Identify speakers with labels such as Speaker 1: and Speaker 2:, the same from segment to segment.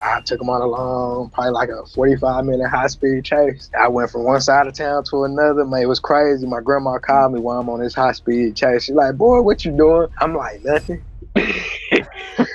Speaker 1: I took him on a long, probably like a 45-minute high-speed chase. I went from one side of town to another. Man, it was crazy. My grandma called me while I'm on this high-speed chase. She's like, boy, what you doing? I'm like, nothing.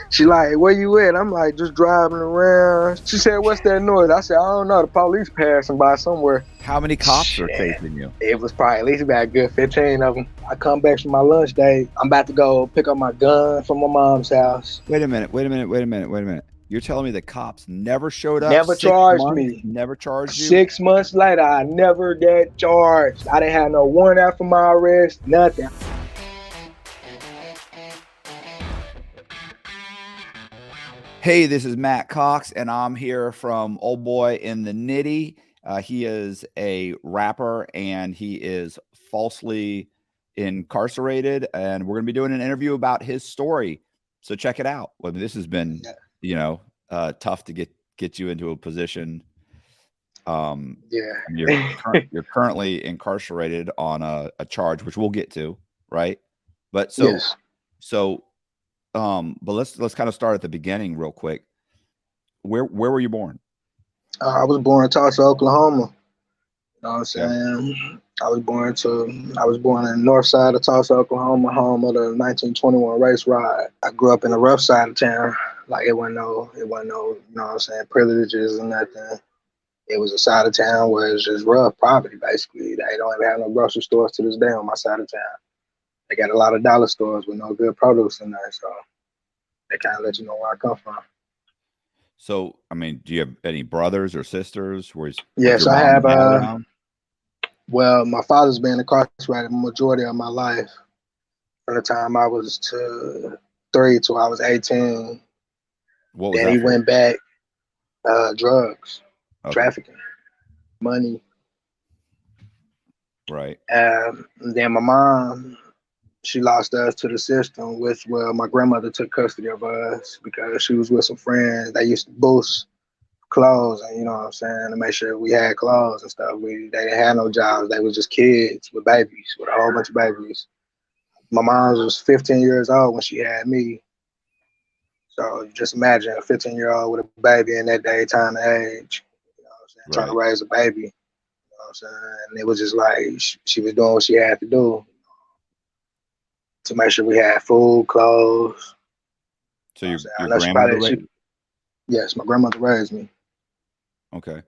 Speaker 1: She like, where you at? I'm like, just driving around. She said, what's that noise? I said, I don't know. The police passing by somewhere.
Speaker 2: How many cops are
Speaker 1: Shit.
Speaker 2: chasing you?
Speaker 1: It was probably at least about a good 15 of them. I come back from my lunch day. I'm about to go pick up my gun from my mom's house.
Speaker 2: Wait a minute. You're telling me the cops never showed up?
Speaker 1: Never
Speaker 2: 6
Speaker 1: charged
Speaker 2: months?
Speaker 1: me.
Speaker 2: Never charged you?
Speaker 1: 6 months later, I never got charged. I didn't have no warrant out for my arrest, nothing.
Speaker 2: Hey, this is Matt Cox, and I'm here from Olboy in the Nitty. He is a rapper, and he is falsely incarcerated, and we're going to be doing an interview about his story. So check it out. Well, this has been, tough to get you into a position. You're currently incarcerated on a charge, which we'll get to, right? But but let's kind of start at the beginning real quick. Where were you born?
Speaker 1: I was born in Tulsa, Oklahoma. You know what I'm saying? Yeah. I was born in the north side of Tulsa, Oklahoma, home of the 1921 race ride. I grew up in the rough side of town. Like it wasn't no, you know what I'm saying, privileges and nothing. It was a side of town where it's just rough poverty, basically. They don't even have no grocery stores to this day on my side of town. They got a lot of dollar stores with no good produce in there, so they kind of let you know where I come from.
Speaker 2: So, I mean, do you have any brothers or sisters?
Speaker 1: Yes, I have. Well, my father's been incarcerated the majority of my life. From the time I was 3 till I was 18.
Speaker 2: What was
Speaker 1: then he went back, drugs, trafficking, money.
Speaker 2: Right.
Speaker 1: Then my mom, she lost us to the system, my grandmother took custody of us because she was with some friends. They used to boost clothes, and you know what I'm saying, to make sure we had clothes and stuff. They didn't have no jobs. They was just kids with babies, with a whole bunch of babies. My mom was 15 years old when she had me. So just imagine a 15-year-old with a baby in that daytime age, you know what I'm saying, trying to raise a baby. You know what I'm saying? And it was just like she was doing what she had to do to make sure we had food, clothes.
Speaker 2: So your grandmother
Speaker 1: Yes, my grandmother raised me.
Speaker 2: Okay.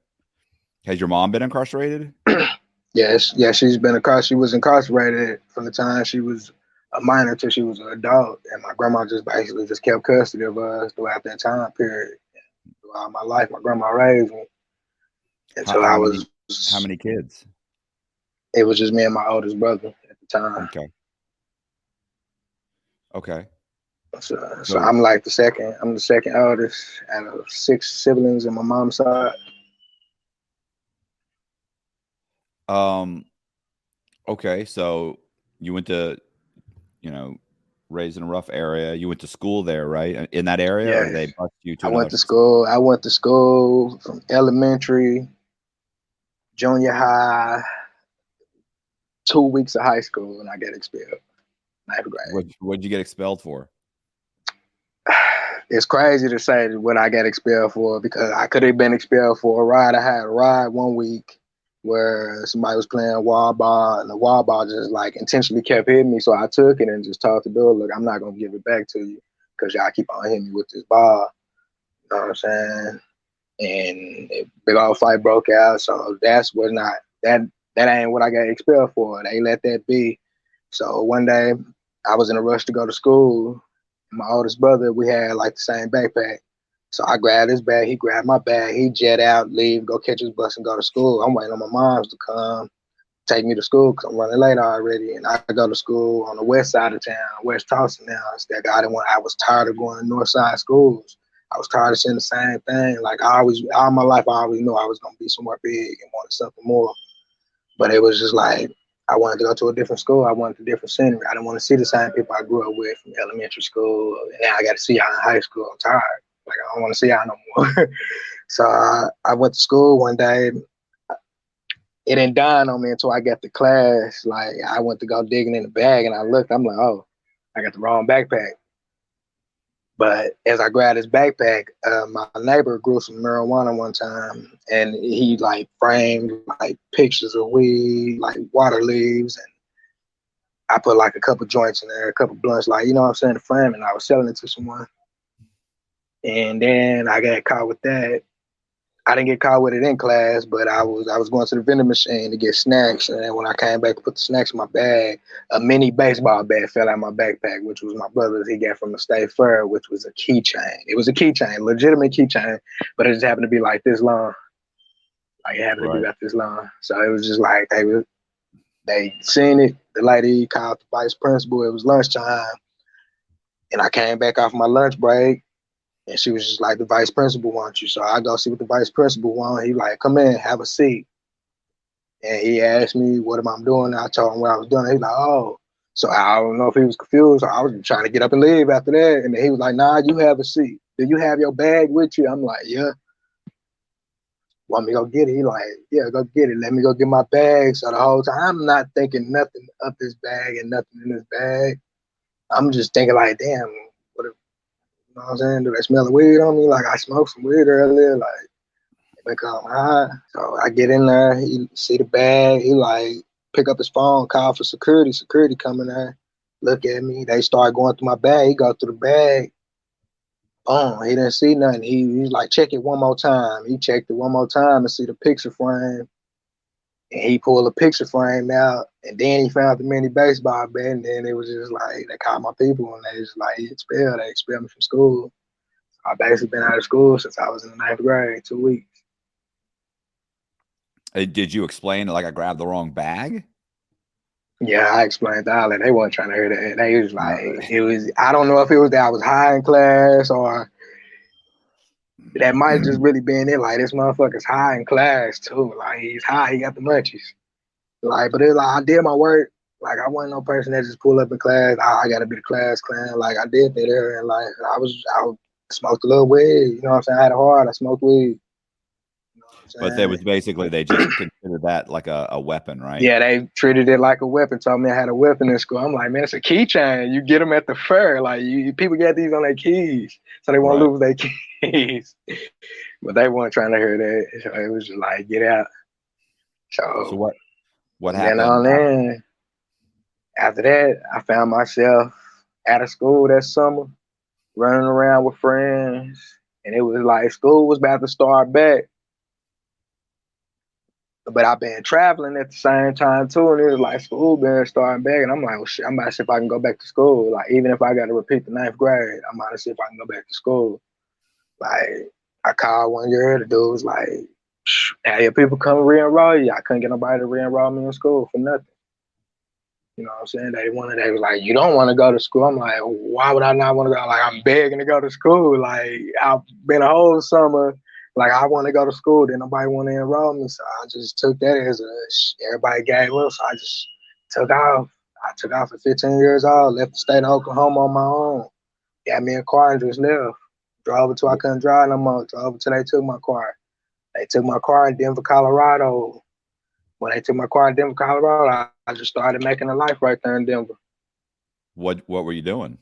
Speaker 2: Has your mom been incarcerated?
Speaker 1: Yes, she's been incarcerated. She was incarcerated from the time she was a minor till she was an adult, and my grandma just basically kept custody of us throughout that time period. Throughout my life, my grandma raised me until I was.
Speaker 2: How many kids?
Speaker 1: It was just me and my oldest brother at the time.
Speaker 2: Okay.
Speaker 1: So I'm like the second. I'm the second oldest out of 6 siblings on my mom's side.
Speaker 2: Okay, so you went to, raised in a rough area. You went to school there, right? In that area,
Speaker 1: yes.
Speaker 2: Or they bused you to?
Speaker 1: I went to school from elementary, junior high, 2 weeks of high school, and I got expelled. 9th grade.
Speaker 2: What'd you get expelled for?
Speaker 1: It's crazy to say what I got expelled for because I could have been expelled for a ride. I had a ride one week where somebody was playing wall ball, and the wall ball just like intentionally kept hitting me. So I took it and just told the dude, look, I'm not going to give it back to you because y'all keep on hitting me with this ball. You know what I'm saying? And a big old fight broke out. So that ain't what I got expelled for. They let that be. So one day I was in a rush to go to school. My oldest brother, we had like the same backpack. So I grabbed his bag, he grabbed my bag, he jet out, leave, go catch his bus and go to school. I'm waiting on my mom's to come take me to school because I'm running late already. And I go to school on the west side of town, West Tulsa now. I was tired of going to north side schools. I was tired of seeing the same thing. Like all my life, I always knew I was going to be somewhere big and wanted something more. But it was just like, I wanted to go to a different school. I wanted a different scenery. I didn't want to see the same people I grew up with from elementary school. And now I got to see y'all in high school. I'm tired. Like, I don't want to see y'all no more. So I went to school one day. It didn't dawn on me until I got to class. Like, I went to go digging in the bag, and I looked. I'm like, oh, I got the wrong backpack. But as I grabbed his backpack, my neighbor grew some marijuana one time, and he like framed like pictures of weed, like water leaves, and I put like a couple joints in there, a couple blunts, like you know what I'm saying, the frame, and I was selling it to someone. And then I got caught with that. I didn't get caught with it in class, but I was going to the vending machine to get snacks, and then when I came back to put the snacks in my bag, a mini baseball bat fell out of my backpack, which was my brother's. He got from the state fair, which was a keychain. It was a keychain, legitimate keychain, but it just happened to be like this long. Like it happened to be about this long. So it was just like they seen it. The lady called the vice principal. It was lunchtime, and I came back off my lunch break. And she was just like, the vice principal wants you. So I go see what the vice principal wants. He like, come in, have a seat. And he asked me, what am I doing? I told him what I was doing. He's like, oh. So I don't know if he was confused. So I was trying to get up and leave after that. And then he was like, nah, you have a seat. Do you have your bag with you? I'm like, yeah. Want me to go get it? He like, yeah, go get it. Let me go get my bag. So the whole time, I'm not thinking nothing of this bag and nothing in this bag. I'm just thinking like, damn, what if, you know what I'm saying? Do they smell the weed on me? Like I smoked some weed earlier. Like they become high. So I get in there. He see the bag. He like pick up his phone, call for security. Security come in there, look at me. They start going through my bag. He go through the bag. Boom. He didn't see nothing. He's like, check it one more time. He checked it one more time and see the picture frame. And he pulled a picture frame out. And then he found the mini baseball bat. And then it was just like, they called my people and they just like, they expelled me from school. I've basically been out of school since I was in the 9th grade, 2 weeks.
Speaker 2: Did you explain like I grabbed the wrong bag?
Speaker 1: Yeah, I explained all that. They weren't trying to hear that. They was like, it was, I don't know if it was that I was high in class or that might just really been it. Like, this motherfucker's high in class too. Like, he's high, he got the munchies. Like, but it's like, I did my work. Like, I wasn't no person that just pull up in class. I got to be the class clown. Like, I did that there. And like, I smoked a little weed. You know what I'm saying? I had a heart. I smoked weed.
Speaker 2: But they was basically, they just considered that like a weapon, right?
Speaker 1: Yeah, they treated it like a weapon. Told me I had a weapon in school. I'm like, man, it's a keychain. You get them at the fair. Like, people get these on their keys, so they won't lose their keys. But they weren't trying to hear that. So it was just like, get out. So
Speaker 2: what happened?
Speaker 1: After that, I found myself out of school that summer, running around with friends. And it was like school was about to start back. But I've been traveling at the same time too, and it was like school been starting back, and I'm like, well, shit, I'm about to see if I can go back to school. Like, even if I got to repeat the 9th grade, I'm about to see if I can go back to school. Like, I called one year, the dude was like, hey, your people come re-enroll you. I couldn't get nobody to re-enroll me in school for nothing. You know what I'm saying? They was like, you don't want to go to school. I'm like, why would I not want to go? Like, I'm begging to go to school. Like, I've been a whole summer. Like, I want to go to school. Then nobody want to enroll me. So I just took that as everybody gave up. So I just took off. I took off at 15 years old, left the state of Oklahoma on my own. Got me a car and just left. Drove until I couldn't drive no more. Drove until they took my car. They took my car in Denver, Colorado. When they took my car in Denver, Colorado, I just started making a life right there in Denver.
Speaker 2: What were you doing?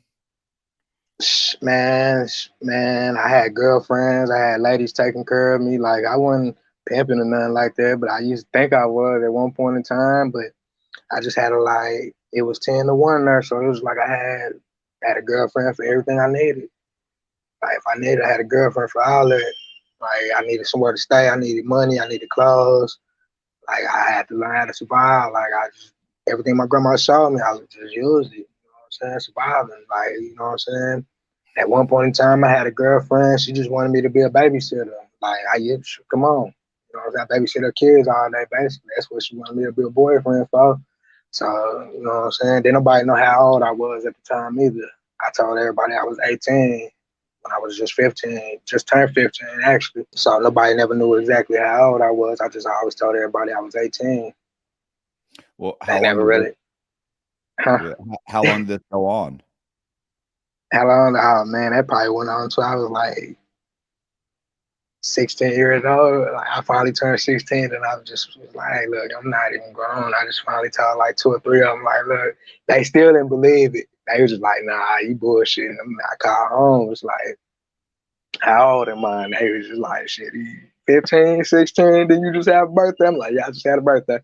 Speaker 1: Man, I had girlfriends. I had ladies taking care of me. Like, I wasn't pimping or nothing like that, but I used to think I was at one point in time. But I just had it was 10 to 1 there. So it was like I had a girlfriend for everything I needed. Like, if I needed, I had a girlfriend for all that. Like, I needed somewhere to stay. I needed money. I needed clothes. Like, I had to learn how to survive. Like, everything my grandma showed me, I just used it. You know what I'm saying? Surviving. Like, you know what I'm saying? At one point in time, I had a girlfriend. She just wanted me to be a babysitter. Like, come on. You know, I babysit her kids all day, basically. That's what she wanted me to be a boyfriend for. So, you know what I'm saying? Didn't nobody know how old I was at the time either. I told everybody I was 18 when I was just 15, just turned 15 actually. So nobody never knew exactly how old I was. I just always told everybody I was 18.
Speaker 2: Well,
Speaker 1: how long
Speaker 2: did this go on?
Speaker 1: How long? Oh man, that probably went on until I was like 16 years old. Like, I finally turned 16 and I was like, look, I'm not even grown. I just finally told like 2 or 3 of them, like, look, they still didn't believe it. They was just like, nah, you bullshit. I called home. It's like, how old am I? And they was just like, shit, you 15, 16, then you just have a birthday? I'm like, yeah, I just had a birthday.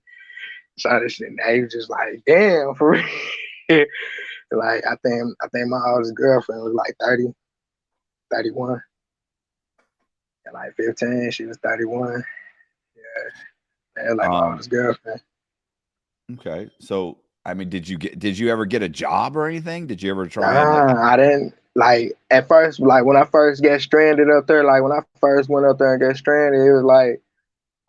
Speaker 1: So this shit, they was just like, damn, for real. Like, I think my oldest girlfriend was like 30, 31. And like 15, she was 31. Yeah, that was like my
Speaker 2: Um,
Speaker 1: oldest girlfriend.
Speaker 2: okay. So, I mean, did you ever get a job or anything? Did you ever try and like,
Speaker 1: Nah, I didn't. Like, at first, like, when I first got stranded up there, like, when I first went up there and got stranded, it was like,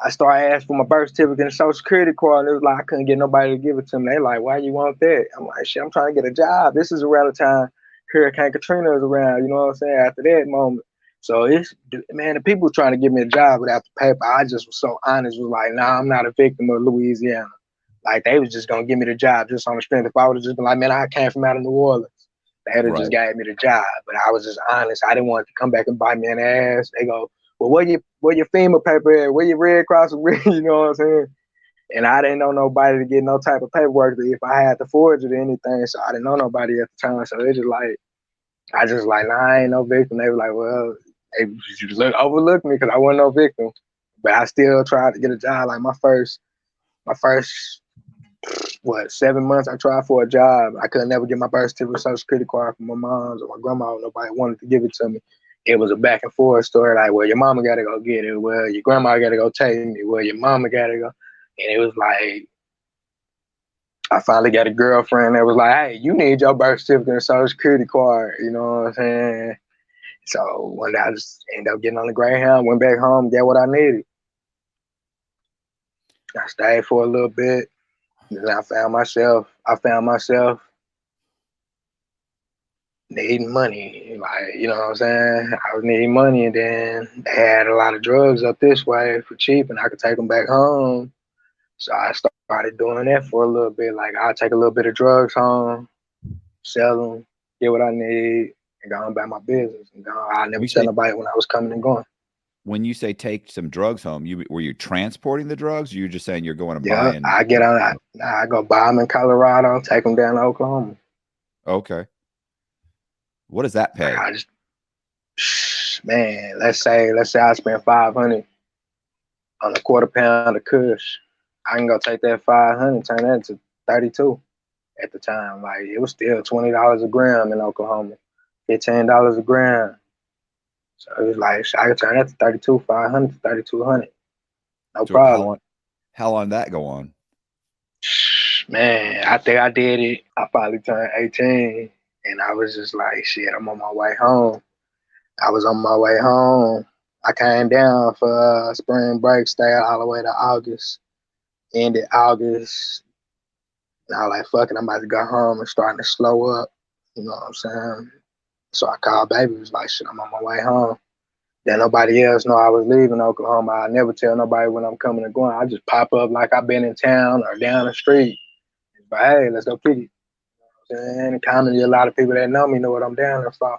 Speaker 1: I started asking for my birth certificate and social security card, and it was like I couldn't get nobody to give it to me. They like, why you want that? I'm like, shit, I'm trying to get a job. This is around the time Hurricane Katrina was around, you know what I'm saying? After that moment. So it's, man, the people trying to give me a job without the paper, I just was so honest, was like, nah, I'm not a victim of Louisiana. Like, they was just gonna give me the job just on the strength. If I would have just been like, man, I came from out of New Orleans, they'd have just
Speaker 2: right,
Speaker 1: gave me the job. But I was just honest. I didn't want to come back and bite me in the ass. They go, well, where your FEMA paper at? Where your Red Cross? You know what I'm saying? And I didn't know nobody to get no type of paperwork if I had to forge it or anything. So I didn't know nobody at the time. So it just like, I just like, nah, I ain't no victim. They were like, well, they just overlooked me because I wasn't no victim. But I still tried to get a job. Like my first 7 months I tried for a job. I could never get my birth certificate, social security card from my mom's or my grandma. Nobody wanted to give it to me. It was a back and forth story. Like, well, your mama got to go get it. Well, your grandma got to go take me. Well, your mama got to go. And it was like, I finally got a girlfriend that was like, hey, you need your birth certificate and social security card. You know what I'm saying? So one day I just ended up getting on the Greyhound, went back home, got what I needed. I stayed for a little bit. Then I found myself needing money. Like, you know what I'm saying? I was needing money, and then they had a lot of drugs up this way for cheap, and I could take them back home. So I started doing that for a little bit. Like, I'll take a little bit of drugs home, sell them, get what I need, and go on about my business. And go, I never
Speaker 2: you
Speaker 1: tell
Speaker 2: say
Speaker 1: nobody when I was coming and going.
Speaker 2: when you say take some drugs home, were you transporting the drugs? Or you just saying you're going to buy
Speaker 1: Yeah,
Speaker 2: and
Speaker 1: I get on. I go buy them in Colorado, take them down to Oklahoma.
Speaker 2: okay. What does that
Speaker 1: Like,
Speaker 2: pay?
Speaker 1: I just, man, let's say I spent 500 on a quarter pound of Kush. I can go take that 500, turn that into 32 at the time. Like, it was still $20 a gram in Oklahoma, $15 a gram. So it was like, I could turn that to 32, 500 to 3200, no
Speaker 2: So
Speaker 1: problem.
Speaker 2: how long did that go on?
Speaker 1: Man, I think I did it. I finally turned 18, and I was just like, shit, I'm on my way home. I was on my way home. I came down for spring break, stayed all the way to August. Ended August, and I was like, fuck it, I'm about to go home and starting to slow up. You know what I'm saying? So I called baby, was like, shit, I'm on my way home. Then nobody else know I was leaving Oklahoma. I never tell nobody when I'm coming or going. I just pop up like I've been in town or down the street. But hey, let's go kick it. You know what I'm saying? And kind of a lot of people that know me know what I'm down there for.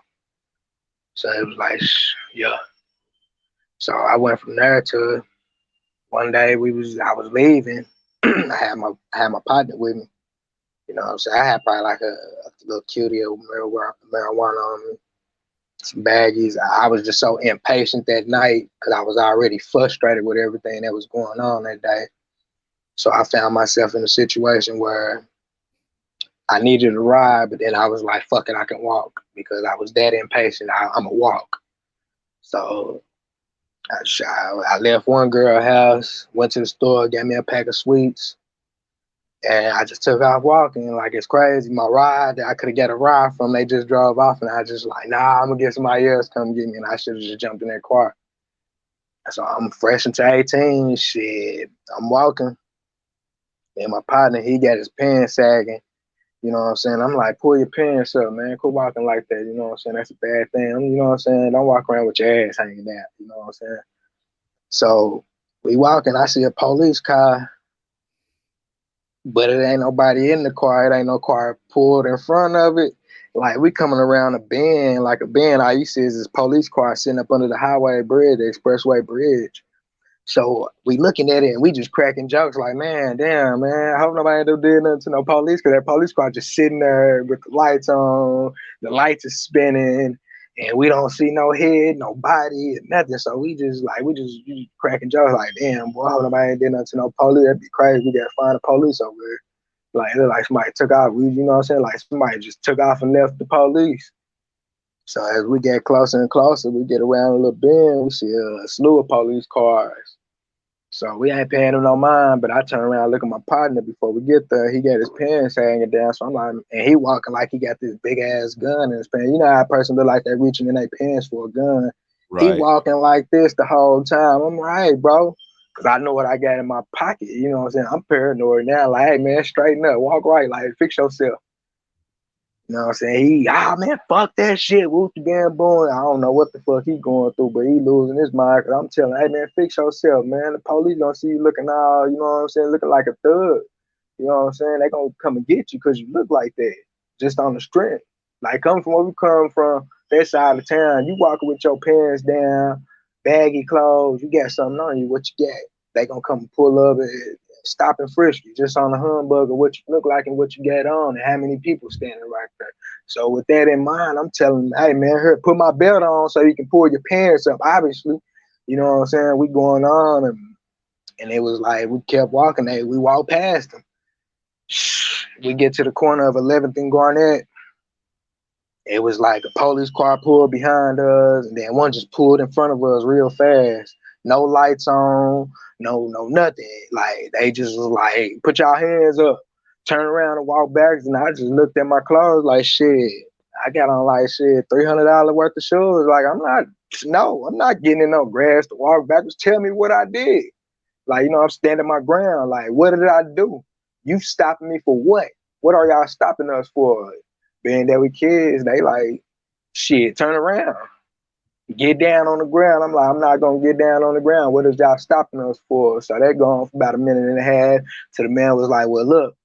Speaker 1: So it was like, yeah. So I went from there to one day I was leaving. I had my partner with me. You know what I'm saying? I had probably like a little cutie of marijuana on me, some baggies. I was just so impatient that night because I was already frustrated with everything that was going on that day. So I found myself in a situation where I needed a ride, but then I was like, fuck it, I can walk because I was that impatient. I'm a walk. So I left one girl house, went to the store, got me a pack of sweets, and I just took off walking. Like, it's crazy. My ride that I could have got a ride from, they just drove off, and I just like, nah, I'm gonna get somebody else come get me, and I should have just jumped in that car. So I'm fresh into 18. Shit, I'm walking, and my partner, he got his pants sagging. You know what I'm saying? I'm like, pull your pants up, man. Quit walking like that. You know what I'm saying? That's a bad thing. You know what I'm saying? Don't walk around with your ass hanging out. You know what I'm saying? So we walking. I see a police car, but it ain't nobody in the car. It ain't no car pulled in front of it. Like, we coming around a bend, like a bend. All you see is this police car sitting up under the highway bridge, the expressway bridge. So we looking at it and we just cracking jokes like, man, damn, man, I hope nobody ever did nothing to no police, because that police car just sitting there with the lights on, the lights is spinning, and we don't see no head, no body, nothing. So we just cracking jokes like, damn, boy, I hope nobody did nothing to no police. That'd be crazy. We gotta find the police over there. Like, it look like somebody took off. You know what I'm saying? Like somebody just took off and left the police. So as we get closer and closer, we get around a little bend, we see a slew of police cars. So we ain't paying him no mind, but I turn around and look at my partner before we get there. He got his pants hanging down. So I'm like, and he walking like he got this big ass gun in his pants. You know how a person look like they're reaching in their pants for a gun. He
Speaker 2: Right.
Speaker 1: walking like this the whole time. I'm like, hey, bro, because I know what I got in my pocket. You know what I'm saying? I'm paranoid now. Like, hey, man, straighten up. Walk right. Like, fix yourself. You know what I'm saying? Man, fuck that shit. Whoop the damn boy. I don't know what the fuck he going through, but he losing his mind. Cause I'm telling, hey man, fix yourself, man. The police gonna see you looking all, you know what I'm saying, looking like a thug. You know what I'm saying? They gonna come and get you because you look like that, just on the strength. Like coming from where we come from, that side of town, you walking with your pants down, baggy clothes, you got something on you. What you got? They gonna come and pull up and stop and frisk you just on the humbug of what you look like and what you got on and how many people standing right there. So with that in mind, I'm telling them, hey man, here, put my belt on so you can pull your pants up. Obviously, you know what I'm saying? We going on, and it was like we kept walking. We walked past them. We get to the corner of 11th and Garnett. It was like a police car pulled behind us, and then one just pulled in front of us real fast. No lights on, no nothing. Like they just was like, hey, put y'all hands up, turn around and walk back. And I just looked at my clothes like shit. I got on like shit, $300 worth of shoes. Like I'm not getting in no grass to walk backwards. Tell me what I did. Like, you know, I'm standing my ground. Like, what did I do? You stopping me for what? What are y'all stopping us for? Being that we kids, they like, shit, turn around. Get down on the ground. I'm like, I'm not gonna get down on the ground. What is y'all stopping us for? So that going for about a minute and a half. So the man was like, well, look,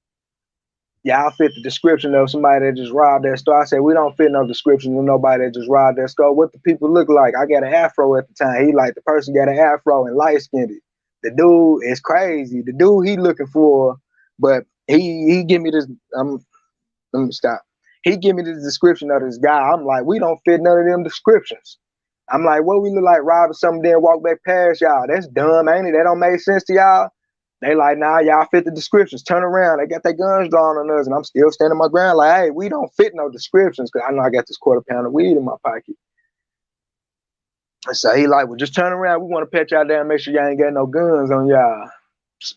Speaker 1: y'all fit the description of somebody that just robbed that store. I said, we don't fit no description of nobody that just robbed that store. What the people look like? I got an afro at the time. He like, the person got an afro and light skinned. The dude is crazy. The dude he looking for, but he give me this. Let me stop. He give me the description of this guy. I'm like, we don't fit none of them descriptions. I'm like, what we look like robbing something, then walk back past y'all? That's dumb, ain't it? That don't make sense to y'all. They like, nah, y'all fit the descriptions. Turn around. They got their guns drawn on us, and I'm still standing my ground. Like, hey, we don't fit no descriptions, because I know I got this quarter-pound of weed in my pocket. So he like, well, just turn around. We want to pet y'all down, make sure y'all ain't got no guns on y'all.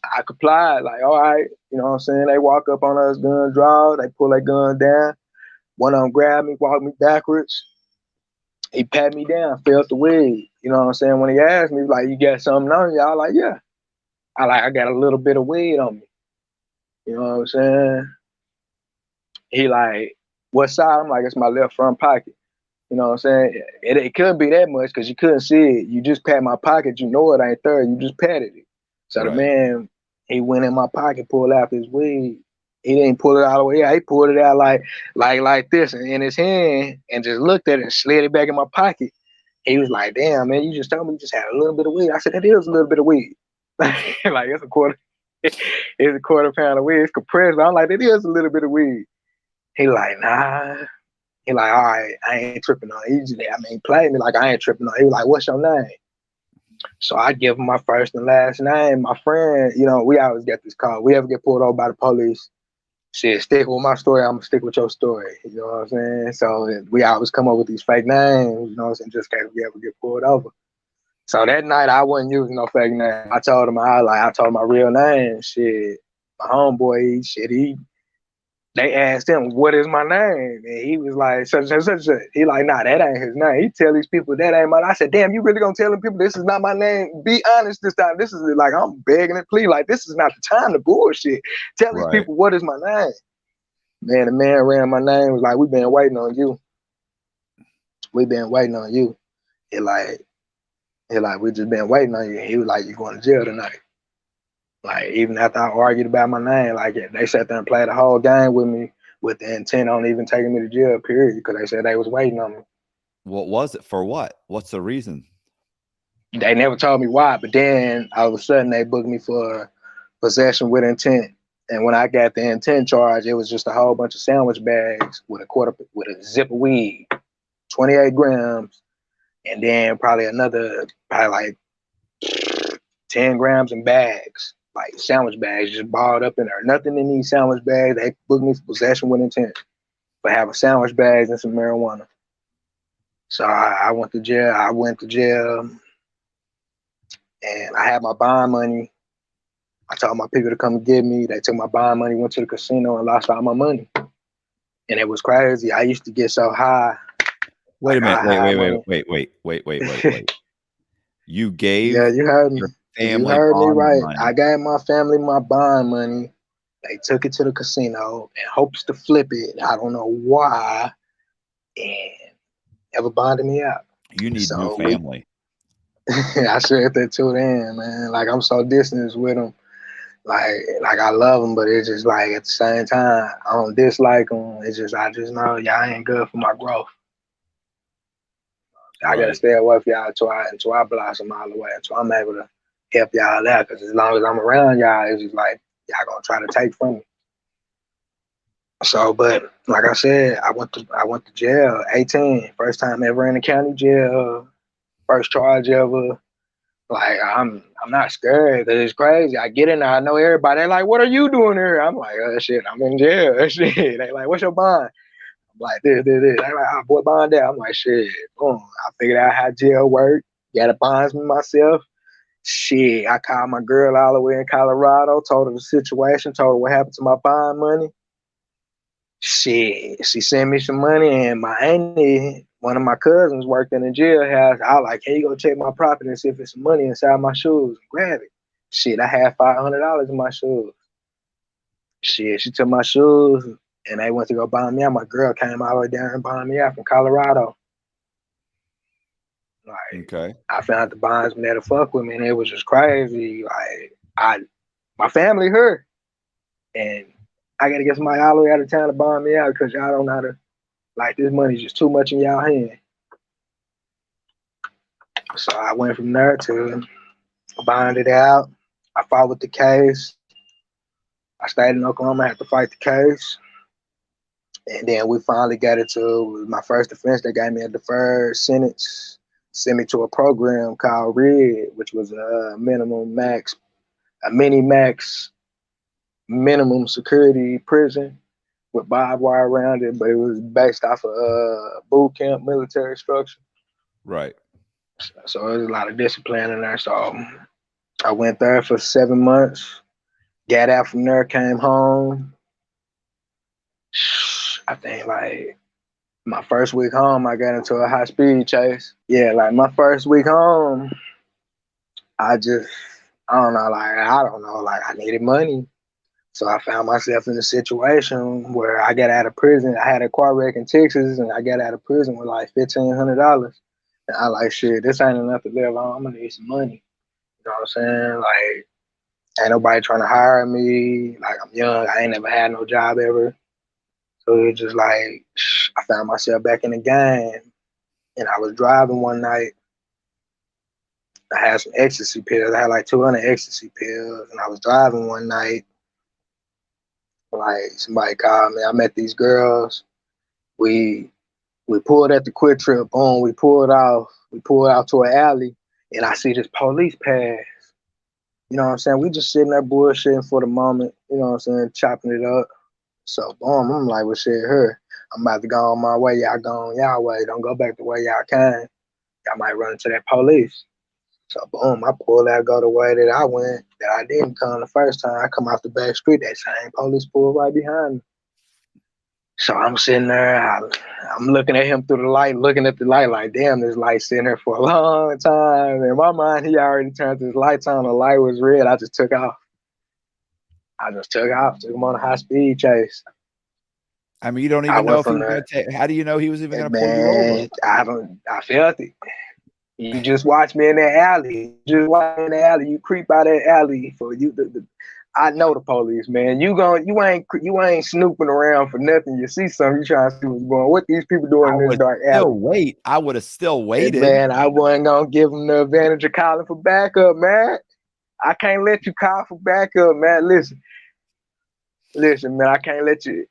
Speaker 1: I complied, like, all right, you know what I'm saying? They walk up on us, gun draw, they pull their gun down. One of them grabbed me, walked me backwards. He pat me down, felt the weed. You know what I'm saying? When he asked me, like, you got something on you? I like, yeah. I got a little bit of weed on me. You know what I'm saying? He like, what side? I'm like, it's my left front pocket. You know what I'm saying? It couldn't be that much because you couldn't see it. You just pat my pocket, you know it ain't there. You just patted it. So the
Speaker 2: Right.
Speaker 1: man, he went in my pocket, pulled out his weed. He didn't pull it all the way out. He pulled it out like this in his hand and just looked at it and slid it back in my pocket. He was like, damn, man, you just told me you just had a little bit of weed. I said, that is a little bit of weed. Like, it's a quarter. It's a quarter-pound of weed. It's compressed. I'm like, it is a little bit of weed. He like, nah. He like, all right, I ain't tripping on it. He just, play me like I ain't tripping on it. He was like, what's your name? So I give him my first and last name. My friend, you know, we always get this call. We ever get pulled over by the police, shit, stick with my story, I'm gonna stick with your story. You know what I'm saying? So we always come up with these fake names, you know what I'm saying, just in case we ever get pulled over. So that night I wasn't using no fake name. I told him I told him my real name. Shit. My homeboy, they asked him, what is my name? And he was like, such. He like, nah, that ain't his name. He tell these people that ain't my name. I said, damn, you really gonna tell them people this is not my name? Be honest this time. This is like, I'm begging and pleading. Like, this is not the time to bullshit. Tell these
Speaker 2: Right.
Speaker 1: people what is my name. Man, the man ran my name, was like, we've been waiting on you. We've been waiting on you. He like, we just been waiting on you. He was like, you going to jail tonight. Like, even after I argued about my name, like, they sat there and played the whole game with me with the intent on even taking me to jail, period, because they said they was waiting on me.
Speaker 2: What was it for? What? What's the reason?
Speaker 1: They never told me why, but then all of a sudden they booked me for possession with intent. And when I got the intent charge, it was just a whole bunch of sandwich bags with a zip of weed, 28 grams, and then probably like 10 grams in bags, like sandwich bags, just balled up in there. Nothing in these sandwich bags. They booked me for possession with intent, but having sandwich bags and some marijuana. So I went to jail. And I had my bond money. I told my people to come get me. They took my bond money, went to the casino, and lost all my money. And it was crazy. I used to get so high.
Speaker 2: Wait a minute. Wait. You gave
Speaker 1: you heard me.
Speaker 2: your family
Speaker 1: you heard me right.
Speaker 2: money.
Speaker 1: I gave my family my bond money. They took it to the casino in hopes to flip it. I don't know why. And never bonded me out.
Speaker 2: You need new family.
Speaker 1: I said that to them, man. Like, I'm so distant with them. Like I love them, but it's just like at the same time, I don't dislike them. I just know y'all ain't good for my growth. I gotta stay away from y'all until I blossom all the way, until I'm able to help y'all out. Because as long as I'm around y'all, it's just like y'all gonna try to take from me. So, but like I said, I went to jail, 18, first time ever in the county jail, first charge ever. Like, I'm not scared, because it's crazy. I get in there, I know everybody. They're like, "What are you doing here?" I'm like, "Oh shit, I'm in jail." Shit. They like, "What's your bond?" I'm like, this. They like, "Oh, boy, bond that." I'm like, "Shit, boom." I figured out how jail worked. Got to bonds me myself. Shit, I called my girl all the way in Colorado, told her the situation, told her what happened to my bond money. Shit, she sent me some money, and my auntie, one of my cousins, worked in the jailhouse. I was like, "Can you go check my property and see if it's some money inside my shoes?" Grab it. Shit, I had $500 in my shoes. Shit, she took my shoes, and they went to go bond me out. My girl came all the way down and bond me out from Colorado. Like,
Speaker 2: okay.
Speaker 1: I found the bondsman there to fuck with me, and it was just crazy. Like, my family hurt, and I gotta get somebody all the way out of town to bond me out, because y'all don't know how to, like, this money's just too much in y'all hand. So I went from there to bond it out. I fought with the case. I stayed in Oklahoma, I had to fight the case. And then we finally got it to my first offense. They gave me a deferred sentence, sent me to a program called RED, which was a mini max minimum security prison with barbed wire around it, but it was based off of a boot camp military structure.
Speaker 2: Right.
Speaker 1: So there was a lot of discipline in there. So I went there for 7 months, got out from there, came home. I think like my first week home, I got into a high speed chase. Yeah, like my first week home, I don't know, like I needed money. So I found myself in a situation where I got out of prison. I had a car wreck in Texas, and I got out of prison with like $1,500. And I like, shit, this ain't enough to live on. I'm gonna need some money. You know what I'm saying? Like, ain't nobody trying to hire me. Like, I'm young. I ain't never had no job ever. So it's just like, I found myself back in the game. And I was driving one night. I had some ecstasy pills. I had like 200 ecstasy pills. And I was driving one night. Like, somebody called me. I met these girls. We pulled at the Quick Trip. Boom, we pulled off. We pulled out to an alley. And I see this police pass. You know what I'm saying? We just sitting there bullshitting for the moment. You know what I'm saying? Chopping it up. So, boom, I'm like, well, shit, her. I'm about to go on my way. Y'all go on y'all way. Don't go back the way y'all came. Y'all might run into that police. So, boom, I pull out, go the way that I went, that I didn't come the first time. I come off the back street, that same police pulled right behind me. So I'm sitting there, I'm looking at him through the light, looking at the light like, damn, this light sitting here for a long time. In my mind, he already turned his lights on. The light was red. I just took off. Took him on a high speed chase.
Speaker 2: I mean, you don't even know if he was going to take. How do you know he was even going to pull you over?
Speaker 1: I felt it. You just watch me in that alley. You creep out that alley for you. I know the police, man. You ain't snooping around for nothing. You see something, you trying to see what's going on. What these people doing in this dark alley?
Speaker 2: I would have still waited.
Speaker 1: Man, I wasn't gonna give them the advantage of calling for backup, man. I can't let you call for backup, man. Listen, man. I can't let you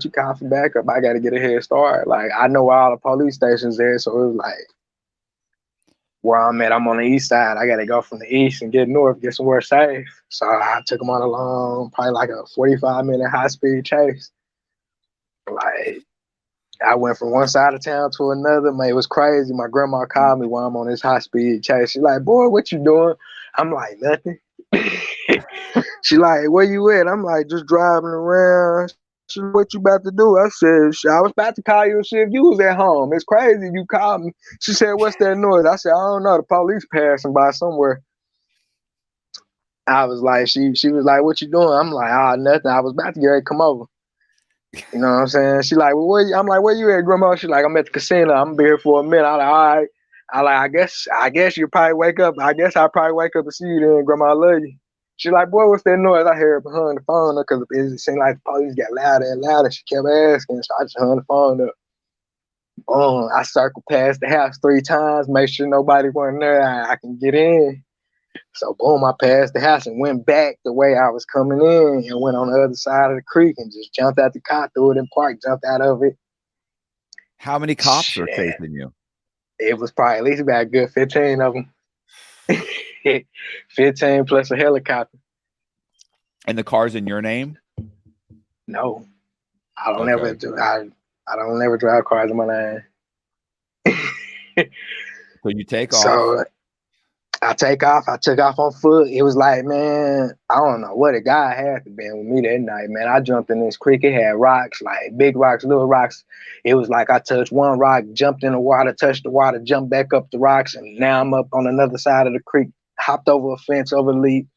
Speaker 1: call for backup. I gotta get a head start. Like I know all the police stations there, so it was like where I'm at. I'm on the east side. I gotta go from the east and get north, get somewhere safe. So I took them on a long, probably like a 45-minute high speed chase. Like I went from one side of town to another. Man, it was crazy. My grandma called me while I'm on this high speed chase. She's like, "Boy, what you doing?" I'm like, "Nothing." She like, "Where you at?" I'm like, "Just driving around." She, "What you about to do?" I said, "I was about to call you and see if you was at home. It's crazy you called me." She said, "What's that noise?" I said, "I don't know. The police passing by somewhere." I was like, she was like, "What you doing?" I'm like, "Ah, nothing. I was about to get ready to come over." You know what I'm saying? She like, "Well, where you?" I'm like, "Where you at, Grandma?" She like, "I'm at the casino. I'm gonna be here for a minute." I'm like, "All right." I like, I guess you'll probably wake up. I guess I'll probably wake up and see you then, Grandma. I love you. She like, "Boy, what's that noise?" I heard it hung the phone up because it seemed like the police got louder and louder. She kept asking, so I just hung the phone up. Boom. I circled past the house 3 times, make sure nobody wasn't there. I can get in. So boom, I passed the house and went back the way I was coming in and went on the other side of the creek and just jumped out the car, threw it in park, jumped out of it.
Speaker 2: How many cops were chasing you?
Speaker 1: It was probably at least about a good 15 of them. 15 plus a helicopter.
Speaker 2: And the car's in your name?
Speaker 1: No, I don't ever do. I don't ever drive cars in my name.
Speaker 2: So you take off.
Speaker 1: So I take off. I took off on foot. It was like, man, I don't know what a guy had to be with me that night, man. I jumped in this creek. It had rocks, like big rocks, little rocks. It was like I touched one rock, jumped in the water, touched the water, jumped back up the rocks, and now I'm up on another side of the creek, hopped over a fence, over the leap,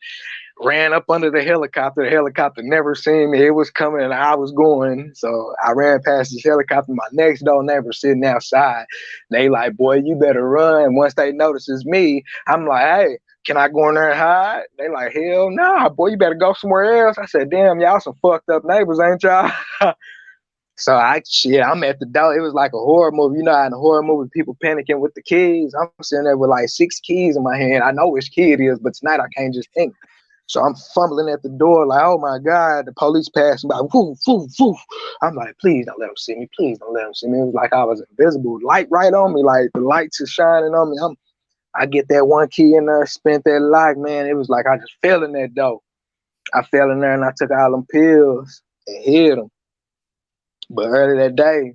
Speaker 1: ran up under the helicopter. The helicopter never seen me. It was coming and I was going. So I ran past this helicopter. My next door neighbor sitting outside. They like, "Boy, you better run." Once they notice it's me, I'm like, "Hey, can I go in there and hide?" They like, "Hell nah, boy, you better go somewhere else." I said, "Damn, y'all some fucked up neighbors, ain't y'all?" So I'm at the door. It was like a horror movie. You know how in a horror movie people panicking with the keys? I'm sitting there with like 6 keys in my hand. I know which key it is, but tonight I can't just think. So I'm fumbling at the door like, oh my God, the police passing by. Woof, woof, woof. I'm like, please don't let them see me. Please don't let them see me. It was like I was invisible. Light right on me, like the lights are shining on me. I get that one key in there, spent that lock, man. It was like I just fell in that door. I fell in there and I took all them pills and hid them. But early that day,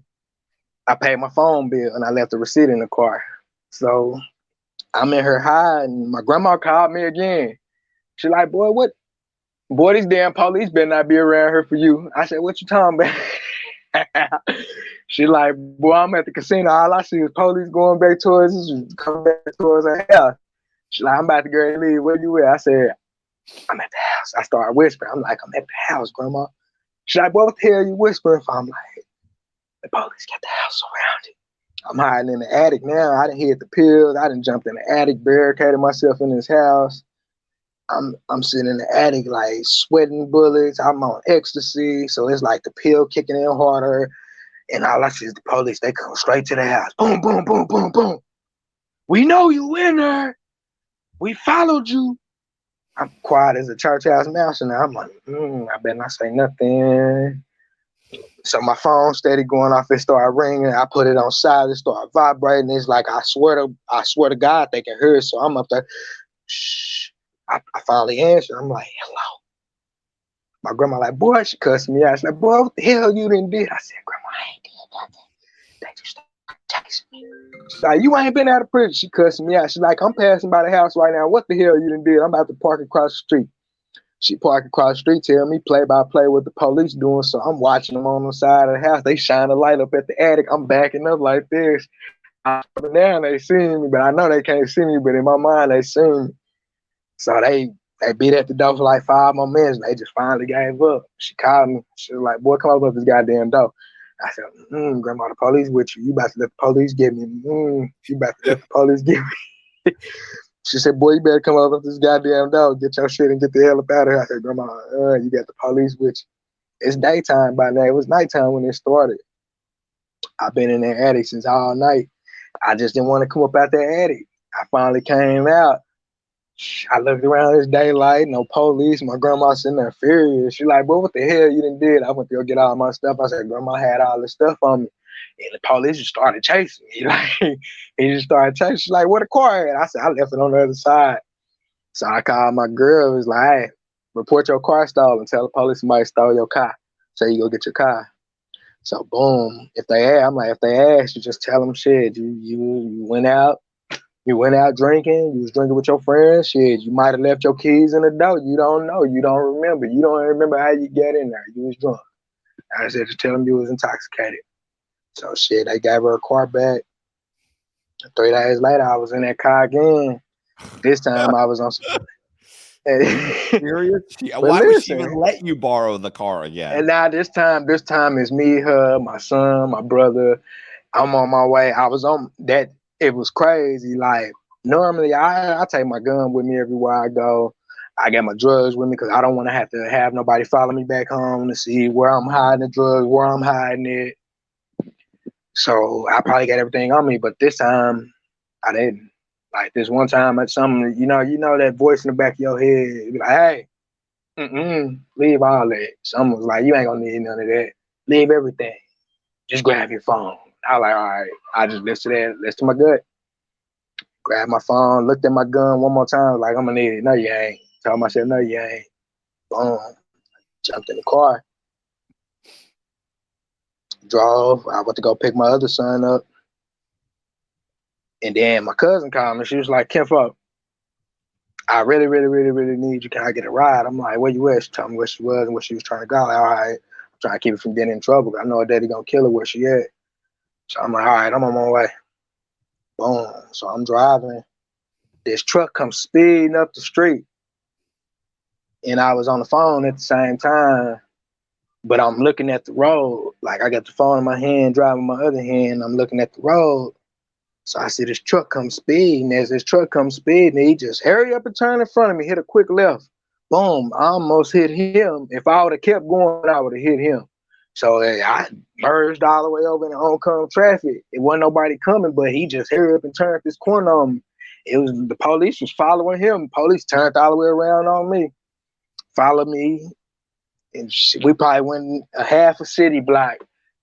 Speaker 1: I paid my phone bill and I left the receipt in the car. So I'm in her hiding. My grandma called me again. She like, "Boy, what? Boy, these damn police better not be around here for you." I said, "What you talking about?" She like, "Boy, I'm at the casino. All I see is police going back towards us, coming back towards her house." She like, "I'm about to go and leave. Where you at?" I said, "I'm at the house." I started whispering. I'm like, "I'm at the house, Grandma." She like, "Boy, what the hell are you whispering for?" I'm like, "The police got the house surrounded." I'm hiding in the attic now. I done hid the pills. I done jumped in the attic, barricaded myself in this house. I'm sitting in the attic like sweating bullets. I'm on ecstasy, so it's like the pill kicking in harder, and all I see is the police. They come straight to the house. Boom, boom, boom, boom, boom. "We know you in there. We followed you." I'm quiet as a church house mouse, and I'm like, I better not say nothing. So my phone steady going off. It started ringing. I put it on silent. It started vibrating. It's like I swear to God they can hear it. So I'm up there. Shh. I finally answered. I'm like, "Hello." My grandma like, "Boy," she cussed me out. She's like, "Boy, what the hell you done did?" I said, "Grandma, I ain't did nothing. They just started chasing me." She's like, "You ain't been out of prison." She cussed me out. She's like, "I'm passing by the house right now. What the hell you done did?" I'm about to park across the street. She parked across the street, tell me play by play what the police doing. So I'm watching them on the side of the house. They shine a light up at the attic. I'm backing up like this. I'm down, they see me, but I know they can't see me, but in my mind they see me. So they beat at the door for like 5 more minutes. They just finally gave up. She called me. She was like, "Boy, come up this goddamn door." I said, "Grandma, the police with you. You about to let the police get me. You about to let the police get me." She said, boy, you better come up with this goddamn dog, get your shit and get the hell up out of here. I said, Grandma, you got the police with you. It's daytime by now. It was nighttime when it started. I've been in that attic since all night. I just didn't want to come up out that attic. I finally came out. I looked around, it's daylight, no police. My grandma sitting there furious. She like, boy, what the hell you done did? I went to go get all my stuff. I said, Grandma had all this stuff on me. And the police just started chasing me. Like, he just started chasing. She's like, where the car at? I said, I left it on the other side. So I called my girl. It was like, hey, report your car stolen. Tell the police somebody stole your car. So you go get your car. So boom. If they ask, I'm like, if they ask, you just tell them shit. You went out. You went out drinking. You was drinking with your friends. Shit, you might have left your keys in the door. You don't know. You don't remember. You don't remember how you got in there. You was drunk. I said, just tell them you was intoxicated. So shit, they gave her a car back. 3 days later, I was in that car again. This time I was on some.
Speaker 2: Serious? Why would she even let you borrow the car again?
Speaker 1: And now this time is me, her, my son, my brother. I'm on my way. I was on that. It was crazy. Like normally, I take my gun with me everywhere I go. I got my drugs with me because I don't want to have nobody follow me back home to see where I'm hiding the drugs, where I'm hiding it. So I probably got everything on me, but this time I didn't. Like this one time at something, you know that voice in the back of your head, be like, hey, leave all that. Someone was like, you ain't gonna need none of that. Leave everything. Just grab your phone. I was like, all right. I just listened to my gut. Grabbed my phone, looked at my gun one more time, like, I'm gonna need it. No, you ain't. Told myself, no, you ain't. Boom. Jumped in the car. Drove. I went to go pick my other son up. And then my cousin called me. She was like, Kinfolk, I really, really, really, really need you. Can I get a ride? I'm like, where you at? She told me where she was and where she was trying to go. Like, all right, I'm trying to keep her from getting in trouble. I know her daddy gonna kill her where she at. So I'm like, all right, I'm on my way. Boom. So I'm driving. This truck comes speeding up the street. And I was on the phone at the same time, but I'm looking at the road. Like I got the phone in my hand, driving my other hand. I'm looking at the road. So I see this truck come speeding. As this truck comes speeding, he just hurry up and turn in front of me, hit a quick left. Boom, I almost hit him. If I would have kept going, I would have hit him. So I merged all the way over in the oncoming traffic. It wasn't nobody coming, but he just hurry up and turned this corner on me. It was the police was following him. Police turned all the way around on me, followed me, and we probably went a half a city block.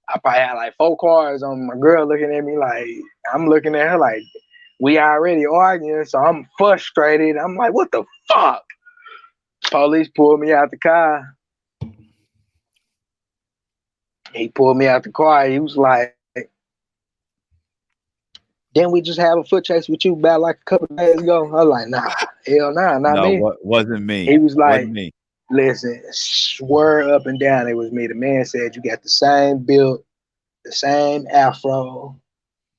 Speaker 1: I probably had like 4 cars on my girl looking at me like, I'm looking at her like, we already arguing, so I'm frustrated. I'm like, what the fuck? Police pulled me out the car. He pulled me out the car. He was like, didn't we just have a foot chase with you about like a couple of days ago? I was like, nah, hell nah, not me.
Speaker 2: No, wasn't me.
Speaker 1: He was like,
Speaker 2: wasn't me.
Speaker 1: Listen, swear up and down it was me. The man said you got the same build, the same afro,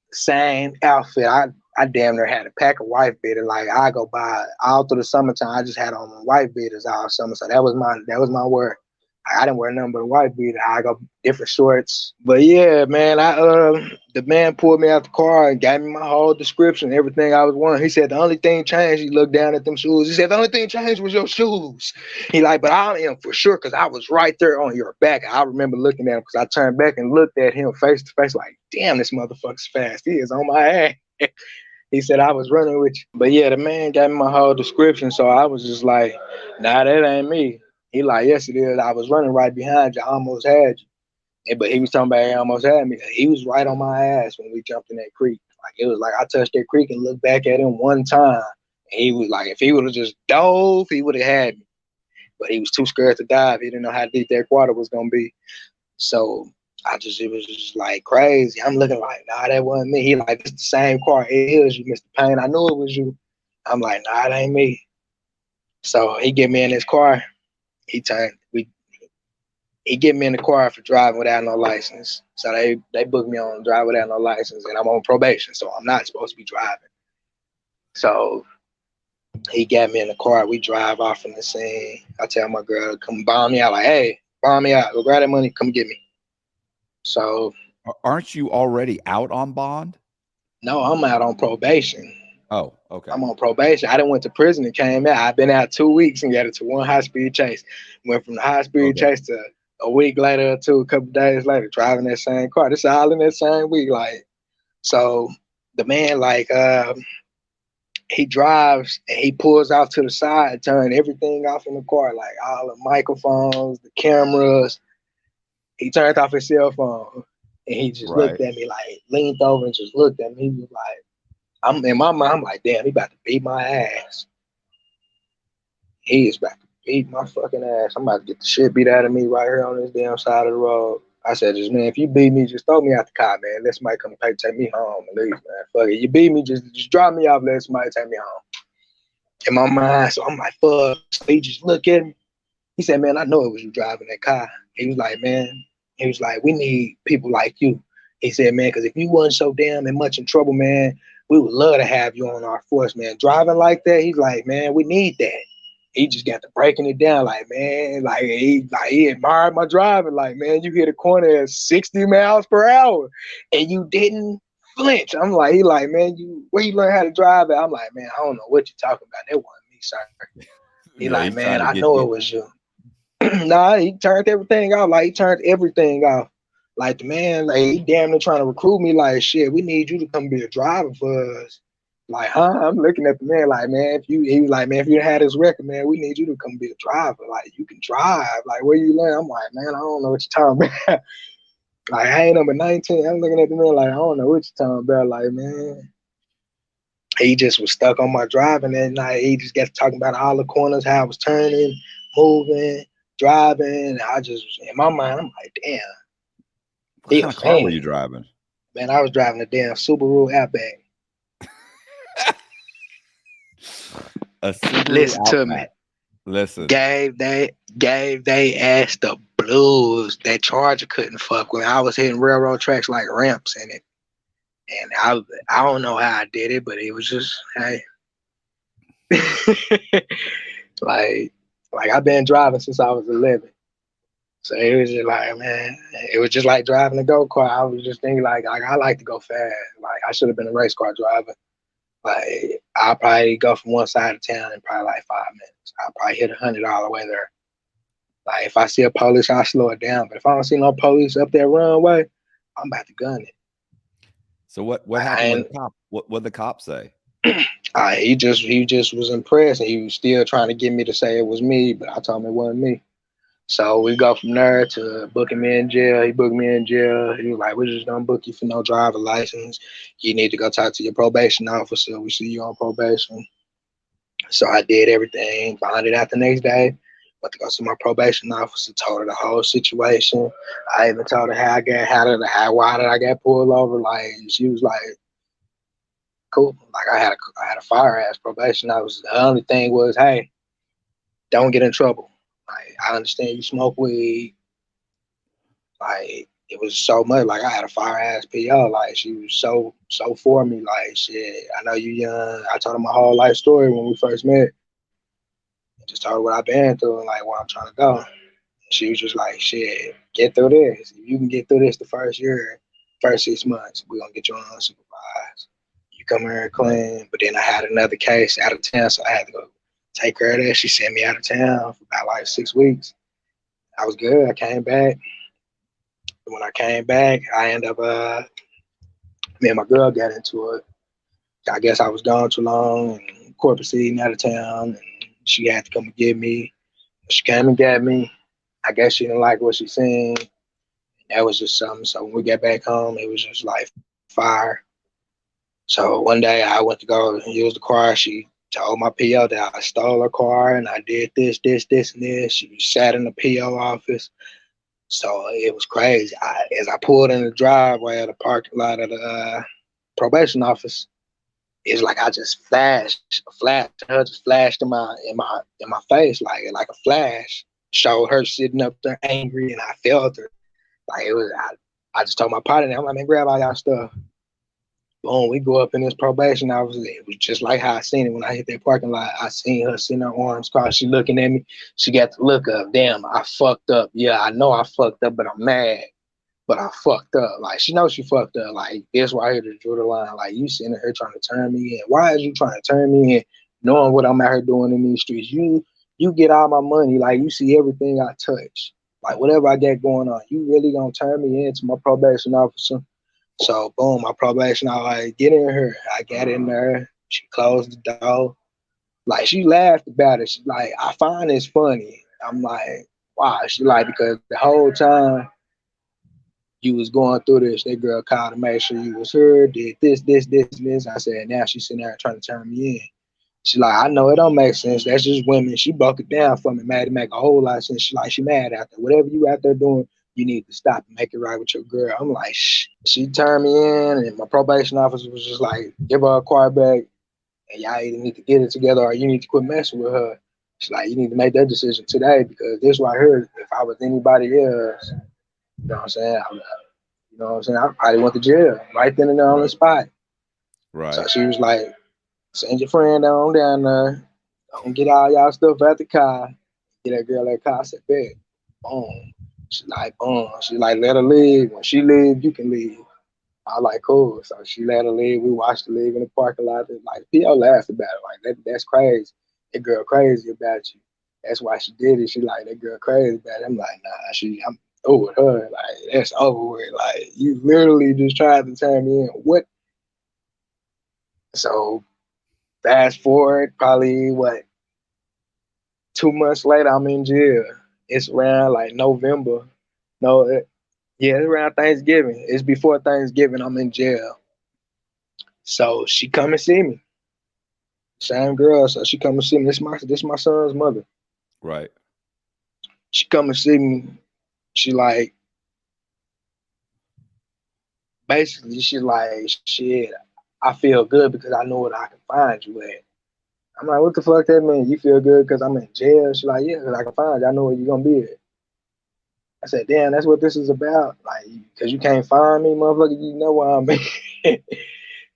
Speaker 1: the same outfit. I damn near had a pack of white beaters. Like I go by all through the summertime. I just had on my white beaters all summer. So that was my word. I didn't wear nothing but a white beater. I go different shorts. But yeah, man, the man pulled me out the car and gave me my whole description, everything I was wearing. He said the only thing changed. He looked down at them shoes. He said the only thing changed was your shoes. He like, but I am for sure because I was right there on your back. I remember looking at him because I turned back and looked at him face to face, like, damn, this motherfucker's fast. He is on my ass. He said I was running with you. But yeah, the man gave me my whole description, so I was just like, nah, that ain't me. He like, yes, it is. I was running right behind you. I almost had you. But he was talking about he almost had me. He was right on my ass when we jumped in that creek. Like, it was like I touched that creek and looked back at him one time. And he was like, if he would have just dove, he would have had me. But he was too scared to dive. He didn't know how deep that water was going to be. So it was just like crazy. I'm looking like, nah, that wasn't me. He like, it's the same car. It is you, Mr. Payne. I knew it was you. I'm like, nah, it ain't me. So he get me in his car. He get me in the car for driving without no license. So they booked me on drive without no license, and I'm on probation, so I'm not supposed to be driving. So he got me in the car. We drive off from the scene. I tell my girl, come bomb me out. Like, hey, bomb me out. Go grab that money. Come get me. So
Speaker 2: aren't you already out on bond?
Speaker 1: No, I'm out on probation.
Speaker 2: Oh, okay.
Speaker 1: I'm on probation. I done went to prison and came out. I've been out 2 weeks and got into one high-speed chase. Went from the high-speed chase to a week later to a couple days later, driving that same car. This all in that same week. Like, so the man, like, he drives and he pulls off to the side, turn everything off in the car, like all the microphones, the cameras. He turned off his cell phone and he just looked at me, like leaned over and just looked at me. He was like, I'm in my mind, I'm like, damn, he about to beat my ass. He is about to beat my fucking ass. I'm about to get the shit beat out of me right here on this damn side of the road. I said, just man, if you beat me, just throw me out the car, man. Let somebody come take me home and leave, man. Fuck it. You beat me, just drop me off, let somebody take me home. In my mind, so I'm like, fuck. So he just looked at me. He said, man, I know it was you driving that car. He was like, man, he was like, we need people like you. He said, man, because if you wasn't so damn and much in trouble, man, we would love to have you on our force, man. Driving like that, he's like, man, we need that. He just got to breaking it down, like, man, like he admired my driving, like, man, you hit a corner at 60 miles per hour and you didn't flinch. I'm like, he like, man, where you learn how to drive at? I'm like, man, I don't know what you're talking about. That wasn't me, sir. He like, man, I know it was you. Nah, he turned everything off. Like, he turned everything off. Like, the man, like, he damn near trying to recruit me. Like, shit, we need you to come be a driver for us. Like, huh? I'm looking at the man like, man, he was like, man, if you had this record, man, we need you to come be a driver. Like, you can drive. Like, where you learn? I'm like, man, I don't know what you're talking about. Like, I ain't number 19. I'm looking at the man like, I don't know what you're talking about. Like, man, he just was stuck on my driving that night. He just got talking about all the corners, how I was turning, moving, driving. I just, in my mind, I'm like, damn.
Speaker 2: What kind of car were you driving?
Speaker 1: Man, I was driving a damn Subaru Outback.
Speaker 2: A Subaru
Speaker 1: Listen
Speaker 2: Outback.
Speaker 1: to me.
Speaker 2: Listen.
Speaker 1: Gave they ass the blues. That Charger couldn't fuck with. I was hitting railroad tracks like ramps in it. And I don't know how I did it, but it was just, hey. like I've been driving since I was 11. So it was just like, man, it was just like driving a go-kart. I was just thinking like I like to go fast. Like, I should have been a race car driver. Like, I'll probably go from one side of town in probably like 5 minutes. I'll probably hit 100 all the way there. Like, if I see a police, I'll slow it down. But if I don't see no police up that runway, I'm about to gun it.
Speaker 2: So what happened with the cop? What the cop say?
Speaker 1: He just was impressed, and he was still trying to get me to say it was me, but I told him it wasn't me. So we go from there to booking me in jail. He booked me in jail. He was like, we're just gonna book you for no driver license. You need to go talk to your probation officer. We see you on probation. So I did everything, found it out the next day. Went to go see my probation officer, told her the whole situation. I even told her why did I get pulled over. Like, she was like, cool. Like, I had a fire ass probation. The only thing was, hey, don't get in trouble. Like, I understand you smoke weed. Like, it was so much. Like, I had a fire ass PO. Like, she was so for me. Like, shit, I know you young. I told her my whole life story when we first met. I just told her what I've been through and like where I'm trying to go. And she was just like, shit, get through this. If you can get through this the first year, first 6 months, we're gonna get you on unsupervised. You come here clean. But then I had another case out of town, so I had to go take care of that. She sent me out of town for about like 6 weeks. I was good. I came back. When I came back, I ended up, me and my girl got into it. I guess I was gone too long and court proceeding out of town, and she had to come and get me. She came and got me. I guess she didn't like what she seen. That was just something. So when we got back home, it was just like fire. So one day I went to go use the car. She told my PO that I stole her car and I did this, and this. She sat in the PO office. So it was crazy. As I pulled in the driveway of the parking lot of the probation office, it's like I just flashed. Her just flashed in my face like a flash. Showed her sitting up there angry, and I felt her. Like, it was. I just told my partner, I'm like, man, grab all y'all stuff. Boom, we go up in this probation office. It was just like how I seen it when I hit that parking lot. I seen her sitting her arms crossed. She looking at me. She got the look of, damn, I fucked up. Yeah, I know I fucked up, but I'm mad. but I fucked up. Like, she knows she fucked up. Like, this right here to draw the line. Like, you sitting here trying to turn me in. Why is you trying to turn me in, knowing what I'm out here doing in these streets? You get all my money. Like, you see everything I touch. Like, whatever I got going on, you really gonna turn me into my probation officer? So, boom, my probation, I like, get in here. I got in there. She closed the door. Like, she laughed about it. She like, I find this funny. I'm like, wow. She like, because the whole time you was going through this, that girl called to make sure you was here, did this. I said, now she's sitting there trying to turn me in. She like, I know it don't make sense. That's just women. She broke it down for me, made it make a whole lot of sense. She like, she mad out there. Whatever you out there doing, you need to stop and make it right with your girl. I'm like, shh. She turned me in, and my probation officer was just like, give her a car back, and y'all either need to get it together or you need to quit messing with her. She's like, you need to make that decision today, because this right here, if I was anybody else, you know what I'm saying? You know what I'm saying? I probably went to jail right then and there on the spot.
Speaker 2: Right.
Speaker 1: So she was like, send your friend down there. Don't get all y'all stuff out the car. Get that girl that car. I said, bet. Boom. She like, boom. She like, let her leave. When she leave, you can leave. I like, cool. So she let her leave. We watched her leave in the parking lot. Like, P.O. laughed about it. Like, that's crazy. That girl crazy about you. That's why she did it. She like, that girl crazy about it. I'm like, nah, I'm over with her. Like, that's over with. Like, you literally just tried to turn me in. What? So fast forward, probably what, 2 months later, I'm in jail. It's around like November. No, yeah, it's around Thanksgiving. It's before Thanksgiving. I'm in jail. So she come and see me. Same girl. So she come and see me. This my son's mother.
Speaker 2: Right.
Speaker 1: She come and see me. She like, basically, she like, shit, I feel good because I know what I can find you at. I'm like, what the fuck that mean? You feel good because I'm in jail? She like, yeah, because I can find you. I know where you're gonna be at. I said, damn, that's what this is about. Like, because you can't find me, motherfucker, you know where I'm at.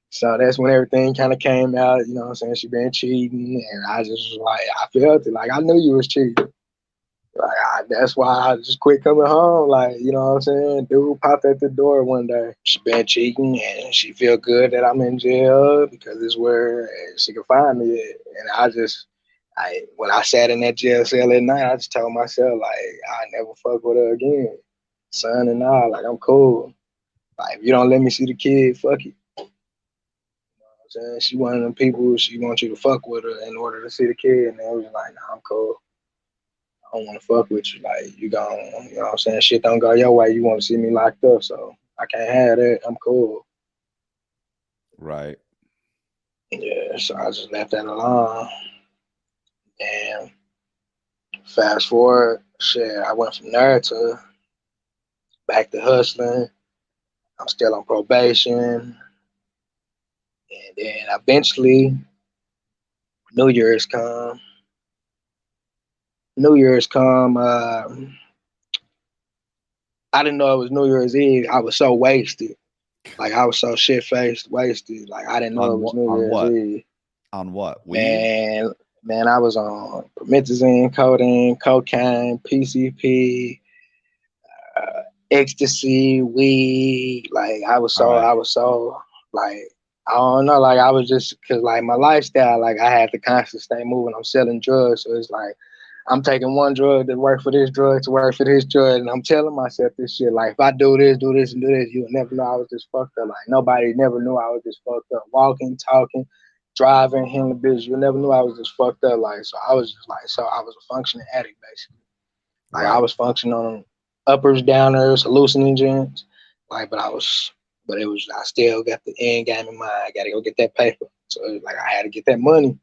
Speaker 1: So that's when everything kind of came out, you know what I'm saying? She been cheating, and I just was like, I felt it. Like, I knew you was cheating. Like, that's why I just quit coming home. Like, you know what I'm saying? Dude popped at the door one day. She been cheating, and she feel good that I'm in jail because it's where she can find me at. And when I sat in that jail cell at night, I just told myself, like, I never fuck with her again. Son and all, like, I'm cool. Like, if you don't let me see the kid, fuck it. Saying she one of them people, she wants you to fuck with her in order to see the kid, and they was like, nah, I'm cool. I don't want to fuck with you. Like, you gon', you know what I'm saying? Shit don't go your way. You want to see me locked up, so I can't have that. I'm cool.
Speaker 2: Right.
Speaker 1: Yeah, so I just left that alone. And fast forward, shit, I went from there to back to hustling. I'm still on probation. And then eventually, New Year's come. New Year's come. I didn't know it was New Year's Eve. I was so wasted. Like, I was so shit faced, wasted. Like, I didn't know it was New Year's Eve.
Speaker 2: On what? Weed?
Speaker 1: Man, I was on promethazine, codeine, cocaine, PCP, ecstasy, weed. Like, I was so like, I don't know. Like, I was just, cause like my lifestyle, like I had to constantly stay moving. I'm selling drugs, so it's like I'm taking one drug to work for this drug to work for this drug, and I'm telling myself this shit. Like, if I do this, and do this, you'll never know I was just fucked up. Like, nobody never knew I was just fucked up. Walking, talking, driving, handling business, you never knew I was just fucked up. Like, so I was just like, so I was a functioning addict basically. Like, I was functioning on uppers, downers, hallucinogens. Like, but it was, I still got the end game in mind. I got to go get that paper. So it was like, I had to get that money.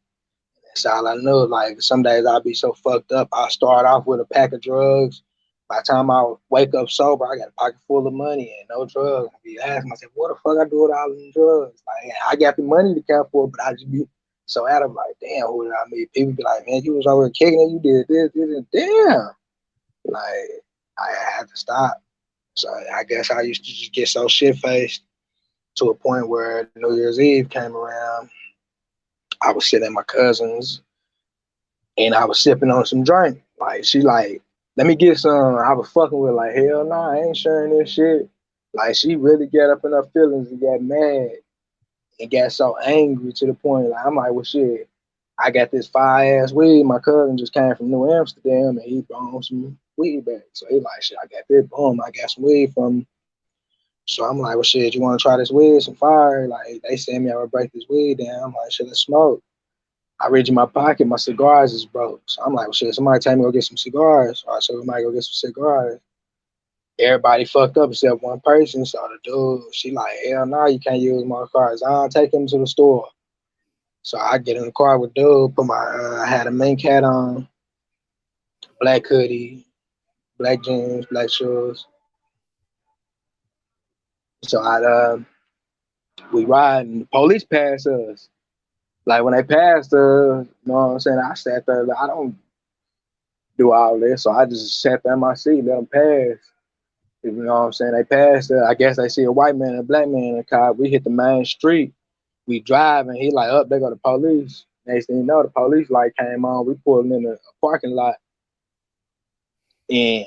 Speaker 1: That's all I know. Like, some days I'll be so fucked up. I'll start off with a pack of drugs. By the time I wake up sober, I got a pocket full of money and no drugs. I be asking myself, what the fuck I do with all them drugs? Like, I got the money to count for it, but I just be so out of like, damn, who did I meet? People be like, man, you was over kicking it, you did this, and damn. Like, I had to stop. So I guess I used to just get so shit faced to a point where New Year's Eve came around. I was sitting at my cousin's and I was sipping on some drink. Like, she like, let me get some. I was fucking with like, hell no, I ain't sharing this shit. Like she really got up in her feelings and got mad and got so angry to the point like I'm like, well shit, I got this fire ass weed. My cousin just came from New Amsterdam and he brought some weed back. So he like, shit, I got this, boom, I got some weed from him. So I'm like, well shit, you wanna try this weed, some fire? Like they send me I would break this weed down. I'm like, shit, let's smoke. I reach in my pocket, my cigars is broke. So I'm like, well shit, somebody tell me to go get some cigars. All right, so somebody go get some cigars. Everybody fucked up except one person. So the dude, she like, hell no, you can't use my cars. I'll take him to the store. So I get in the car with dude, put my, I had a mink hat on, black hoodie, black jeans, black shoes. So we ride and the police pass us. Like when they passed us, you know what I'm saying? I sat there, like, I don't do all this. So I just sat there in my seat, let them pass. You know what I'm saying? They passed us. I guess they see a white man and a black man in the car. We hit the main street. We drive and he like, up, they go to police. Next thing you know, the police light came on. We pulled in the parking lot. And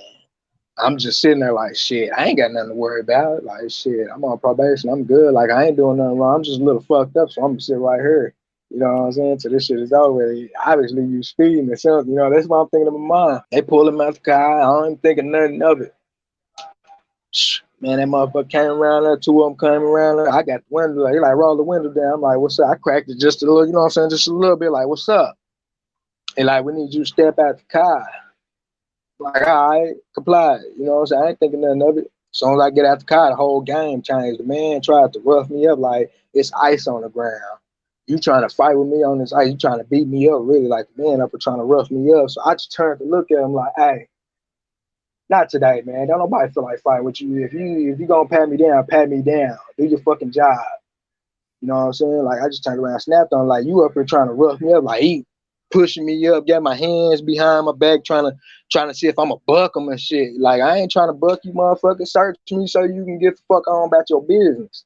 Speaker 1: I'm just sitting there like, shit, I ain't got nothing to worry about. Like, shit, I'm on probation. I'm good. Like, I ain't doing nothing wrong. I'm just a little fucked up, so I'm gonna sit right here. You know what I'm saying? So this shit is over. Obviously, you speeding or something. You know, that's what I'm thinking in my mind. They pull him out the car. I don't even think of nothing of it. Man, that motherfucker came around there. Two of them came around there. I got the window. He like, roll the window down. I'm like, what's up? I cracked it just a little, you know what I'm saying? Just a little bit. Like, what's up? And like, we need you to step out the car. Like, all right, comply. You know what I'm saying? I ain't thinking nothing of it. As soon as I get out the car, the whole game changed. The man tried to rough me up like it's ice on the ground. You trying to fight with me on this ice? You trying to beat me up? Really, like the man up and trying to rough me up. So I just turned to look at him like, hey, not today, man. Don't nobody feel like fighting with you. If you gonna pat me down, pat me down. Do your fucking job. You know what I'm saying? Like I just turned around, snapped on like you up here trying to rough me up, like he pushing me up, got my hands behind my back, trying to see if I'm a buck him and shit. Like I ain't trying to buck you, motherfucker. Search me so you can get the fuck on about your business.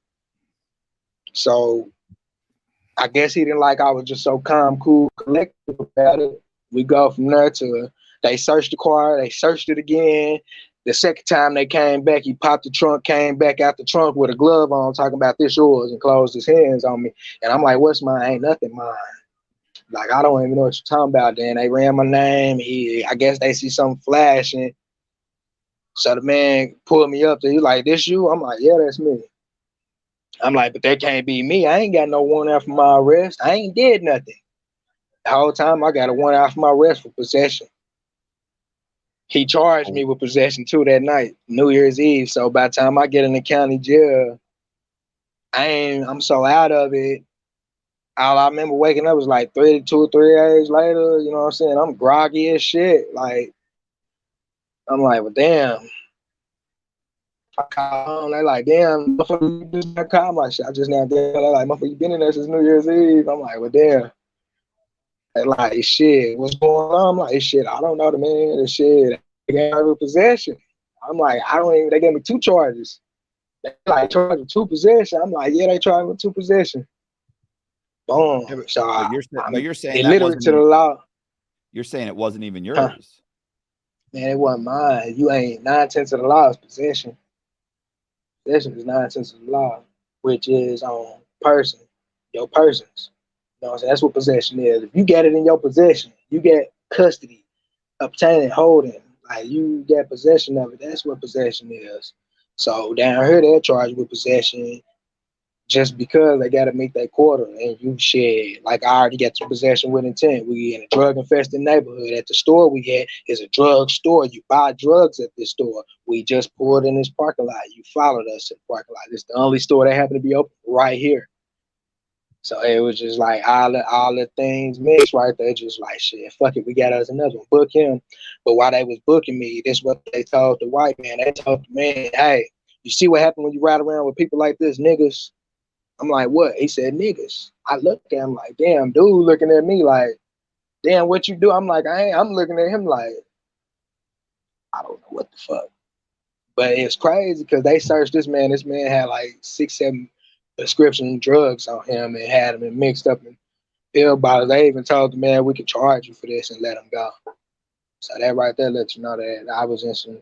Speaker 1: So I guess he didn't like I was just so calm, cool, collective about it. We go from there to they searched the car, they searched it again. The second time they came back, he popped the trunk, came back out the trunk with a glove on, talking about this yours, and closed his hands on me. And I'm like, what's mine? Ain't nothing mine. Like, I don't even know what you're talking about. Then they ran my name. I guess they see something flashing. So the man pulled me up there. He like, this you? I'm like, yeah, that's me. I'm like, but that can't be me. I ain't got no warrant out for my arrest. I ain't did nothing. The whole time I got a warrant out for my arrest for possession. He charged me with possession too that night, New Year's Eve. So by the time I get in the county jail, I'm so out of it. All I remember waking up was like 2 or 3 days later, you know what I'm saying? I'm groggy as shit. Like, I'm like, well, damn. I call home, they like, damn, motherfucker, you just got caught. I'm like, shit, I just now there. They're like, motherfucker, you been in there since New Year's Eve. I'm like, well, damn. They like, shit, what's going on? I'm like, shit, I don't know the man. The shit, they got me possession. I'm like, I don't even, they gave me 2 charges. They like charged with 2 possession. I'm like, yeah, they charged with 2 possession. Boom.
Speaker 2: Yeah,
Speaker 1: So
Speaker 2: you're saying that
Speaker 1: illiterate
Speaker 2: wasn't
Speaker 1: to the
Speaker 2: even,
Speaker 1: law.
Speaker 2: you're saying it wasn't even
Speaker 1: Huh?
Speaker 2: yours.
Speaker 1: Man, it wasn't mine. You ain't 9/10 of the law is possession. Possession is 9/10 of the law, which is on person, your persons. You know what I'm saying? That's what possession is. If you get it in your possession, you get custody, obtaining, holding. Like you get possession of it. That's what possession is. So down here, they're charged with possession just because they got to meet that quota and you shit. Like I already got to possession with intent. We in a drug infested neighborhood. At the store we at is a drug store. You buy drugs at this store. We just pulled in this parking lot. You followed us to the parking lot. It's the only store that happened to be open right here. So it was just like all the things mixed right there. Just like shit, fuck it, we got us another one. Book him. But while they was booking me, this is what they told the white man. They told the man, hey, you see what happened when you ride around with people like this, niggas? I'm like, what? He said, niggas. I looked at him like, damn, dude looking at me like, damn, what you do? I'm like, I'm looking at him like, I don't know what the fuck. But it's crazy because they searched this man. This man had like 6, 7 prescription drugs on him and had him mixed up in pill bottles. They even told the man we could charge you for this and let him go. So that right there lets you know that I was in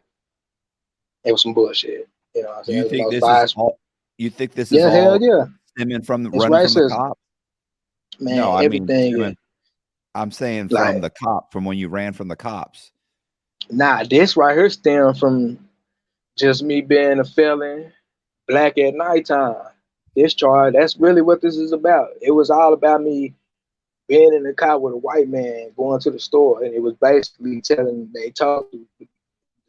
Speaker 1: it was some bullshit. You know what I'm
Speaker 2: Do
Speaker 1: saying?
Speaker 2: you
Speaker 1: It was the
Speaker 2: think
Speaker 1: most
Speaker 2: this is
Speaker 1: biased.
Speaker 2: all? You think this is
Speaker 1: Yeah, hell
Speaker 2: all
Speaker 1: yeah.
Speaker 2: stemming from
Speaker 1: It's
Speaker 2: running from the
Speaker 1: racism.
Speaker 2: cops? No,
Speaker 1: Man,
Speaker 2: I mean
Speaker 1: everything
Speaker 2: stemming.
Speaker 1: is
Speaker 2: I'm saying from
Speaker 1: like,
Speaker 2: the cop, from when you ran from the cops.
Speaker 1: nah, this right here stem from just me being a felon, black at nighttime. This charge, that's really what this is about. It was all about me being in the car with a white man going to the store, and it was basically they told the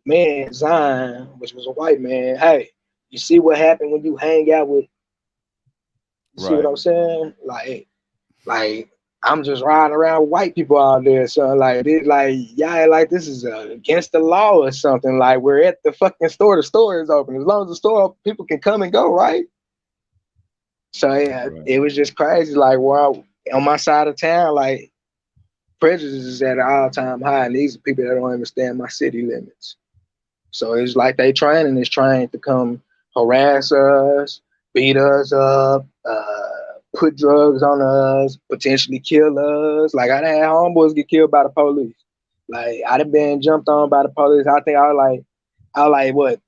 Speaker 1: man, Zion, which was a white man, hey, you see what happened when you hang out with, you see what
Speaker 2: Right.
Speaker 1: I'm saying? Like I'm just riding around with white people out there, so like this, like y'all like this is against the law or something. Like we're at the fucking store, the store is open. As long as the store, people can come and go, right? So yeah,
Speaker 2: Right.
Speaker 1: it was just crazy. Like wow, on my side of town, like prejudice is at an all-time high, and these are people that don't understand my city limits. So it's like they training is trying to come harass us, beat us up, put drugs on us, potentially kill us. Like I done had homeboys get killed by the police. Like I done been jumped on by the police. I think I was like what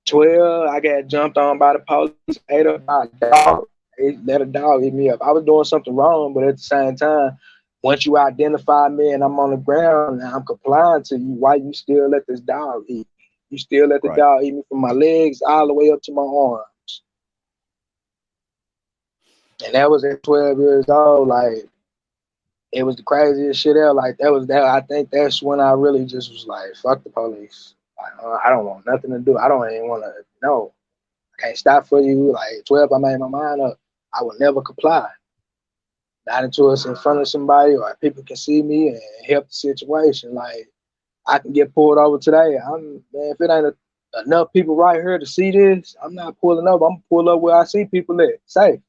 Speaker 1: 12. I got jumped on by the police, ate up by a dog. They let a dog eat me up. I was doing something wrong, but at the same time, once you identify me and I'm on the ground and I'm complying to you, why you still let this dog eat? You still let the
Speaker 2: Right.
Speaker 1: dog eat me from my legs all the way up to my arms. And that was at 12 years old. Like it was the craziest shit ever. Like that was that. I think that's when I really just was like, fuck the police. I don't want nothing to do. I don't even want to know. I can't stop for you. Like 12, I made my mind up. I will never comply. Not until it's in front of somebody or people can see me and help the situation. Like I can get pulled over today. Man, if it ain't enough people right here to see this, I'm not pulling up. I'm gonna pull up where I see people at. Safe.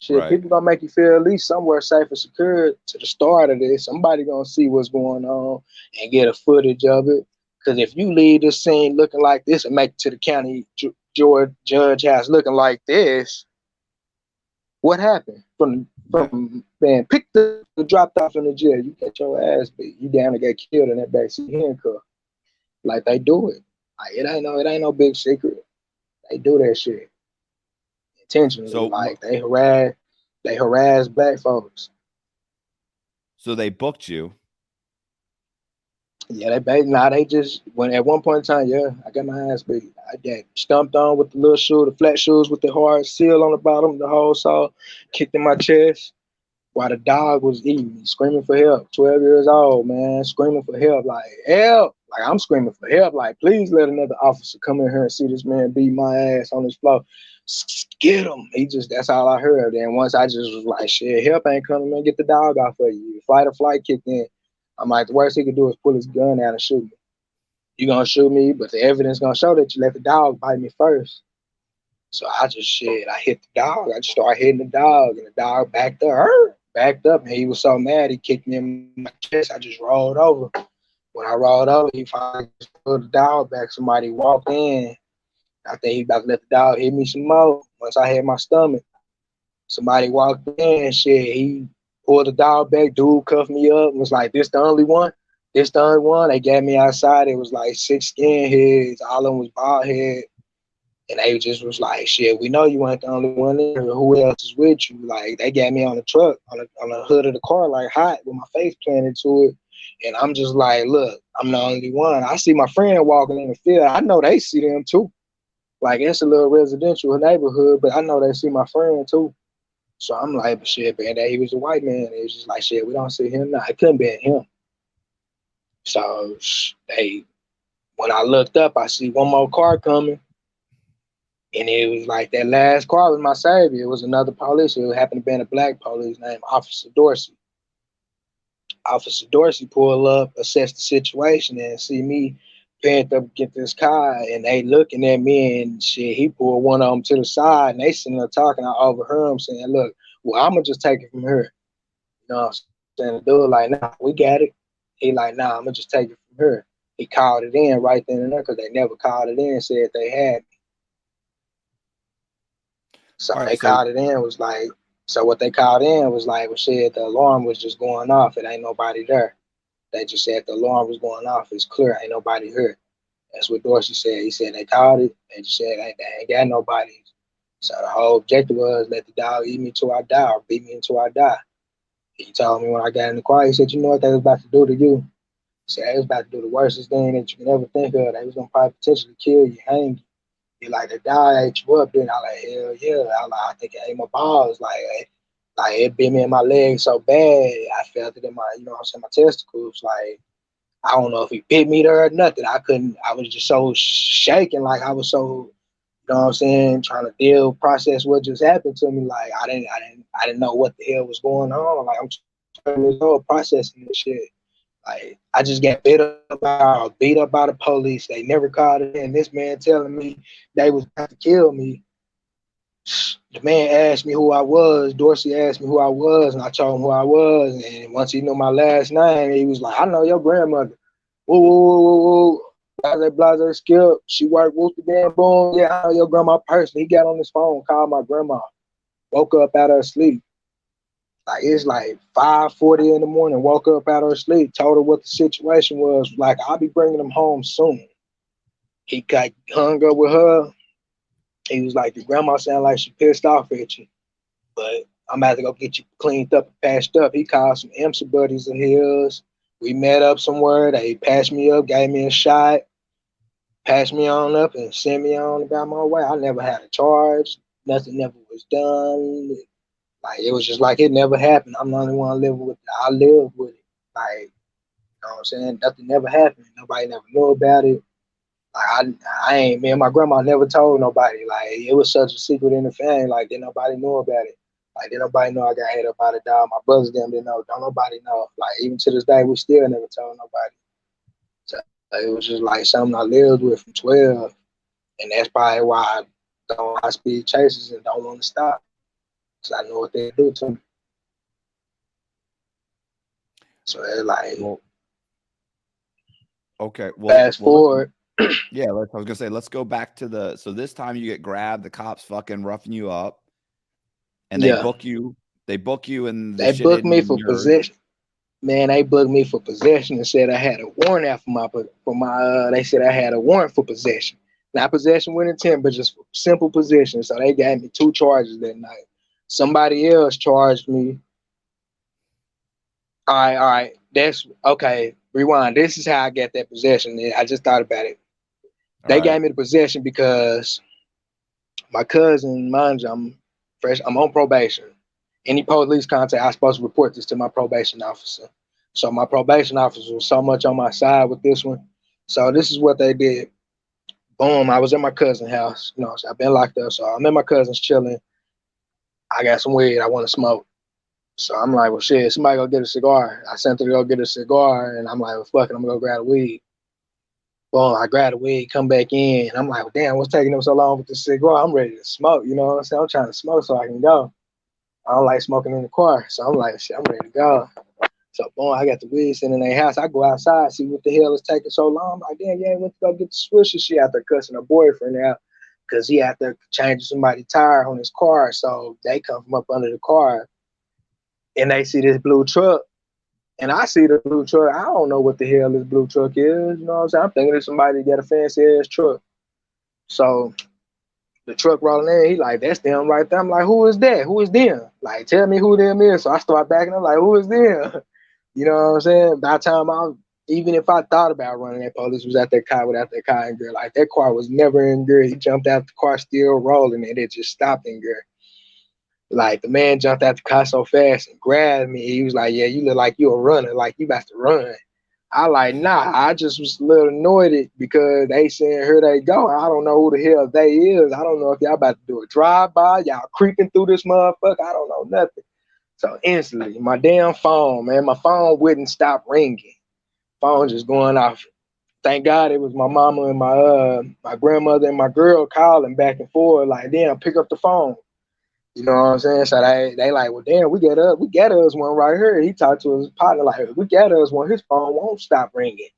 Speaker 1: Shit,
Speaker 2: Right.
Speaker 1: people gonna make you feel at least somewhere safe and secure to the start of this. Somebody gonna see what's going on and get a footage of it. Because if you leave this scene looking like this and make it to the county judge house looking like this, what happened from being picked up and dropped off in the jail? You get your ass beat. You down to get killed in that backseat handcuff. Like they do it. Like it ain't no big secret. They do that shit intentionally.
Speaker 2: So
Speaker 1: Like they harass black folks.
Speaker 2: so they booked you.
Speaker 1: Yeah, they just when at one point in time, yeah, I got my ass beat. I got stumped on with the little shoe, the flat shoes with the hard seal on the bottom, the whole saw, kicked in my chest while the dog was eating me, screaming for help. 12 years old, man, screaming for help, like help. Like I'm screaming for help, like please let another officer come in here and see this man beat my ass on his floor. Get him. That's all I heard. And once I just was like, shit, help ain't coming, man, get the dog off of you. Fight or flight kicked in. I'm like, the worst he could do is pull his gun out and shoot me. You gonna shoot me, but the evidence gonna show that you let the dog bite me first. So I just I hit the dog. I just started hitting the dog, and the dog backed up, and he was so mad he kicked me in my chest. I just rolled over. When I rolled over, he finally pulled the dog back. Somebody walked in. I think he about to let the dog hit me some more. Once I hit my stomach, somebody walked in. Shit, he pulled the dog back. Dude cuffed me up and was like, "This the only one? This the only one?" They got me outside. It was like 6 skinheads. All of them was bald head. And they just was like, shit, we know you ain't the only one in here. Who else is with you? Like, they got me on the truck, on the hood of the car, like hot, with my face planted to it. And I'm just like, look, I'm the only one. I see my friend walking in the field. I know they see them too. Like, it's a little residential neighborhood, but I know they see my friend too. So I'm like, but shit, man, that he was a white man. It was just like, shit, we don't see him now. It couldn't be him. So when I looked up, I see one more car coming. And it was like that last car was my savior. It was another police. It happened to be a black police named Officer Dorsey. Officer Dorsey pull up, assess the situation, and see me pant up get this car, and they looking at me and shit. He pulled one of them to the side, and they sitting there talking. I overheard him saying, "Look, well, I'm gonna just take it from here." You know what I'm saying? The dude like, "Nah, we got it." He like, "Nah, I'm gonna just take it from here." He called it in right then and there because they never called it in and said they had me. So
Speaker 2: All right.
Speaker 1: they
Speaker 2: So
Speaker 1: called it in was like, so what they called in was like, well, shit, the alarm was just going off. It ain't nobody there. They just said the alarm was going off. It's clear, ain't nobody here. That's what Dorsey said. He said they called it. They just said they ain't got nobody. So the whole objective was let the dog eat me till I die or beat me until I die. He told me when I got in the car, he said, you know what they was about to do to you? He said, they was about to do the worstest thing that you can ever think of. They was going to probably potentially kill you, hang you. He like, the dog ate you up. Then I like, hell yeah. I think it ate my balls. Like it bit me in my leg so bad. I felt it in my, you know what I'm saying, my testicles. Like, I don't know if he bit me there or nothing. I was just so shaking. Like I was so, you know what I'm saying, trying to process what just happened to me. Like I didn't know what the hell was going on. Like I'm 20 years old processing this shit. Like I just got beat up by the police. They never called it in. This man telling me they was about to kill me. The man asked me who I was. Dorsey asked me who I was, and I told him who I was. And once he knew my last name, he was like, I know your grandmother. Woo, woo, woo, woo, woo. Blase, skip. She worked whoop the damn boom. Yeah, I know your grandma personally. He got on his phone, called my grandma. Woke up out of her sleep. Like it's like 5:40 in the morning. Woke up out of her sleep. Told her what the situation was. Like I'll be bringing him home soon. He got hung up with her. He was like, your grandma sound like she pissed off at you, but I'm about to go get you cleaned up and patched up. He called some MC buddies of his. We met up somewhere. They patched me up, gave me a shot, passed me on up, and sent me on about my way. I never had a charge. Nothing never was done. Like it was just like it never happened. I'm the only one living with it. I lived with it. Like, you know what I'm saying? Nothing never happened. Nobody never knew about it. Like I ain't, me and my grandma never told nobody. Like it was such a secret in the family. Like didn't nobody know about it. Like didn't nobody know I got hit up by the dog. My brothers them didn't know. Don't nobody know. Like even to this day, we still never told nobody. So it was just like something I lived with from 12, and that's probably why I don't high speed chases and don't want to stop. Cause I know what they do to me. So it's like,
Speaker 2: Well, okay.
Speaker 1: fast forward.
Speaker 2: Yeah, I was gonna say, let's go back to so this time you get grabbed, the cops fucking roughing you up, and they book you. They book you, and
Speaker 1: they booked me for possession. Man, they booked me for possession and said I had a warrant out for my. They said I had a warrant for possession, not possession with intent, but just simple possession. So they gave me 2 charges that night. Somebody else charged me. All right. That's okay. Rewind. This is how I got that possession. I just thought about it. They gave me the possession because my cousin, mind you, I'm on probation. Any police contact, I'm supposed to report this to my probation officer. So my probation officer was so much on my side with this one. So this is what they did. Boom, I was in my cousin's house. You know, so I've been locked up. So I'm in my cousin's chilling. I got some weed. I want to smoke. So I'm like, well, shit, somebody go get a cigar. I sent her to go get a cigar, and I'm like, well, fuck it, I'm going to go grab a weed. Boom, I grab the weed, come back in. I'm like, well, damn, what's taking them so long with the cigar? I'm ready to smoke. You know what I'm saying? I'm trying to smoke so I can go. I don't like smoking in the car. So I'm like, shit, I'm ready to go. So, boom, I got the weed sitting in their house. I go outside, see what the hell is taking so long. I'm like, damn, you ain't went to go get the swisher. She out there cussing her boyfriend out because he out there changing somebody's tire on his car. So they come from up under the car, and they see this blue truck. And I see the blue truck. I don't know what the hell this blue truck is. You know what I'm saying? I'm thinking it's somebody that got a fancy ass truck. So the truck rolling in, he like, that's them right there. I'm like, who is that? Who is them? Like, tell me who them is. So I start backing up like, who is them? You know what I'm saying? By the time even if I thought about running, that police was at that car without that car in gear. Like that car was never in gear. He jumped out the car still rolling, and it just stopped in gear. Like the man jumped out the car so fast and grabbed me. He was like, yeah, you look like you a runner, like you about to run. I like, nah, I just was a little annoyed because they saying here they go. I don't know who the hell they is. I don't know if y'all about to do a drive-by, y'all creeping through this motherfucker. I don't know nothing. So instantly, my damn phone, man, my phone wouldn't stop ringing. Phone just going off. Thank God it was my mama and my grandmother and my girl calling back and forth. Like, damn, pick up the phone. You know what I'm saying? So they like, well, damn, we got us one right here. He talked to his partner like, we got us one. His phone won't stop ringing.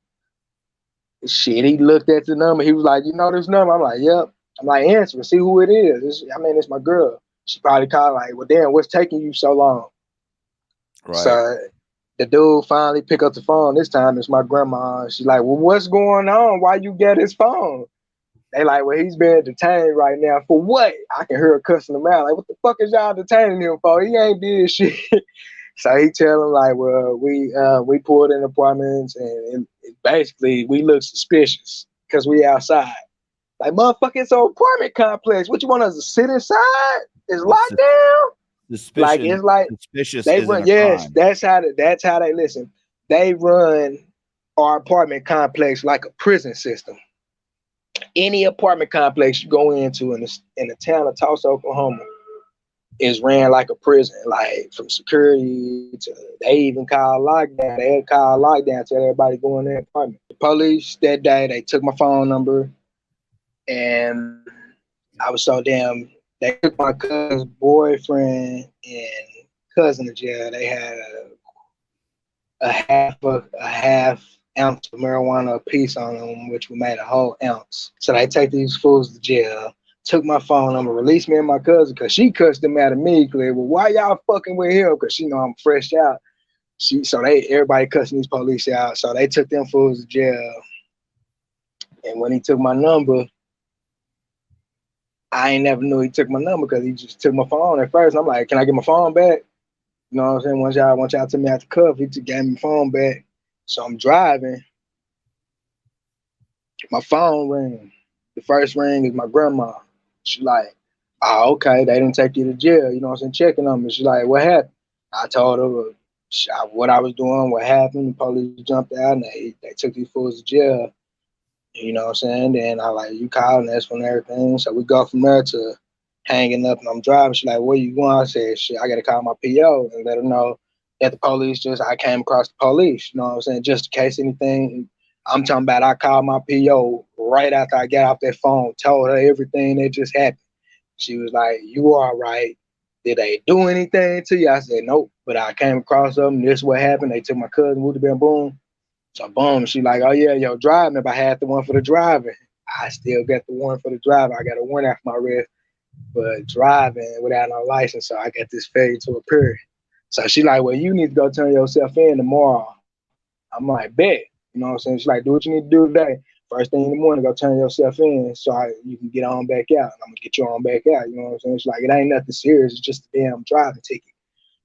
Speaker 1: Shit, he looked at the number. He was like, you know this number? I'm like, yep. I'm like, answer, see who it is. It's my girl. She probably called like, well, damn, what's taking you so long?
Speaker 2: Right.
Speaker 1: So The dude finally pick up the phone. This time it's my grandma. She's like, well, what's going on? Why you get his phone? They like, well, he's being detained right now. For what? I can hear her cussing him out. Like, what the fuck is y'all detaining him for? He ain't did shit. So he tell him like, well, we pulled in apartments and basically we look suspicious because we outside. Like, motherfucker, it's an apartment complex. What you want us to sit inside? It's locked down. Like, it's like
Speaker 2: suspicious
Speaker 1: they
Speaker 2: isn't
Speaker 1: run.
Speaker 2: a
Speaker 1: Yes,
Speaker 2: crime.
Speaker 1: that's how they listen. They run our apartment complex like a prison system. Any apartment complex you go into in the town of Tulsa, Oklahoma, is ran like a prison, like from security to they even call lockdown. They call lockdown, tell everybody go in their apartment. The police that day they took my phone number, and I was so damn. They took my cousin's boyfriend and cousin to jail. They had a half ounce of marijuana apiece on them, which we made a whole ounce. So they take these fools to jail. Took my phone number, released me and my cousin because she cussed them out immediately. Well, why y'all fucking with him? Because she know I'm fresh out. Everybody cussing these police out. So they took them fools to jail. And when he took my number, I ain't never knew he took my number because he just took my phone at first. I'm like, can I get my phone back? You know what I'm saying? Once y'all took me out the cuff, he just gave me my phone back. So I'm driving. My phone ring. The first ring is my grandma. She like, oh, okay, they didn't take you to jail. You know what I'm saying? Checking on me. She's like, what happened? I told her what I was doing, what happened. The police jumped out and they took these fools to jail. You know what I'm saying? Then I like, you called and that's when everything. So we go from there to hanging up and I'm driving. She's like, where you going? I said, shit, I got to call my PO and let her know that the police I came across the police. You know what I'm saying? Just in case anything. I'm talking about I called my PO right after I got off that phone, told her everything that just happened. She was like, you all right? Did they do anything to you? I said, nope, but I came across them. This is what happened. They took my cousin, would have been boom. So boom, she like, oh yeah, yo, driving. If I had the one for the driving, I still got the one for the driving. I got a warrant after my arrest, but driving without no license. So I got this fade to a period. So she like, well, you need to go turn yourself in tomorrow. I'm like, bet. You know what I'm saying? She's like, do what you need to do today. First thing in the morning, go turn yourself in so you can get on back out. I'm going to get you on back out. You know what I'm saying? She's like, it ain't nothing serious. It's just a damn driving ticket.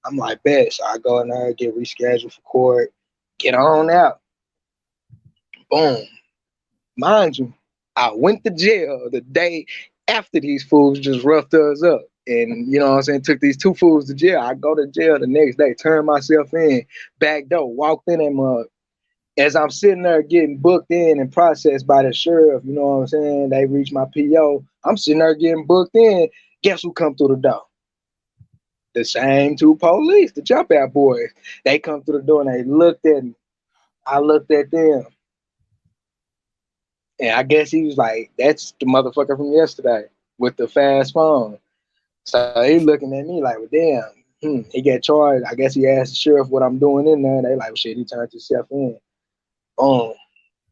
Speaker 1: I'm like, bet. So I go in there, get rescheduled for court, get on out. Boom. Mind you, I went to jail the day after these fools just roughed us up. And, you know what I'm saying, took these two fools to jail. I go to jail the next day, turned myself in, back door, walked in that mug. As I'm sitting there getting booked in and processed by the sheriff, you know what I'm saying? They reach my PO. I'm sitting there getting booked in. Guess who come through the door? The same two police, the jump out boys. They come through the door and they looked at me. I looked at them. And I guess he was like, that's the motherfucker from yesterday with the fast phone. So he looking at me like, well, damn, he got charged. I guess he asked the sheriff what I'm doing in there. They like, well, shit, he turned himself in. Boom.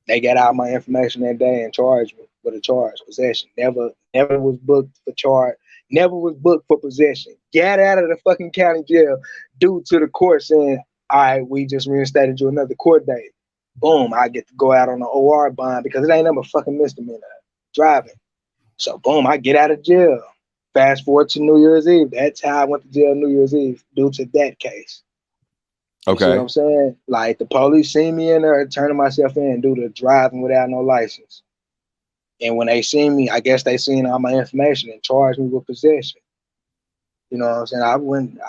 Speaker 1: They got out my information that day and charged me with a charge, possession. Never was booked for charge. Never was booked for possession. Got out of the fucking county jail due to the court saying, all right, we just reinstated you another court date. Boom, I get to go out on the OR bond because it ain't never fucking misdemeanor driving. So boom, I get out of jail. Fast forward to New Year's Eve. That's how I went to jail New Year's Eve due to that case. You see what I'm saying? Like the police seen me in there turning myself in due to driving without no license. And when they seen me, I guess they seen all my information and charged me with possession. You know what I'm saying?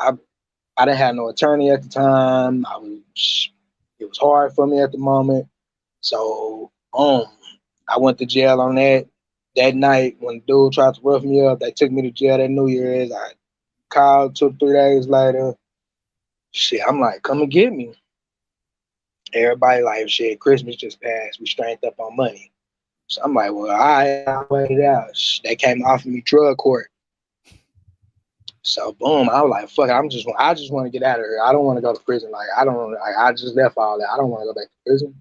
Speaker 1: I didn't have no attorney at the time. It was hard for me at the moment. So I went to jail on that night when the dude tried to rough me up. They took me to jail that New Year's. I called 2-3 days later. Shit, I'm like, come and get me. Everybody like, shit, Christmas just passed. We straightened up on money. So I'm like, well, I'll wait it out. They came off me drug court. So boom, I was like, fuck it, I just want to get out of here. I don't want to go to prison. Like I just left all that. I don't want to go back to prison.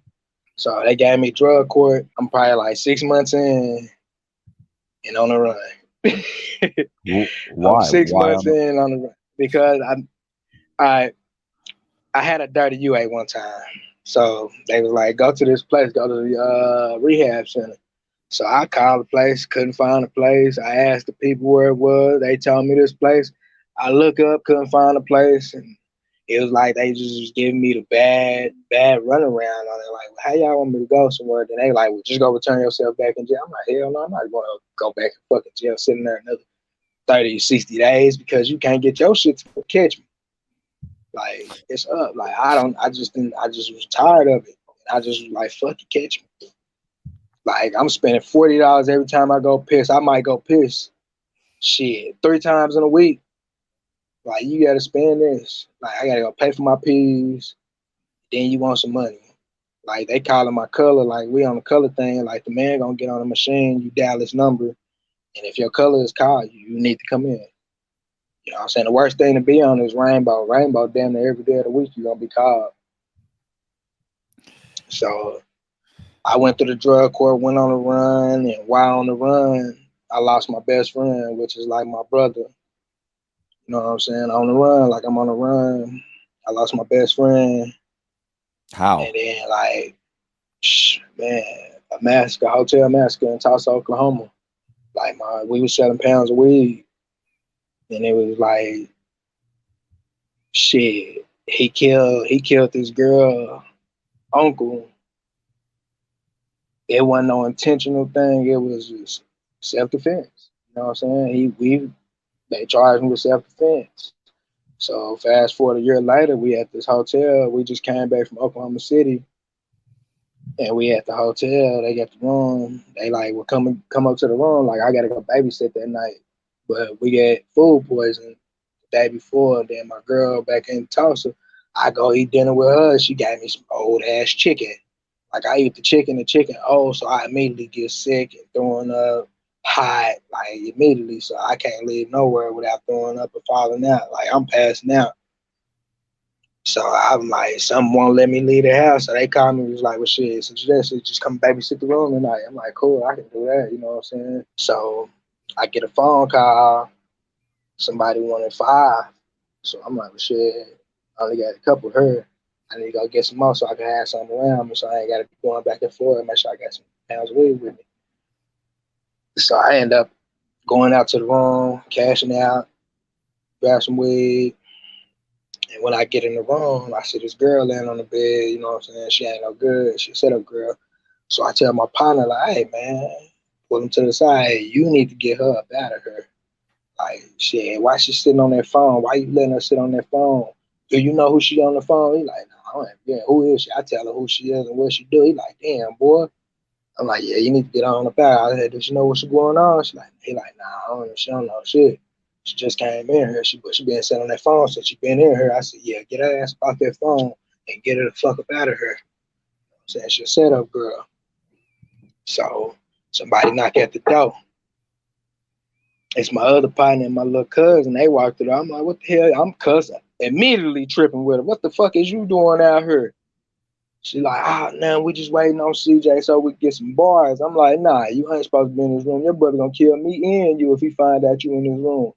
Speaker 1: So they gave me drug court. I'm probably like 6 months in and on the run.
Speaker 2: Why?
Speaker 1: I'm 6 months in on the run because I had a dirty UA one time. So they was like, go to this place, go to the rehab center. So I called the place, couldn't find the place. I asked the people where it was. They told me this place. I look up, couldn't find the place, and it was like they just was giving me the bad runaround on it. Like, well, how y'all want me to go somewhere? Then they like, well, just go return yourself back in jail. I'm like, hell no, I'm not going to go back in fucking jail, sitting there another 30, 60 days because you can't get your shit to catch me. Like, it's up. Like, I just was tired of it. I just was like, fuck it, catch me. Like, I'm spending $40 every time I go piss. I might go piss shit 3 times in a week. Like, you gotta spend this. Like, I gotta go pay for my peas. Then you want some money. Like, they calling my color. Like, we on the color thing. Like, the man gonna get on the machine. You dial his number, and if your color is called, you need to come in. You know what I'm saying? The worst thing to be on is rainbow. Rainbow, damn near every day of the week you're gonna be called. So I went to the drug court, went on the run, and while on the run, I lost my best friend, which is like my brother. You know what I'm saying? On the run, like I'm on the run. I lost my best friend.
Speaker 2: How?
Speaker 1: And then like, man, a hotel massacre in Tulsa, Oklahoma. Like we was selling pounds of weed. And it was like, shit, he killed this girl uncle. It wasn't no intentional thing. It was just self-defense. You know what I'm saying? They charged him with self-defense. So fast forward a year later, we at this hotel. We just came back from Oklahoma City, and we at the hotel. They got the room. They like, well, come up to the room. Like, I gotta go babysit that night, but we get food poisoning the day before. Then my girl back in Tulsa, I go eat dinner with her. She got me some old ass chicken. Like, I eat the chicken old, so I immediately get sick and throwing up hot, like immediately. So I can't leave nowhere without throwing up and falling out. Like, I'm passing out. So I'm like, something won't let me leave the house. So they called me, was like, well, shit, since you there, just come babysit the room tonight. I'm like, cool, I can do that, you know what I'm saying? So I get a phone call, somebody wanted 5. So I'm like, well, shit, I only got a couple here. I need to go get some more so I can have something around me so I ain't got to be going back and forth and make sure I got some pounds of weed with me. So I end up going out to the room, cashing out, grab some weed. And when I get in the room, I see this girl laying on the bed, you know what I'm saying? She ain't no good. She set up girl. So I tell my partner, like, hey, man, pull him to the side. Hey, you need to get her up out of here. Like, shit, why she sitting on that phone? Why you letting her sit on that phone? Do you know who she on the phone? He like, nah, yeah, who is she? I tell her who she is and what she do. He like, damn, boy. I'm like, yeah, you need to get on up out. I said, does she know what's going on? He like, nah, she don't know shit. She just came in here. She been sitting on that phone since she been in here. I said, yeah, get her ass off that phone and get her the fuck up out of here. I'm saying, she's a setup girl. So somebody knock at the door. It's my other partner and my little cousin. They walked through. I'm like, what the hell? I'm cussing. Immediately tripping with her. What the fuck is you doing out here? She like, man, we just waiting on CJ so we can get some bars. I'm like, nah, you ain't supposed to be in this room. Your brother gonna kill me and you if he find out you in this room.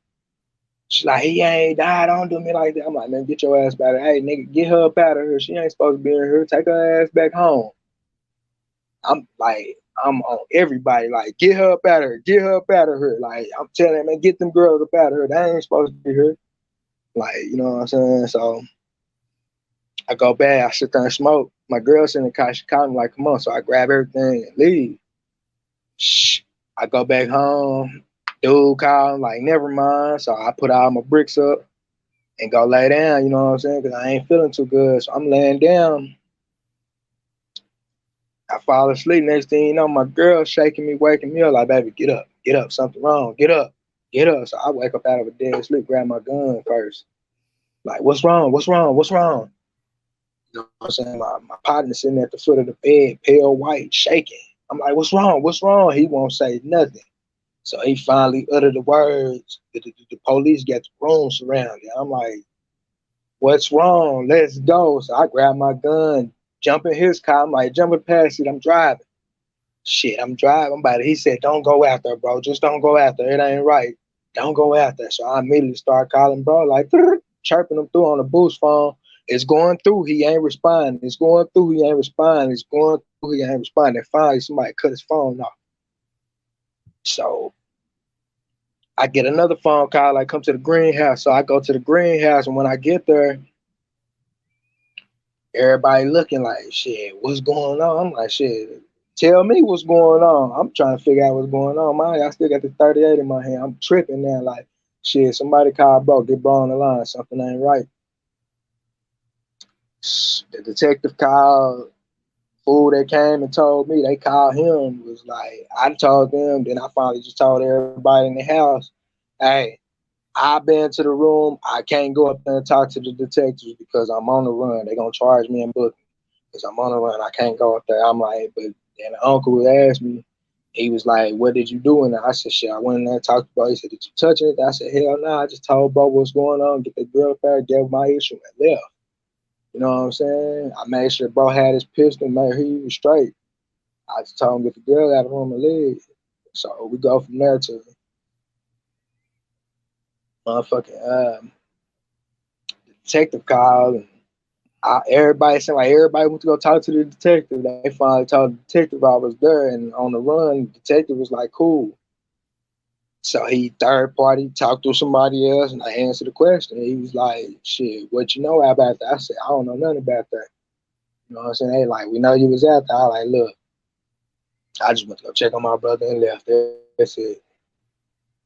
Speaker 1: She like, he ain't died. Don't do me like that. I'm like, man, get your ass back. Hey, nigga, get her up out of here. She ain't supposed to be in here. Take her ass back home. I'm on everybody. Like, get her up out of here. Get her up out of here. Like, I'm telling them, man, get them girls up out of here. They ain't supposed to be here. Like, you know what I'm saying? So I go back. I sit there and smoke. My girl's in the car. She called me like, come on. So I grab everything and leave. I go back home. Dude called, like, never mind. So I put all my bricks up and go lay down, you know what I'm saying? Because I ain't feeling too good. So I'm laying down. I fall asleep. Next thing you know, my girl shaking me, waking me up, like, baby, get up, something wrong, get up. So I wake up out of a dead sleep, grab my gun first. Like, what's wrong? You know what I'm saying? My partner sitting at the foot of the bed, pale white, shaking. I'm like, what's wrong? He won't say nothing. So he finally uttered the words. The police got the room surrounded. I'm like, what's wrong? Let's go. So I grab my gun, jump in his car. I'm like, jumping past it. I'm driving. Shit, I'm driving. He said, don't go out there, bro. Just don't go out there. It ain't right. Don't go out there. So I immediately start calling bro, like, chirping him through on the boost phone. It's going through, he ain't responding. It's going through, he ain't responding. It's going through, he ain't responding. And finally, somebody cut his phone off. So I get another phone call, like, come to the greenhouse. So I go to the greenhouse, and when I get there, everybody looking like, shit, what's going on? I'm like, shit, tell me what's going on. I'm trying to figure out what's going on. I still got the 38 in my hand. I'm tripping now, like, shit, somebody call bro, get bro on the line. Something ain't right. The detective called. Fool that came and told me, they called him, was like, I told them, then I finally just told everybody in the house, hey, I've been to the room. I can't go up there and talk to the detectives because I'm on the run. They're going to charge me and book me because I'm on the run. I can't go up there. I'm like, but then the uncle would ask me, he was like, what did you do in there? I said, shit, I went in there and talked to bro. He said, did you touch it? I said, hell no, I just told bro what's going on, get the girl up there, gave my issue, and left. You know what I'm saying? I made sure bro had his pistol, made sure he was straight. I just told him get the girl out of the room and leave. So we go from there to motherfucking the detective call, and everybody seemed like everybody went to go talk to the detective. They finally told the detective I was there and on the run. The detective was like, cool. So he third party talked to somebody else, and I answered the question. He was like, shit, what you know about that? I said, I don't know nothing about that. You know what I'm saying? They like, we know you was out there. I like, look, I just went to go check on my brother and left. That's it.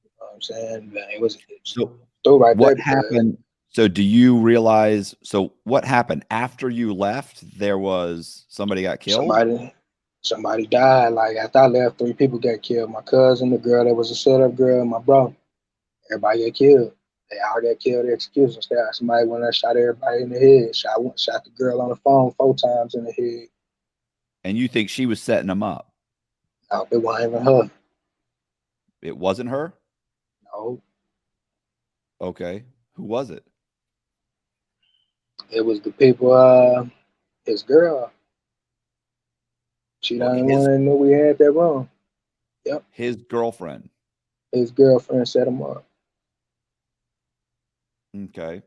Speaker 1: You know what I'm saying? But it was
Speaker 2: So
Speaker 1: through right there
Speaker 2: what
Speaker 1: because
Speaker 2: happened? So do you realize? So what happened after you left? There was somebody got killed.
Speaker 1: somebody died. Like after I left, 3 people got killed. My cousin, the girl that was a setup girl, my bro. Everybody got killed. They all got killed. Execution style. Somebody went there, shot everybody in the head. Shot the girl on the phone 4 times in the head.
Speaker 2: And you think she was setting them up?
Speaker 1: No, it wasn't even her.
Speaker 2: It wasn't her.
Speaker 1: No,
Speaker 2: Okay, who was it?
Speaker 1: it was the people. His girl. She the
Speaker 2: What
Speaker 1: only one that knew we had that wrong. Yep.
Speaker 2: his girlfriend?
Speaker 1: His girlfriend set him up.
Speaker 2: Okay,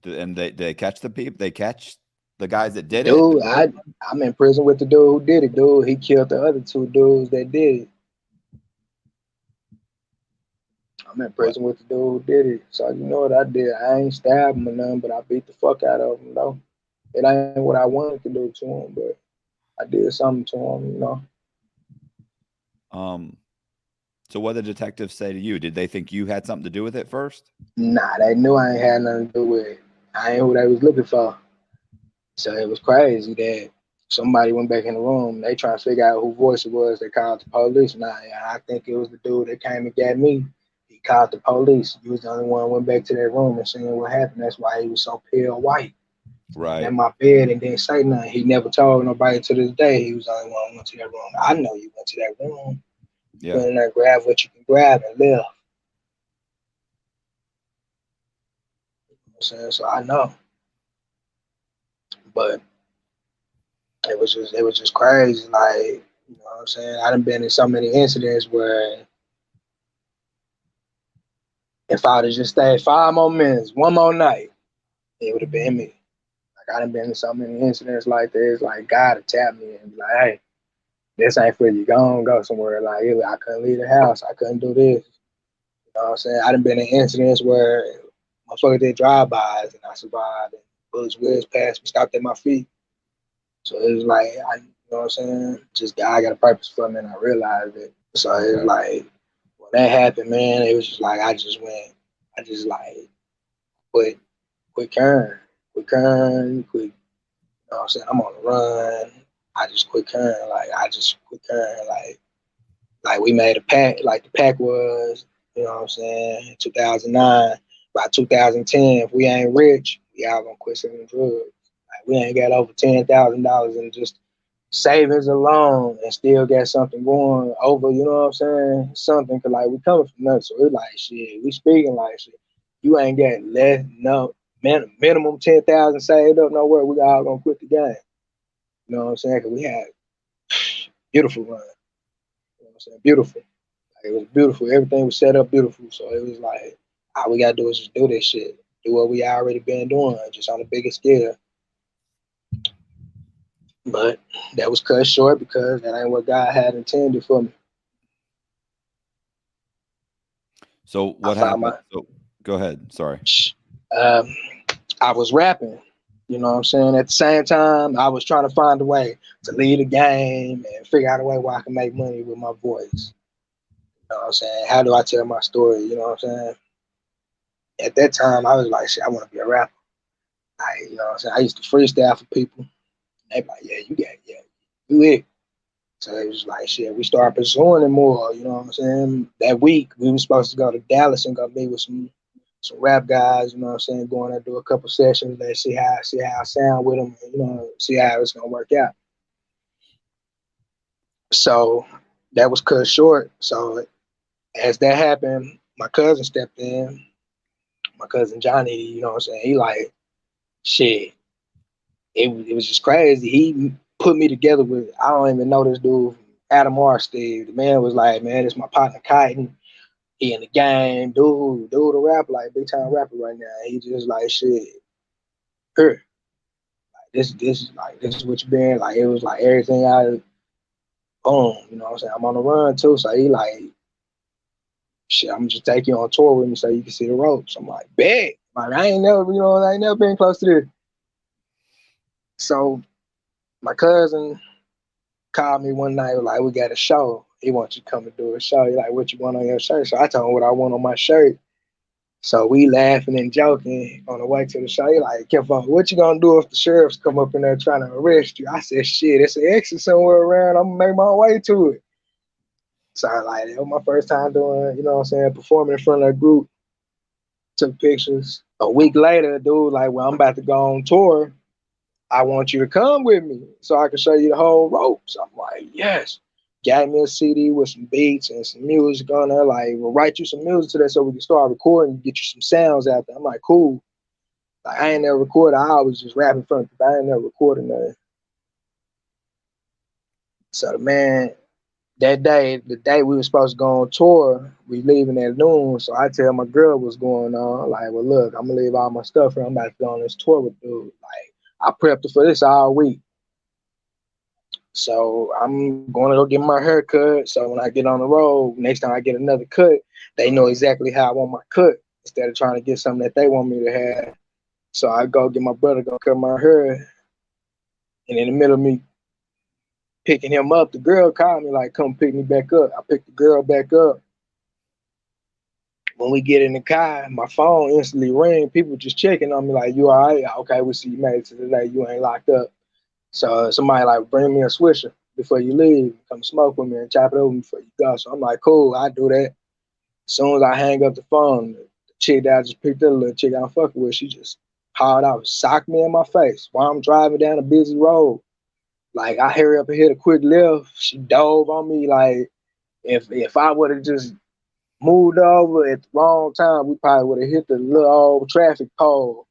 Speaker 2: and they catch the people. They catch the guys that did it.
Speaker 1: Dude, I'm in prison with the dude who did it, dude. He killed the other 2 dudes that did it. I'm in
Speaker 2: What?
Speaker 1: prison with the dude who did it. So you know what I did? I ain't stabbed him or nothing, but I beat the fuck out of him, though. It ain't what I wanted to do to him, but I did something to him, you know.
Speaker 2: So what did the detectives say to you? Did they think you had something to do with it first?
Speaker 1: Nah, they knew I ain't had nothing to do with it. I ain't who they was looking for. So it was crazy that somebody went back in the room. They trying to figure out who voice it was. They called the police. Nah, I think it was the dude that came and got me. He called the police. He was the only one who went back to that room and seen what happened. That's why he was so pale white
Speaker 2: Right.
Speaker 1: in my bed and didn't say nothing. He never told nobody to this day. He was the only one who went to that room. I know you went to that room. You
Speaker 2: Yeah.
Speaker 1: went in there, grab what you can grab, and left. You know what I'm saying? So I know. But it was just crazy. Like, you know what I'm saying? I done been in so many incidents where if I'd have just stayed 5 more minutes, one more night, it would have been me. Like I done been in so many incidents like this. Like God to tap me and be like, hey, this ain't for you. Go somewhere. Like I couldn't leave the house. I couldn't do this. You know what I'm saying? I done been in incidents where motherfuckers did drive-bys and I survived and bullets whizzed past me, stopped at my feet. So it was like, you know what I'm saying? Just God got a purpose for me and I realized it. So it was
Speaker 2: Okay.
Speaker 1: like, when that happened, man, it was just like, I just like, quit carrying, quit, you know what I'm saying? I'm on the run. I just quit carrying, like we made a pact, like the pact was, you know what I'm saying, in 2009. By 2010, if we ain't rich, we all gonna quit selling drugs. Like we ain't got over $10,000 in just savings alone and still got something going over, you know what I'm saying? Something, cause like we coming from nothing. So it's like shit, we speaking like shit. You ain't got less, no, minimum 10,000 saved up nowhere. We all gonna quit the game. You know what I'm saying? Cause we had beautiful run. You know what I'm saying? Beautiful. Like, it was beautiful. Everything was set up beautiful. So it was like, all we gotta do is just do this shit. do what we already been doing, just on a bigger scale. But that was cut short because that ain't what God had intended for me.
Speaker 2: So what happened? So go ahead. Sorry.
Speaker 1: Um, I was rapping, you know what I'm saying? At the same time, I was trying to find a way to lead a game and figure out a way where I can make money with my voice. You know what I'm saying? How do I tell my story? You know what I'm saying? At that time, I was like, shit, I want to be a rapper. You know what I'm saying? I used to freestyle for people. They be like, yeah, you it. So it was like, shit, we started pursuing it more, you know what I'm saying? That week, we were supposed to go to Dallas and go meet with some rap guys, you know what I'm saying, going to do a couple sessions, let's see how I sound with them, you know, see how it's gonna work out. So that was cut short. So as that happened, my cousin stepped in, my cousin Johnny, you know what I'm saying, he like, shit, it was just crazy. He put me together with, I don't even know this dude, Adam Steve. The man was like, man, it's my partner Kyton. He in the game, dude a rapper, like big time rapper right now. He just like shit. Her. This is what you been like. It was like everything I boom, you know what I'm saying? I'm on the run too. So he like, shit, I'm just take you on tour with me so you can see the ropes. I'm like, bet. Like I ain't never been close to this. So my cousin called me one night, like, we got a show. He wants you to come and do a show. He like, what you want on your shirt? So I told him what I want on my shirt. So we laughing and joking on the way to the show. He like, kept on, what you gonna do if the sheriffs come up in there trying to arrest you? I said, shit, it's an exit somewhere around. I'm gonna make my way to it. So like, it was my first time doing, you know what I'm saying, performing in front of a group. Took pictures. A week later, dude, like, well, I'm about to go on tour. I want you to come with me so I can show you the whole ropes. I'm like, yes. Got me a CD with some beats and some music on there. Like, we'll write you some music to that so we can start recording and get you some sounds out there. I'm like, cool. Like, I ain't never recorded. I always just rapping front, but I ain't never recording nothing. So the man, that day, the day we were supposed to go on tour, we leaving at noon. So I tell my girl what's going on. Like, well, look, I'm gonna leave all my stuff here. I'm about to go on this tour with dude. Like, I prepped for this all week. So I'm going to go get my hair cut. So when I get on the road, next time I get another cut, they know exactly how I want my cut instead of trying to get something that they want me to have. So I go get my brother, go cut my hair. And in the middle of me picking him up, the girl called me like, come pick me back up. I picked the girl back up. When we get in the car, my phone instantly rang. People just checking on me like, you all right? Okay, we see you made it to the day. You ain't locked up. So somebody like, bring me a swisher before you leave. Come smoke with me and chop it over before you go. So I'm like, cool, I do that. As soon as I hang up the phone, the chick that I just picked up, a little chick I'm fucking with, she just hauled out, socked me in my face while I'm driving down a busy road. Like, I hurry up and hit a quick left. She dove on me. Like, if I would have just moved over at the wrong time, we probably would have hit the little old traffic pole.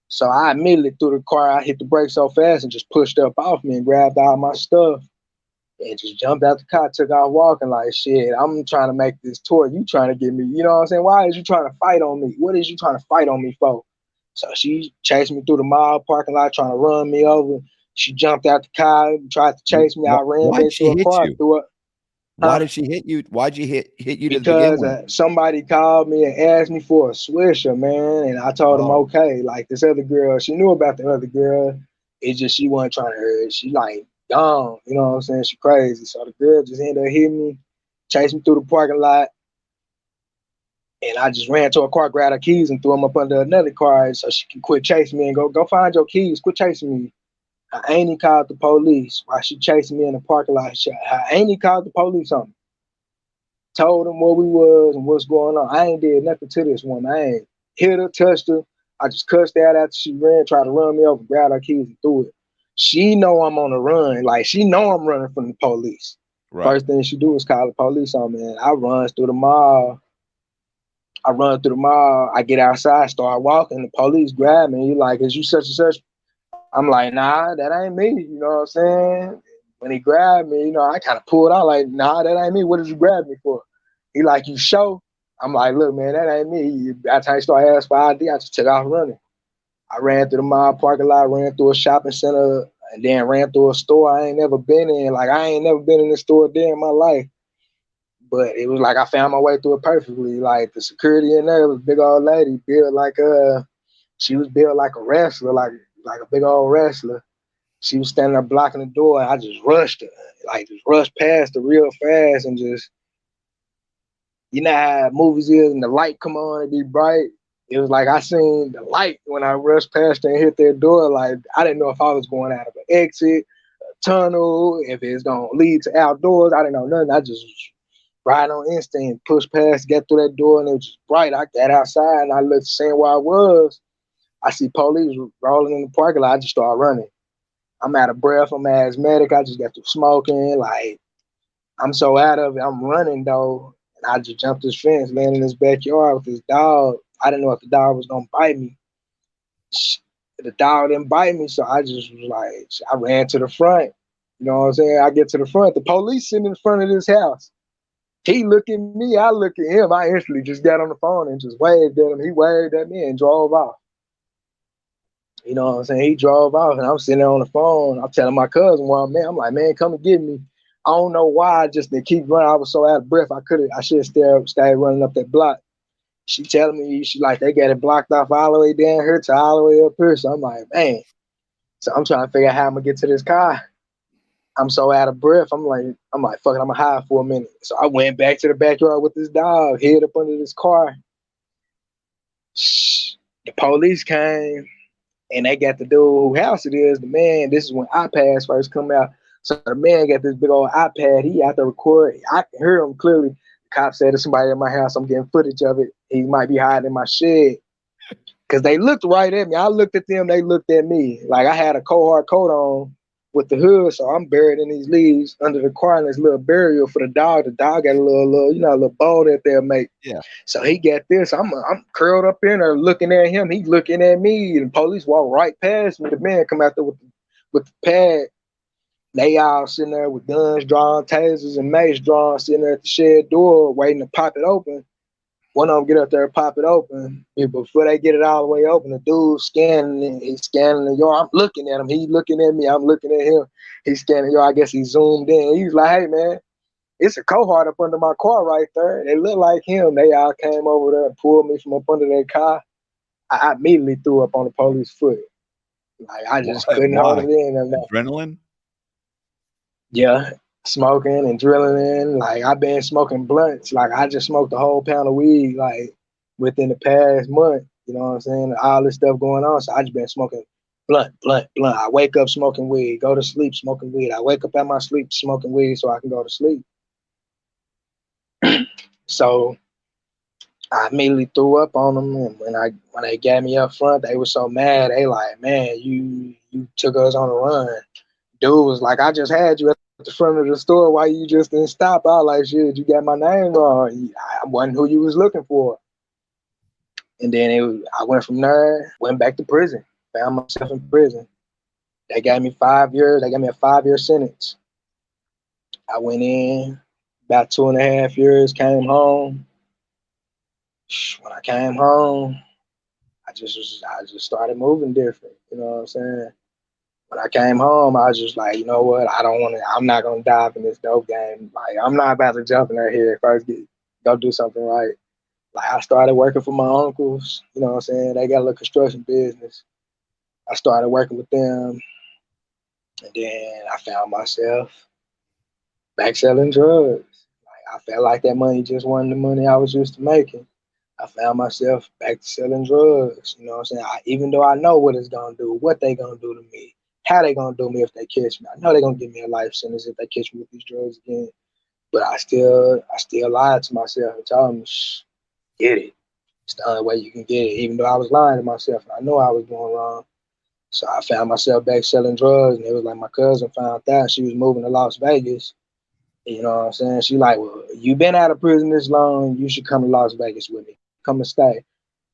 Speaker 1: So I immediately threw the car. I hit the brakes so fast and just pushed up off me and grabbed all my stuff and just jumped out the car, took off walking like, shit, I'm trying to make this tour. You trying to get me, you know what I'm saying? Why is you trying to fight on me? What is you trying to fight on me for? So she chased me through the mall parking lot, trying to run me over. She jumped out the car, tried to chase me. I ran back to her car, threw it.
Speaker 2: Why did she hit you? Why'd you hit you to
Speaker 1: because
Speaker 2: begin with?
Speaker 1: Somebody called me and asked me for a swisher, man, and I told them okay. Like, this other girl, she knew about the other girl. It's just she wasn't trying to hurt her. She like gone, you know what I'm saying? She crazy. So the girl just ended up hitting me, chased me through the parking lot, and I just ran to a car, grabbed her keys, and threw them up under another car so she can quit chasing me and go find your keys. Quit chasing me. I ain't even called the police while she chasing me in the parking lot. I ain't even called the police on me. Told them where we was and what's going on. I ain't did nothing to this woman. I ain't hit her, touched her. I just cussed out after she ran, tried to run me over, grabbed her keys and threw it. She know I'm on the run. Like, she know I'm running from the police. Right. First thing she do is call the police on me. And I run through the mall. I get outside, start walking. The police grab me. He like, is you such and such? I'm like, nah, that ain't me. You know what I'm saying? When he grabbed me, you know, I kind of pulled out like, nah, that ain't me. What did you grab me for? He like, you sure? I'm like, look, man, that ain't me. By the time you start asking for ID, I just took off running. I ran through the mall parking lot, ran through a shopping center, and then ran through a store I ain't never been in. Like, I ain't never been in a store a day in my life. But it was like I found my way through it perfectly. Like, the security in there was a big old lady, built like she was built like a wrestler, like a big old wrestler. She was standing there blocking the door, and I just rushed her, like just rushed past her real fast, and just, you know how movies is, and the light come on and be bright. It was like I seen the light when I rushed past her and hit that door. Like, I didn't know if I was going out of an exit, a tunnel, if it's gonna lead to outdoors. I didn't know nothing. I just right on instinct, pushed past, get through that door, and it was just bright. I got outside and I looked, seeing where I was. I see police rolling in the parking lot. I just started running. I'm out of breath. I'm asthmatic. I just got through smoking. Like, I'm so out of it. I'm running though. And I just jumped this fence, landed in this backyard with this dog. I didn't know if the dog was gonna bite me. The dog didn't bite me, so I just was like, I ran to the front. You know what I'm saying? I get to the front. The police sitting in front of this house. He look at me, I look at him. I instantly just got on the phone and just waved at him. He waved at me and drove off. You know what I'm saying? He drove off and I'm sitting there on the phone. I'm telling my cousin where I'm at. I'm like, man, come and get me. I don't know why I just didn't keep running. I was so out of breath. I should have stayed running up that block. She telling me, she like, they got it blocked off all the way down here to all the way up here. So I'm like, man. So I'm trying to figure out how I'm gonna get to this car. I'm so out of breath. I'm like, fuck it, I'm gonna hide for a minute. So I went back to the backyard with this dog, hid up under this car. The police came and they got the dude whose house it is. The man, this is when iPads first come out. So the man got this big old iPad. He out there recording. I can hear him clearly. The cop said, there's somebody in my house. I'm getting footage of it. He might be hiding in my shed. Because they looked right at me. I looked at them. They looked at me. Like, I had a cohort coat on with the hood, so I'm buried in these leaves under the car in this little burial for the dog. The dog got a little, a little bowl that they'll make.
Speaker 2: Yeah.
Speaker 1: So he got this. I'm curled up in there looking at him. He looking at me. And the police walk right past me. The man come out there with the pad. They all sitting there with guns drawn, tasers and mace drawn, sitting there at the shed door waiting to pop it open. One of them get up there and pop it open. Before they get it all the way open, the dude's scanning. He's scanning the yard. I'm looking at him. He's looking at me. I'm looking at him. He's scanning the yard. I guess he zoomed in. He's like, hey, man, it's a cohort up under my car right there. They look like him. They all came over there and pulled me from up under their car. I immediately threw up on the police foot. Like, I just couldn't hold it in.
Speaker 2: Adrenaline?
Speaker 1: Yeah. Smoking and drilling in. Like, I've been smoking blunts. Like, I just smoked a whole pound of weed, like, within the past month. You know what I'm saying? All this stuff going on. So I just been smoking blunt. I wake up smoking weed, go to sleep smoking weed. I wake up at my sleep smoking weed so I can go to sleep. So I immediately threw up on them. And when they got me up front, they were so mad. They like, man, you took us on a run. Dude was like, I just had you at the front of the store. Why you just didn't stop? I was like, shit, you got my name wrong. I wasn't who you was looking for. And then I went from there, went back to prison, found myself in prison. They gave me 5 years. They gave me a 5-year sentence. I went in about 2.5 years, came home. When I came home, I just started moving different. You know what I'm saying? When I came home, I was just like, you know what? I'm not going to dive in this dope game. Like, I'm not about to jump in there here first, go do something right. Like, I started working for my uncles. You know what I'm saying? They got a little construction business. I started working with them. And then I found myself back selling drugs. Like, I felt like that money just wasn't the money I was used to making. I found myself back to selling drugs. You know what I'm saying? Even though I know what it's going to do, what they going to do to me, how they going to do me if they catch me. I know they're going to give me a life sentence if they catch me with these drugs again. But I still lied to myself and told me, get it. It's the only way you can get it, even though I was lying to myself and I know I was doing wrong. So I found myself back selling drugs, and it was like my cousin found out. She was moving to Las Vegas. You know what I'm saying? She like, well, you been out of prison this long, you should come to Las Vegas with me. Come and stay.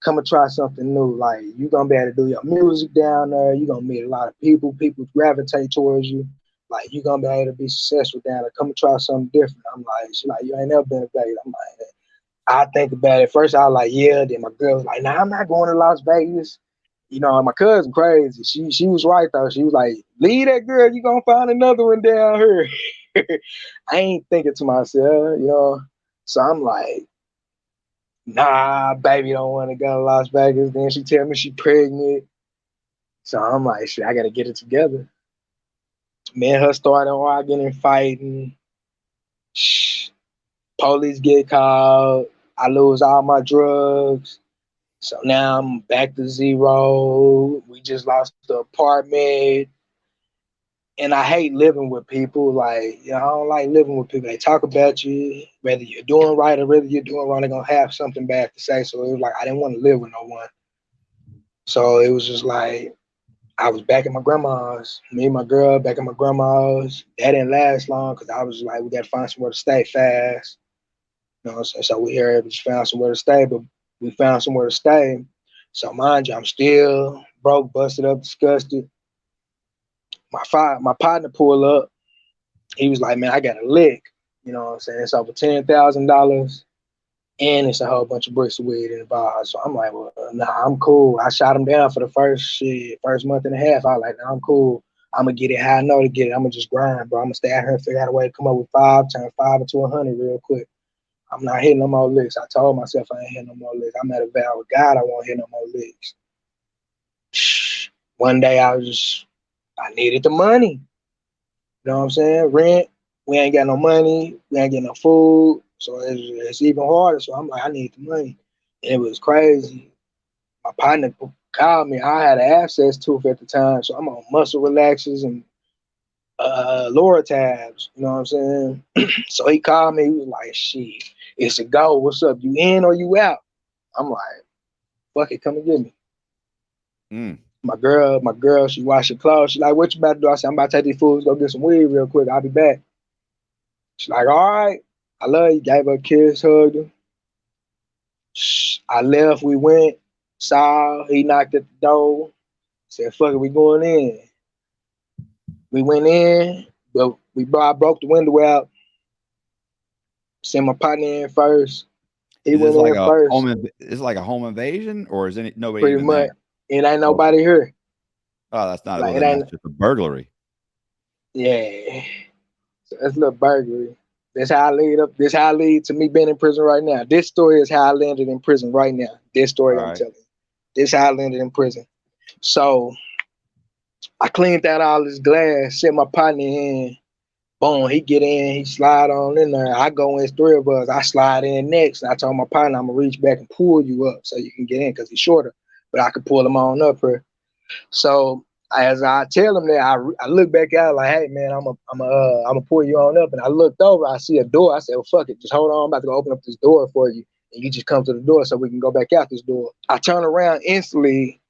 Speaker 1: Come and try something new. Like, you're going to be able to do your music down there. You're going to meet a lot of people. People gravitate towards you. Like, you're going to be able to be successful down there. Come and try something different. I'm like, she's like, you ain't never been to Vegas. I'm like, I think about it. First, I was like, yeah. Then my girl was like, nah, I'm not going to Las Vegas. You know, my cousin crazy. She was right though. She was like, leave that girl. You gonna find another one down here. I ain't thinking to myself, you know. So I'm like, nah, baby, don't want to go to Las Vegas. Then she tell me she pregnant. So I'm like, shit, I gotta get it together. Me and her started arguing and fighting. Shh. Police get called. I lose all my drugs. So now I'm back to zero. We just lost the apartment. And I hate living with people. Like, you know, I don't like living with people. They talk about you, whether you're doing right or whether you're doing wrong, they're gonna have something bad to say. So it was like I didn't want to live with no one. So it was just like I was back at my grandma's. Me and my girl back at my grandma's. That didn't last long because I was like, we gotta find somewhere to stay fast. You know what I'm saying? So we here just found somewhere to stay, but we found somewhere to stay. So mind you, I'm still broke, busted up, disgusted. My partner pulled up. He was like, man, I got a lick. You know what I'm saying? It's over $10,000 and it's a whole bunch of bricks of weed in the bar. So I'm like, well, nah, I'm cool. I shot him down for the first month and a half. I was like, nah, I'm cool. I'm gonna get it how I know to get it. I'm gonna just grind, bro. I'm gonna stay out here and figure out a way to come up with turn five into 100 real quick. I'm not hitting no more licks. I told myself I ain't hitting no more licks. I'm at a vow with God. I won't hit no more licks. One day I needed the money. You know what I'm saying? Rent. We ain't got no money. We ain't getting no food. So it's even harder. So I'm like, I need the money. And it was crazy. My partner called me. I had an abscess tooth at the time. So I'm on muscle relaxers and lower tabs. You know what I'm saying? So he called me. He was like, shit, it's a go. What's up? You in or you out? I'm like, fuck it, come and get me. My girl, she washed her clothes. She like, what you about to do? I said, I'm about to take these fools, go get some weed real quick. I'll be back. She's like, all right. I love you. Gave her a kiss, hugged her. I left. We went. Saw. He knocked at the door. Said, fuck it, we going in. We went in, but I broke the window out. Sent my partner in first. He
Speaker 2: Is
Speaker 1: went
Speaker 2: this like
Speaker 1: in
Speaker 2: a
Speaker 1: first.
Speaker 2: is it like a home invasion, or is nobody
Speaker 1: Pretty
Speaker 2: even
Speaker 1: much.
Speaker 2: there?
Speaker 1: It ain't nobody here.
Speaker 2: Oh, that's not.
Speaker 1: Like,
Speaker 2: Well, then that's just a burglary.
Speaker 1: Yeah. So that's a little burglary. That's how I lead up. This how I lead to me being in prison right now. This story is how I landed in prison right now. This story I'm telling you. This how I landed in prison. So I cleaned out all this glass, set my partner in. Boom, he get in, he slide on in there. I go in, it's three of us. I slide in next. And I told my partner I'm gonna reach back and pull you up so you can get in because he's shorter. But I could pull him on up here. So as I tell him that, I look back out like, hey man, I'm gonna pull you on up. And I looked over, I see a door. I said, well, fuck it, just hold on. I'm about to go open up this door for you, and you just come to the door so we can go back out this door. I turn around instantly.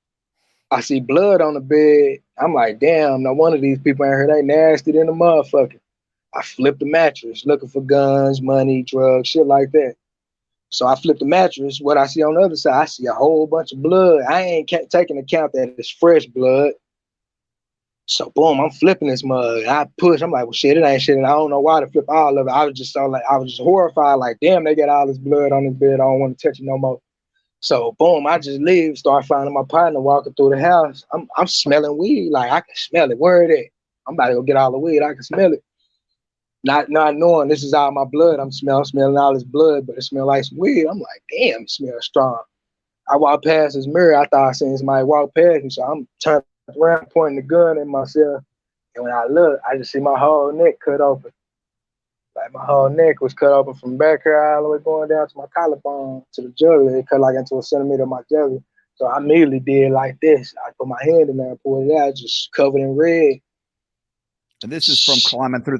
Speaker 1: I see blood on the bed. I'm like, damn, no one of these people in here, they nasty than the motherfucker. I flipped the mattress, looking for guns, money, drugs, shit like that. So I flipped the mattress. What I see on the other side, I see a whole bunch of blood. I ain't taking account that it's fresh blood. So boom, I'm flipping this mug. I push. I'm like, well, shit, it ain't shit. And I don't know why to flip all of it. I was just horrified. Like, damn, they got all this blood on this bed. I don't want to touch it no more. So boom, I just leave. Start finding my partner walking through the house. I'm smelling weed. Like I can smell it. Where it at? I'm about to go get all the weed. I can smell it. Not knowing this is all my blood. I'm smelling all this blood, but it smells like some weed. I'm like, damn, it smells strong. I walked past this mirror. I thought I seen somebody walk past me, so I'm turning around, pointing the gun at myself. And when I look, I just see my whole neck cut open. Like my whole neck was cut open from back here all the way going down to my collarbone to the jugular. It cut like into a centimeter of my jugular. So I immediately did like this. I put my hand in there and pulled it out, just covered in red.
Speaker 2: And this is from climbing through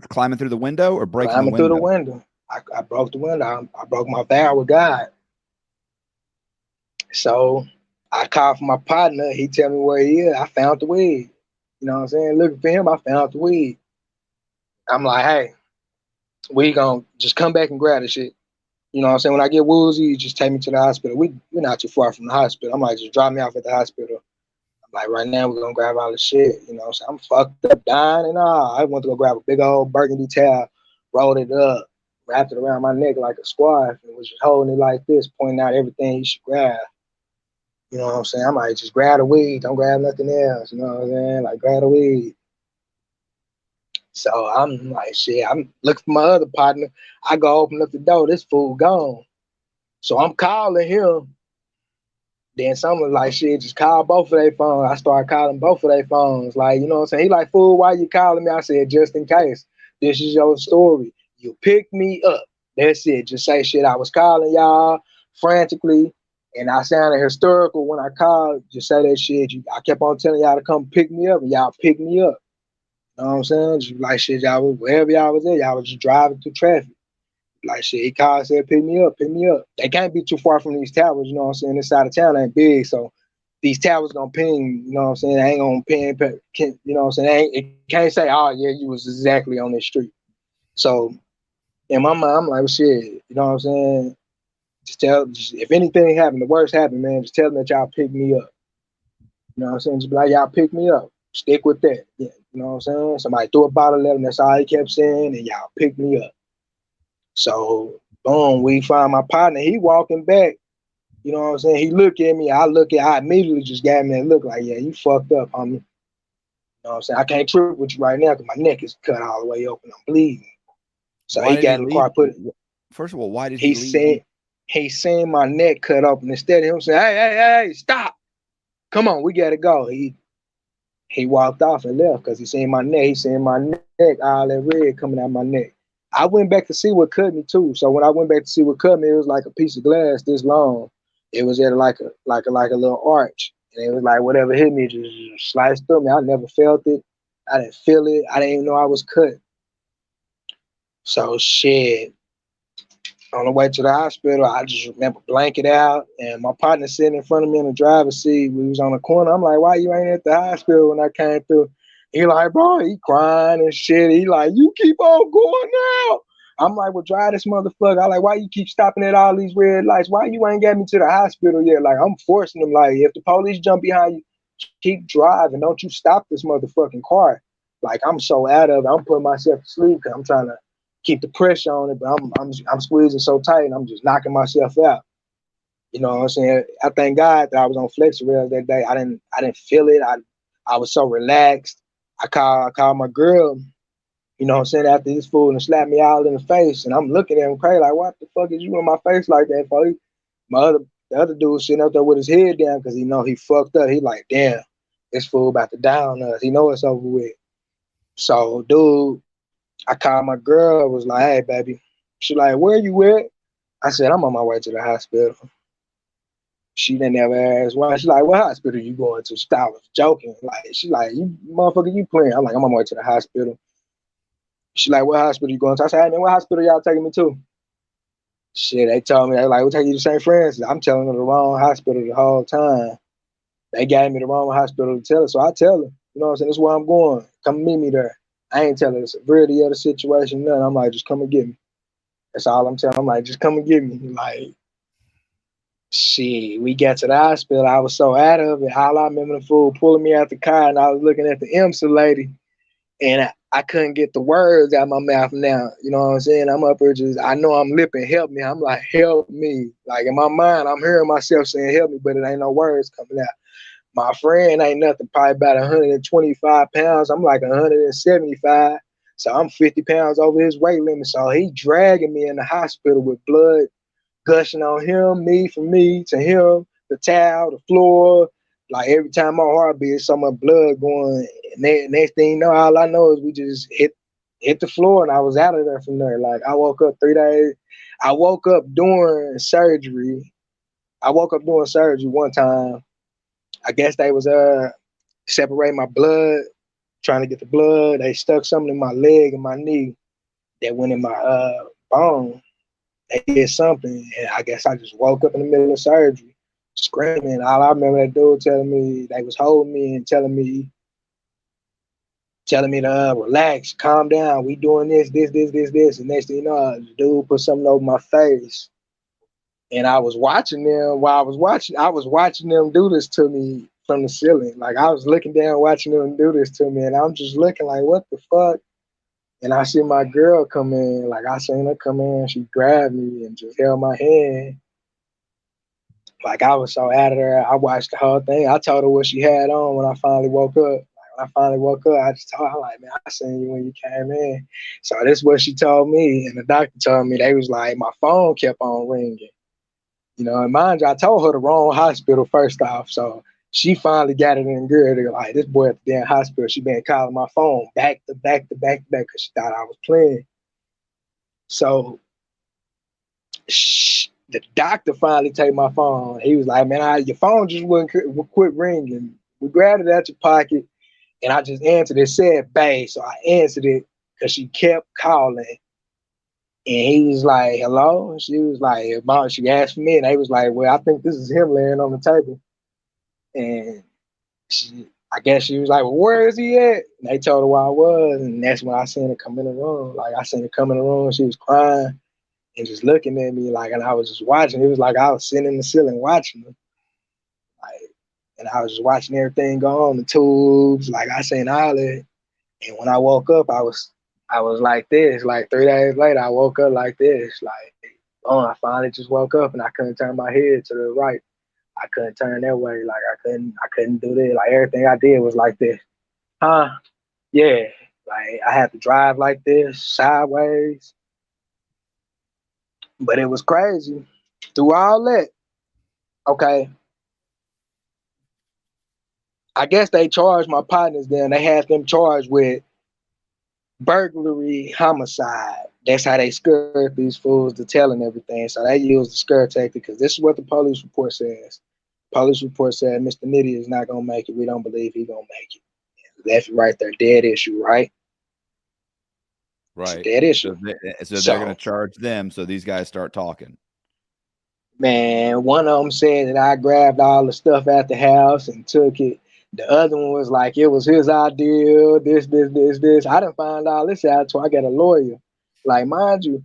Speaker 2: the window or breaking
Speaker 1: climbing
Speaker 2: the window?
Speaker 1: Through the window. I broke the window. I broke my vow with God. So I called for my partner. He tell me where he is. I found the weed. You know what I'm saying? Looking for him, I found the weed. I'm like, hey, we gonna just come back and grab the shit. You know what I'm saying? When I get woozy, you just take me to the hospital. We're not too far from the hospital. I'm like, just drop me off at the hospital. I'm like, right now we're gonna grab all the shit. You know what I'm saying? I'm fucked up, dying and all. I went to go grab a big old burgundy towel, rolled it up, wrapped it around my neck like a scarf, and was just holding it like this, pointing out everything he should grab. You know what I'm saying? I'm like, just grab the weed, don't grab nothing else. You know what I'm saying? Like, grab the weed. So I'm like, shit, I'm looking for my other partner. I go open up the door, this fool gone. So I'm calling him. Then someone like, shit, just call both of their phones. I started calling both of their phones. Like, you know what I'm saying? He like, fool, why you calling me? I said, just in case. This is your story. You pick me up. That's it. Just say shit. I was calling y'all frantically, and I sounded hysterical when I called. Just say that shit. I kept on telling y'all to come pick me up, and y'all pick me up. You know what I'm saying? Just like shit, y'all was, wherever y'all was at, y'all was just driving through traffic. Like shit, he called, said, pick me up, pick me up. They can't be too far from these towers, you know what I'm saying? This side of town ain't big, so these towers gonna ping, you know what I'm saying? They ain't gonna ping, you know what I'm saying? It can't say, oh yeah, you was exactly on this street. So in my mind, I'm like, well, shit, you know what I'm saying? Just if anything happened, the worst happened, man, just tell them that y'all pick me up. You know what I'm saying? Just be like, y'all pick me up. Stick with that. Yeah, you know what I'm saying? Somebody threw a bottle at him, that's all he kept saying, and y'all pick me up. So boom, we find my partner. He walking back. You know what I'm saying? He look at me. I immediately just gave him that look like, yeah, you fucked up, homie. You know what I'm saying? I can't trip with you right now because my neck is cut all the way open. I'm bleeding. So
Speaker 2: Why
Speaker 1: he
Speaker 2: did he
Speaker 1: got in the car,
Speaker 2: leave? First of all, why did he leave?
Speaker 1: He seen my neck cut open. Instead of him saying, hey, stop. Come on, we gotta go. He walked off and left because he seen my neck. He seen my neck, all that red coming out my neck. I went back to see what cut me too. So when I went back to see what cut me, it was like a piece of glass this long. It was at like a little arch, and it was like whatever hit me just sliced through me. I never felt it. I didn't feel it. I didn't even know I was cut. So shit. On the way to the hospital, I just remember blanket out, and my partner sitting in front of me in the driver's seat. We was on the corner. I'm like, why you ain't at the hospital when I came through? He like, bro, he crying and shit. He like, you keep on going now. I'm like, well, drive this motherfucker. I like, why you keep stopping at all these red lights? Why you ain't got me to the hospital yet? Like, I'm forcing them. Like, if the police jump behind you, keep driving. Don't you stop this motherfucking car. Like, I'm so out of it. I'm putting myself to sleep because I'm trying to keep the pressure on it, but I'm squeezing so tight and I'm just knocking myself out. You know what I'm saying? I thank God that I was on FlexiRails that day. I didn't feel it. I was so relaxed. I called my girl, you know what I'm saying, after this fool and slapped me all in the face. And I'm looking at him crazy, like, what the fuck is you in my face like that for? The other dude sitting up there with his head down because he know he fucked up. He like, damn, this fool about to die on us. He know it's over with. So, dude, I called my girl, was like, hey, baby. She like, where you at? I said, I'm on my way to the hospital. She didn't ever ask why. She like, what hospital you going to? I was joking. Like, she like, you motherfucker, you playing. I'm like, I'm on my way to the hospital. She like, what hospital you going to? I said, hey, man, what hospital y'all taking me to? Shit, they told me, they like, we'll take you to St. Francis. I'm telling her the wrong hospital the whole time. They gave me the wrong hospital to tell her. So I tell her, you know what I'm saying, this is where I'm going. Come meet me there. I ain't telling the severity of the situation, nothing. I'm like, just come and get me. That's all I'm telling. I'm like, just come and get me. Like, shit, we got to the hospital. I was so out of it. All I remember the fool pulling me out the car, and I was looking at the IMSA lady, and I couldn't get the words out of my mouth now. You know what I'm saying? I'm up here just, I know I'm lipping, help me. I'm like, help me. Like, in my mind, I'm hearing myself saying, help me, but it ain't no words coming out. My friend ain't nothing, probably about 125 pounds. I'm like 175. So I'm 50 pounds over his weight limit. So he dragging me in the hospital with blood gushing on him, me from me to him, the towel, the floor. Like every time my heart beats, so much blood going. And next thing you know, all I know is we just hit the floor and I was out of there from there. Like I woke up 3 days. I woke up during surgery. One time. I guess they was separating my blood, trying to get the blood. They stuck something in my leg and my knee that went in my bone. They did something, and I guess I just woke up in the middle of surgery, screaming. All I remember that dude telling me, they was holding me and telling me to relax, calm down. We doing this. And next thing you know, the dude put something over my face. And I was watching them while I was watching them do this to me from the ceiling. Like I was looking down, watching them do this to me, and I'm just looking like, what the fuck? And I see my girl come in, like I seen her come in, she grabbed me and just held my hand. Like I was so out of there. I watched the whole thing. I told her what she had on when I finally woke up. Like when I finally woke up, I just told her, like, man, I seen you when you came in. So this is what she told me. And the doctor told me, they was like, my phone kept on ringing. You know, and mind you, I told her the wrong hospital first off. So she finally got it in good. Like, this boy at the damn hospital, she been calling my phone back to back to back to back because she thought I was playing. So the doctor finally take my phone. He was like, man, your phone just wouldn't quit ringing. We grabbed it out your pocket, and I just answered it. Said, babe. So I answered it because she kept calling. And he was like, hello? And she was like, Mom, she asked for me, and they was like, well, I think this is him laying on the table. And I guess she was like, well, where is he at? And they told her where I was, and that's when I seen her come in the room. Like, I seen her come in the room, she was crying and just looking at me, like, and I was just watching. It was like I was sitting in the ceiling watching her. Like, and I was just watching everything go on, the tubes, like I seen all that. And when I woke up, I was like this. Like 3 days later, I woke up like this. Like, oh, I finally just woke up and I couldn't turn my head to the right. I couldn't turn that way. Like I couldn't do this. Like everything I did was like this. Huh? Yeah. Like I had to drive like this, sideways. But it was crazy. Through all that, okay, I guess they charged my partners then. They had them charged with burglary, homicide. That's how they scared these fools to telling everything. So they used the scare tactic because this is what the police report says. Police report said Mr. Nitty is not gonna make it. We don't believe he's gonna make it. Left it right there, dead issue, right?
Speaker 2: Right.
Speaker 1: It's a dead issue.
Speaker 2: So they're gonna charge them. So these guys start talking.
Speaker 1: Man, one of them said that I grabbed all the stuff at the house and took it. The other one was like, it was his idea, this. I didn't find all this out, so I got a lawyer. Like, mind you,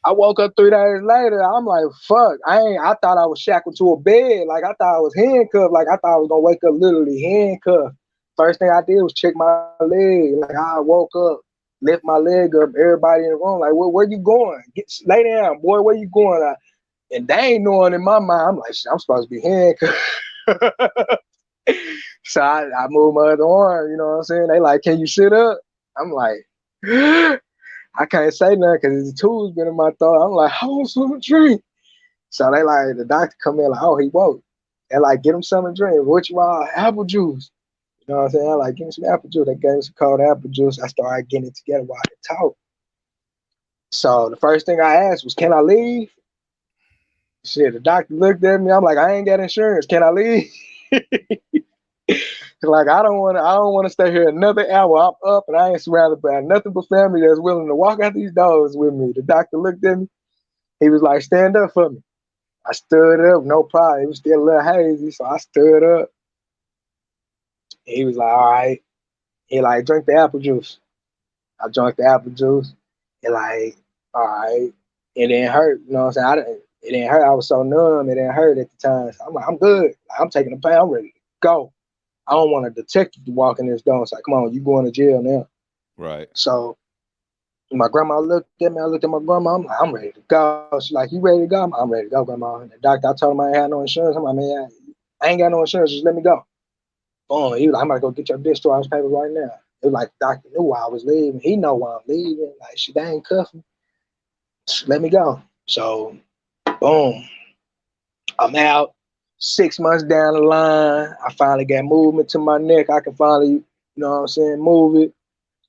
Speaker 1: I woke up 3 days later. I'm like, fuck, I thought I was shackled to a bed. Like, I thought I was handcuffed. Like, I thought I was going to wake up literally handcuffed. First thing I did was check my leg. Like, I woke up, lift my leg up, everybody in the room, like, where you going? Lay down, boy, where you going? And they ain't knowing in my mind. I'm like, I'm supposed to be handcuffed. So I moved my other arm, you know what I'm saying? They like, can you sit up? I'm like, I can't say nothing because the tools been in my throat. I'm like, I want something to drink. So they like, the doctor come in like, oh, he woke. They like, get him something to drink. What you want? Apple juice. You know what I'm saying? I like, give me some apple juice. They gave me some cold apple juice. I started getting it together while I talk. So the first thing I asked was, can I leave? Shit, the doctor looked at me. I'm like, I ain't got insurance. Can I leave? Like, I don't want to stay here another hour. I'm up and I ain't surrounded by nothing but family that's willing to walk out these doors with me. The doctor looked at me. He was like, stand up for me. I stood up, no problem. It was still a little hazy, so I stood up. He was like, all right. He like, drink the apple juice. I drank the apple juice. He like, all right. It didn't hurt. You know what I'm saying? It didn't hurt. I was so numb. It didn't hurt at the time. So I'm like, I'm good. I'm taking the pain. I'm ready to go. I don't want a detective to walk in this door and say, come on, you going to jail now.
Speaker 2: Right.
Speaker 1: So my grandma looked at me. I looked at my grandma. I'm like, I'm ready to go. She's like, you ready to go? I'm ready to go, grandma. And the doctor, I told him I ain't had no insurance. I'm like, man, I ain't got no insurance. Just let me go. Boom. He was like, I'm going to go get your discharge paper right now. It was like the doctor knew why I was leaving. He know why I'm leaving. Like, she ain't cuffing. Just let me go. So, boom. I'm out. 6 months down the line, I finally got movement to my neck. I can finally, you know what I'm saying, move it.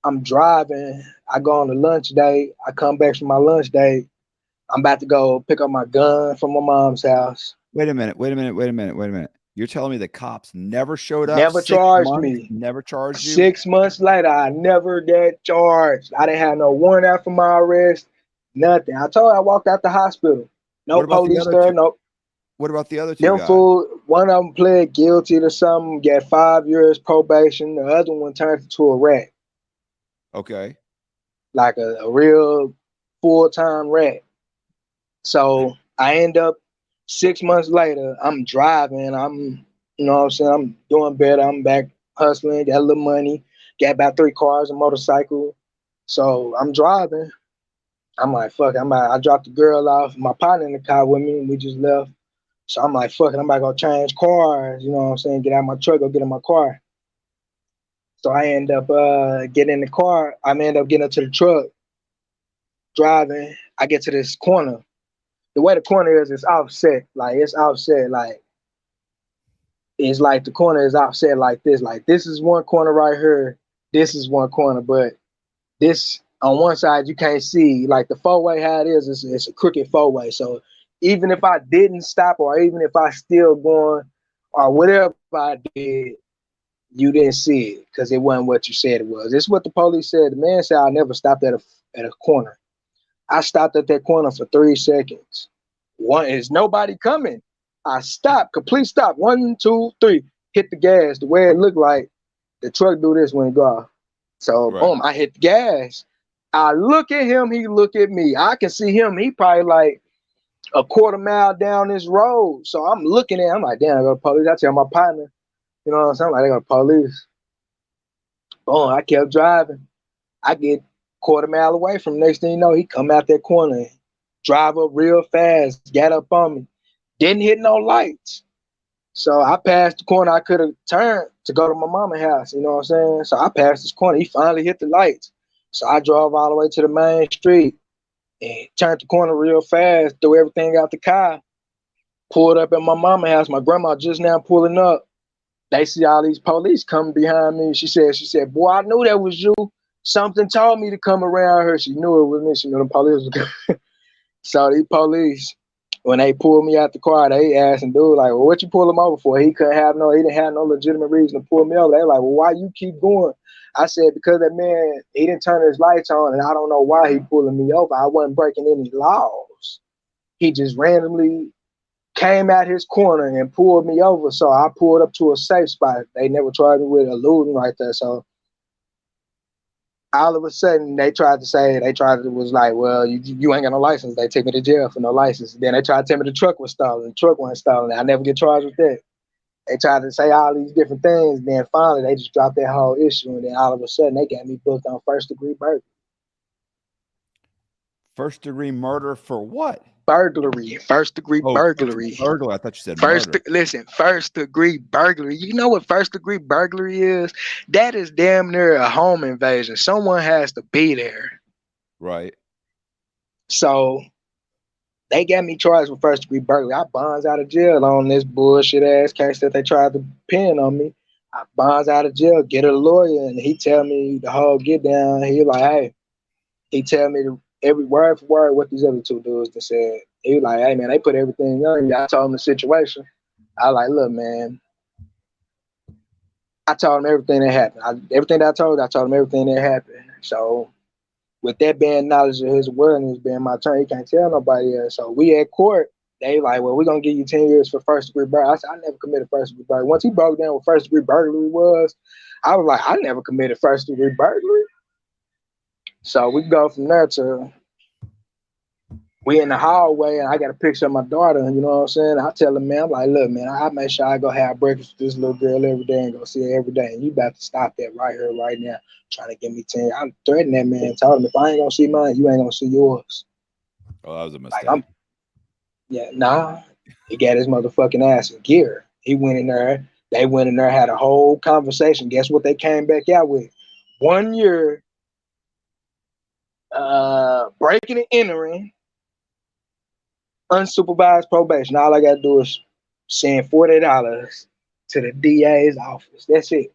Speaker 1: I'm driving. I go on a lunch date. I come back from my lunch date. I'm about to go pick up my gun from my mom's house.
Speaker 2: Wait a minute. You're telling me the cops never showed up?
Speaker 1: Never charged me.
Speaker 2: Never charged you?
Speaker 1: 6 months later, I never got charged. I didn't have no warrant out for my arrest. Nothing. I told you I walked out the hospital. No police there. No.
Speaker 2: What about the other two
Speaker 1: Them
Speaker 2: guys?
Speaker 1: fool, one of them pled guilty to something, got 5 years probation. The other one turned into a rat.
Speaker 2: Okay.
Speaker 1: Like a real full-time rat. So I end up 6 months later, I'm driving. I'm, you know what I'm saying? I'm doing better. I'm back hustling, got a little money, got about 3 cars, a motorcycle. So I'm driving. I'm like, fuck it. I dropped the girl off, my partner in the car with me, and we just left. So I'm like, fuck it, I'm about to go change cars, you know what I'm saying? Get out of my truck, go get in my car. So I end up getting in the car. I end up getting into the truck, driving. I get to this corner. The way the corner is, it's offset. Like, it's offset. Like, it's like the corner is offset like this. Like, this is one corner right here. This is one corner. But this, on one side, you can't see. Like, the four-way, how it is, it's a crooked four-way. So even if I didn't stop or even if I still going or whatever I did, you didn't see it because it wasn't what you said it was. This is what the police said. The man said I never stopped at a corner. I stopped at that corner for 3 seconds. One is nobody coming. I stopped, complete stop. 1, 2, 3. Hit the gas. The way it looked like the truck do this when it go off. So boom, I hit the gas. I look at him, he look at me. I can see him. He probably like a quarter mile down this road. So I'm looking at him, I'm like, damn, I go to police. I tell my partner, you know what I'm saying? I'm like, they go to police. Boom, I kept driving. I get quarter mile away from next thing you know, he come out that corner, drive up real fast, got up on me. Didn't hit no lights. So I passed the corner. I could have turned to go to my mama's house, you know what I'm saying? So I passed this corner. He finally hit the lights. So I drove all the way to the main street and turned the corner real fast, threw everything out the car, pulled up at my mama's house. My grandma just now pulling up. They see all these police coming behind me. She said, boy, I knew that was you. Something told me to come around her. She knew it was me. She knew the police was coming. So these police, when they pulled me out the car, they asked and dude, like, well, what you pull him over for? He didn't have no legitimate reason to pull me over. They like, well, why you keep going? I said, because that man, he didn't turn his lights on, and I don't know why he pulling me over. I wasn't breaking any laws. He just randomly came out his corner and pulled me over. So I pulled up to a safe spot. They never tried me with eluding right there. So all of a sudden they was like, well, you ain't got no license. They take me to jail for no license. Then they tried to tell me the truck was stolen. The truck wasn't stolen. I never get charged with that. They tried to say all these different things. Then finally they just dropped that whole issue. And then all of a sudden they got me booked on first-degree burglary.
Speaker 2: First-degree murder for what?
Speaker 1: Burglary. First-degree burglary.
Speaker 2: Burglary. I thought you said murder.
Speaker 1: Listen, first-degree burglary. You know what first-degree burglary is? That is damn near a home invasion. Someone has to be there.
Speaker 2: Right.
Speaker 1: So they got me charged with first-degree burglary. I bonds out of jail on this bullshit-ass case that they tried to pin on me. I bonds out of jail, get a lawyer, and he tell me the whole get down. He like, hey, he tell me every word for word what these other two dudes that said. He was like, hey, man, they put everything on you. I told him the situation. I like, look, man. I told him everything that happened. Everything that I told him everything that happened. So with that being knowledge of his word and his being my attorney, he can't tell nobody else. So we at court, they like, well, we're going to give you 10 years for first-degree burglary. I said, I never committed first-degree burglary. Once he broke down what first-degree burglary was, I was like, I never committed first-degree burglary. So we go from there to we in the hallway, and I got a picture of my daughter, you know what I'm saying? I tell him, man, I'm like, look, man, I make sure I go have breakfast with this little girl every day and go see her every day. And you about to stop that right here, right now, trying to give me 10. I'm threatening that man, told him, if I ain't going to see mine, you ain't going to see yours.
Speaker 2: Oh, that was a mistake.
Speaker 1: He got his motherfucking ass in gear. He went in there. They went in there, had a whole conversation. Guess what they came back out with? 1 year breaking and entering, unsupervised probation. All I gotta do is send $40 to the DA's office. That's it.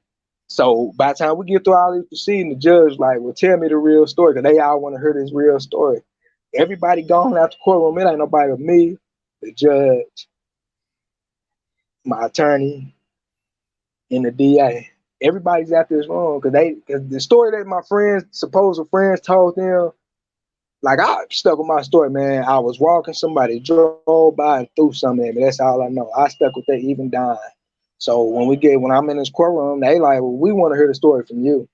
Speaker 1: So by the time we get through all these proceedings, the judge like, well, tell me the real story, because they all want to hear this real story. Everybody gone out the courtroom. It ain't nobody but me, the judge, my attorney, and the DA. Everybody's out this room because the story that my supposed friends told them. Like, I stuck with my story, man. I was walking, somebody drove by and threw something at me. That's all I know. I stuck with that even dying. So when I'm in this courtroom, they like, well, we want to hear the story from you.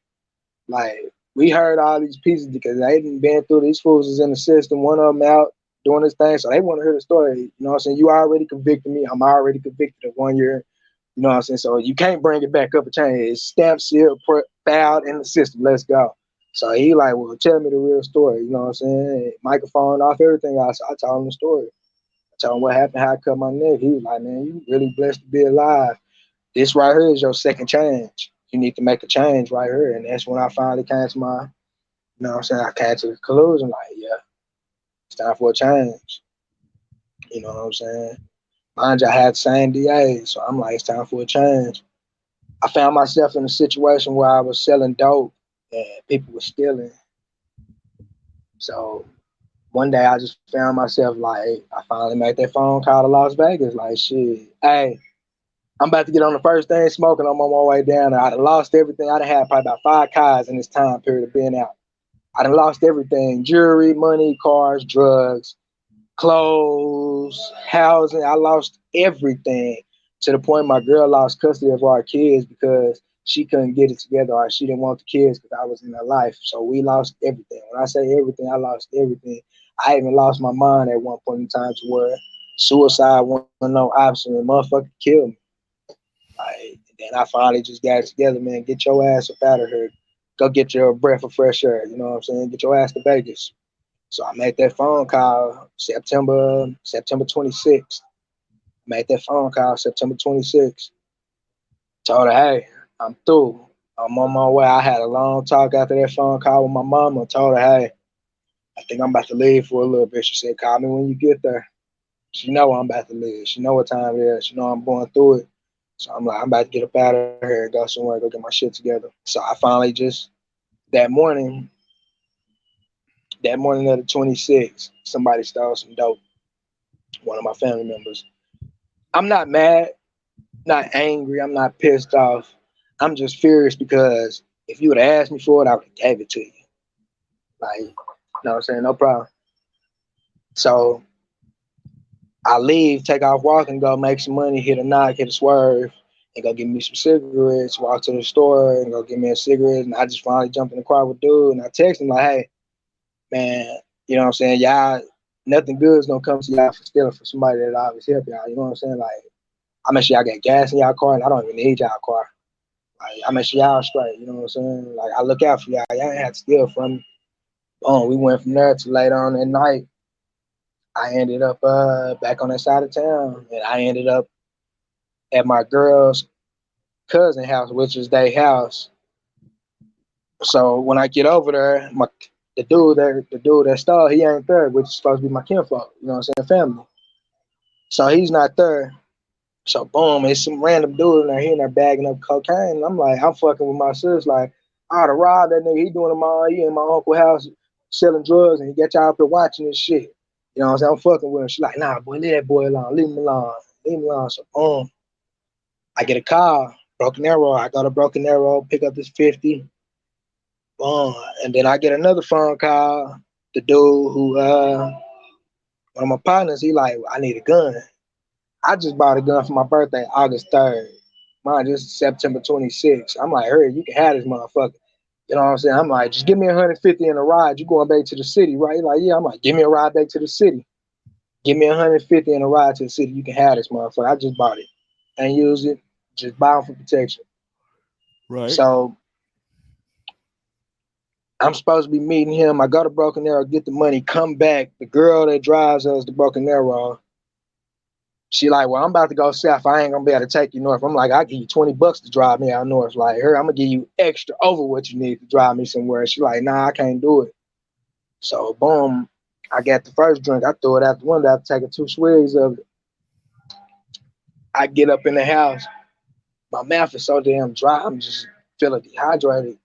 Speaker 1: Like, we heard all these pieces because they didn't been through. These fools is in the system, one of them out doing this thing. So they want to hear the story. You know what I'm saying? You already convicted me. I'm already convicted of 1 year. You know what I'm saying? So you can't bring it back up a chain. It's stamped, sealed, filed in the system. Let's go. So he like, well, tell me the real story. You know what I'm saying? Microphone off, everything. I told him the story. I told him what happened, how I cut my neck. He was like, man, you really blessed to be alive. This right here is your second change. You need to make a change right here. And that's when I finally came to my, you know what I'm saying? I came to the conclusion, like, yeah, it's time for a change. You know what I'm saying? Mind you, I had the same DA, so I'm like, it's time for a change. I found myself in a situation where I was selling dope and people were stealing. So one day I just found myself like, I finally made that phone call to Las Vegas. Like, shit, hey, I'm about to get on the first thing smoking. I'm on my way down. I'd have lost everything. I'd have had probably about 5 cars in this time period of being out. I'd have lost everything: jewelry, money, cars, drugs, clothes, housing. I lost everything to the point my girl lost custody of our kids because she couldn't get it together or she didn't want the kids because I was in her life. So we lost everything. When I say everything, I lost everything. I even lost my mind at one point in time to where suicide wasn't no option and motherfucker killed me. Like, then I finally just got it together, man. Get your ass up out of here. Go get your breath of fresh air. You know what I'm saying? Get your ass to Vegas. So I made that phone call September 26th. Made that phone call September 26th. Told her, hey, I'm through. I'm on my way. I had a long talk after that phone call with my mama. Told her, hey, I think I'm about to leave for a little bit. She said, call me when you get there. She know I'm about to leave. She know what time it is. She know I'm going through it. So I'm like, I'm about to get up out of here and go somewhere, go get my shit together. So I finally just that morning, that morning of the 26th, somebody stole some dope. One of my family members. I'm not mad, not angry. I'm not pissed off. I'm just furious because if you would have asked me for it, I would have gave it to you. Like, you know what I'm saying? No problem. So I leave, take off walking, go make some money, hit a knock, hit a swerve, and go get me some cigarettes, walk to the store and go get me a cigarette. And I just finally jumped in the car with dude and I text him like, hey, man, you know what I'm saying? Y'all, nothing good is gonna come to y'all for stealing from somebody that always help y'all. You know what I'm saying? Like, I make sure y'all got gas in y'all car and I don't even need y'all car. Like, I make sure y'all straight, you know what I'm saying? Like, I look out for y'all. Y'all ain't have to steal from me. Boom, we went from there to later on that night. I ended up back on that side of town and I ended up at my girl's cousin house, which is their house. So when I get over there, the dude that stole, he ain't there, which is supposed to be my kinfolk, you know what I'm saying, family. So he's not there. So boom, it's some random dude in there, he in there bagging up cocaine. And I'm like, I'm fucking with my sis, like, I ought to rob that nigga, he doing he in my uncle's house selling drugs and he got y'all up there watching this shit. You know what I'm saying? I'm fucking with him. She's like, nah, boy, leave that boy alone, leave him alone, leave him alone. So boom, I get a call, Broken Arrow. I go to Broken Arrow, pick up this 50. Boom. And then I get another phone call. The dude who, one of my partners, he like, I need a gun. I just bought a gun for my birthday, August 3rd. Mine just September 26th. I'm like, hey, you can have this motherfucker. You know what I'm saying? I'm like, just give me 150 in a ride. You going back to the city, right? He's like, yeah. I'm like, give me a ride back to the city. Give me 150 in a ride to the city. You can have this motherfucker. I just bought it. Ain't use it. Just buy them for protection.
Speaker 2: Right.
Speaker 1: So I'm supposed to be meeting him. I go to Broken Arrow, get the money, come back. The girl that drives us to Broken Arrow, she like, well, I'm about to go south. I ain't gonna be able to take you north. I'm like, I'll give you $20 to drive me out north. Like, her, I'm gonna give you extra over what you need to drive me somewhere. She like, nah, I can't do it. So boom, I got the first drink. I threw it out the window after taking 2 swigs of it. I get up in the house. My mouth is so damn dry. I'm just feeling dehydrated.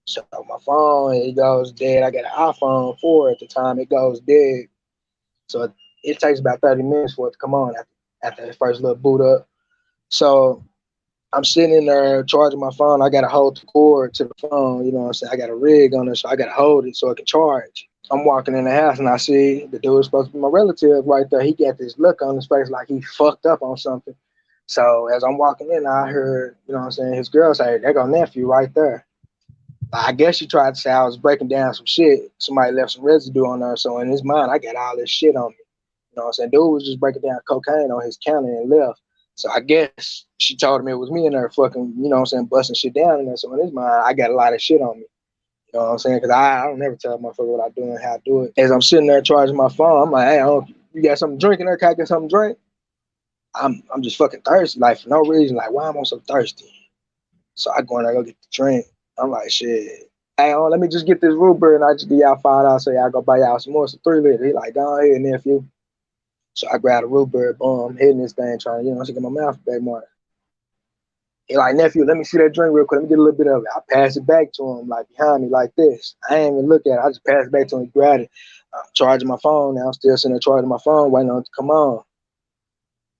Speaker 1: So my phone, it goes dead. I got an iPhone 4 at the time. It goes dead. So it takes about 30 minutes for it to come on after the first little boot up. So I'm sitting in there charging my phone. I got to hold the cord to the phone. You know what I'm saying? I got a rig on it, so I got to hold it so it can charge. I'm walking in the house and I see the dude supposed to be my relative right there. He got this look on his face like he fucked up on something. So as I'm walking in, I heard, you know what I'm saying, his girl say, there go nephew right there. I guess she tried to say I was breaking down some shit. Somebody left some residue on there. So in his mind, I got all this shit on me. You know what I'm saying? Dude was just breaking down cocaine on his counter and left. So I guess she told him it was me in there fucking, you know what I'm saying, busting shit down in there. So in his mind, I got a lot of shit on me. You know what I'm saying? Because I don't never tell a motherfucker what I do and how I do it. As I'm sitting there charging my phone, I'm like, hey, you got something to drink in there? Can I get something to drink? I'm just fucking thirsty, like for no reason. Like, why am I so thirsty? So I go in there, go get the drink. I'm like, shit. Hey, let me just get this root beer and I just give y'all $5 so y'all go buy y'all some more. It's a 3 liter. He like, go ahead, nephew. So I grab a root beer, boom, I'm hitting this thing, trying to get my mouth back more. He like, nephew, let me see that drink real quick. Let me get a little bit of it. I pass it back to him, like behind me, like this. I ain't even look at it. I just pass it back to him, grab it. I'm charging my phone now. I'm still sitting there charging my phone, waiting on it to come on.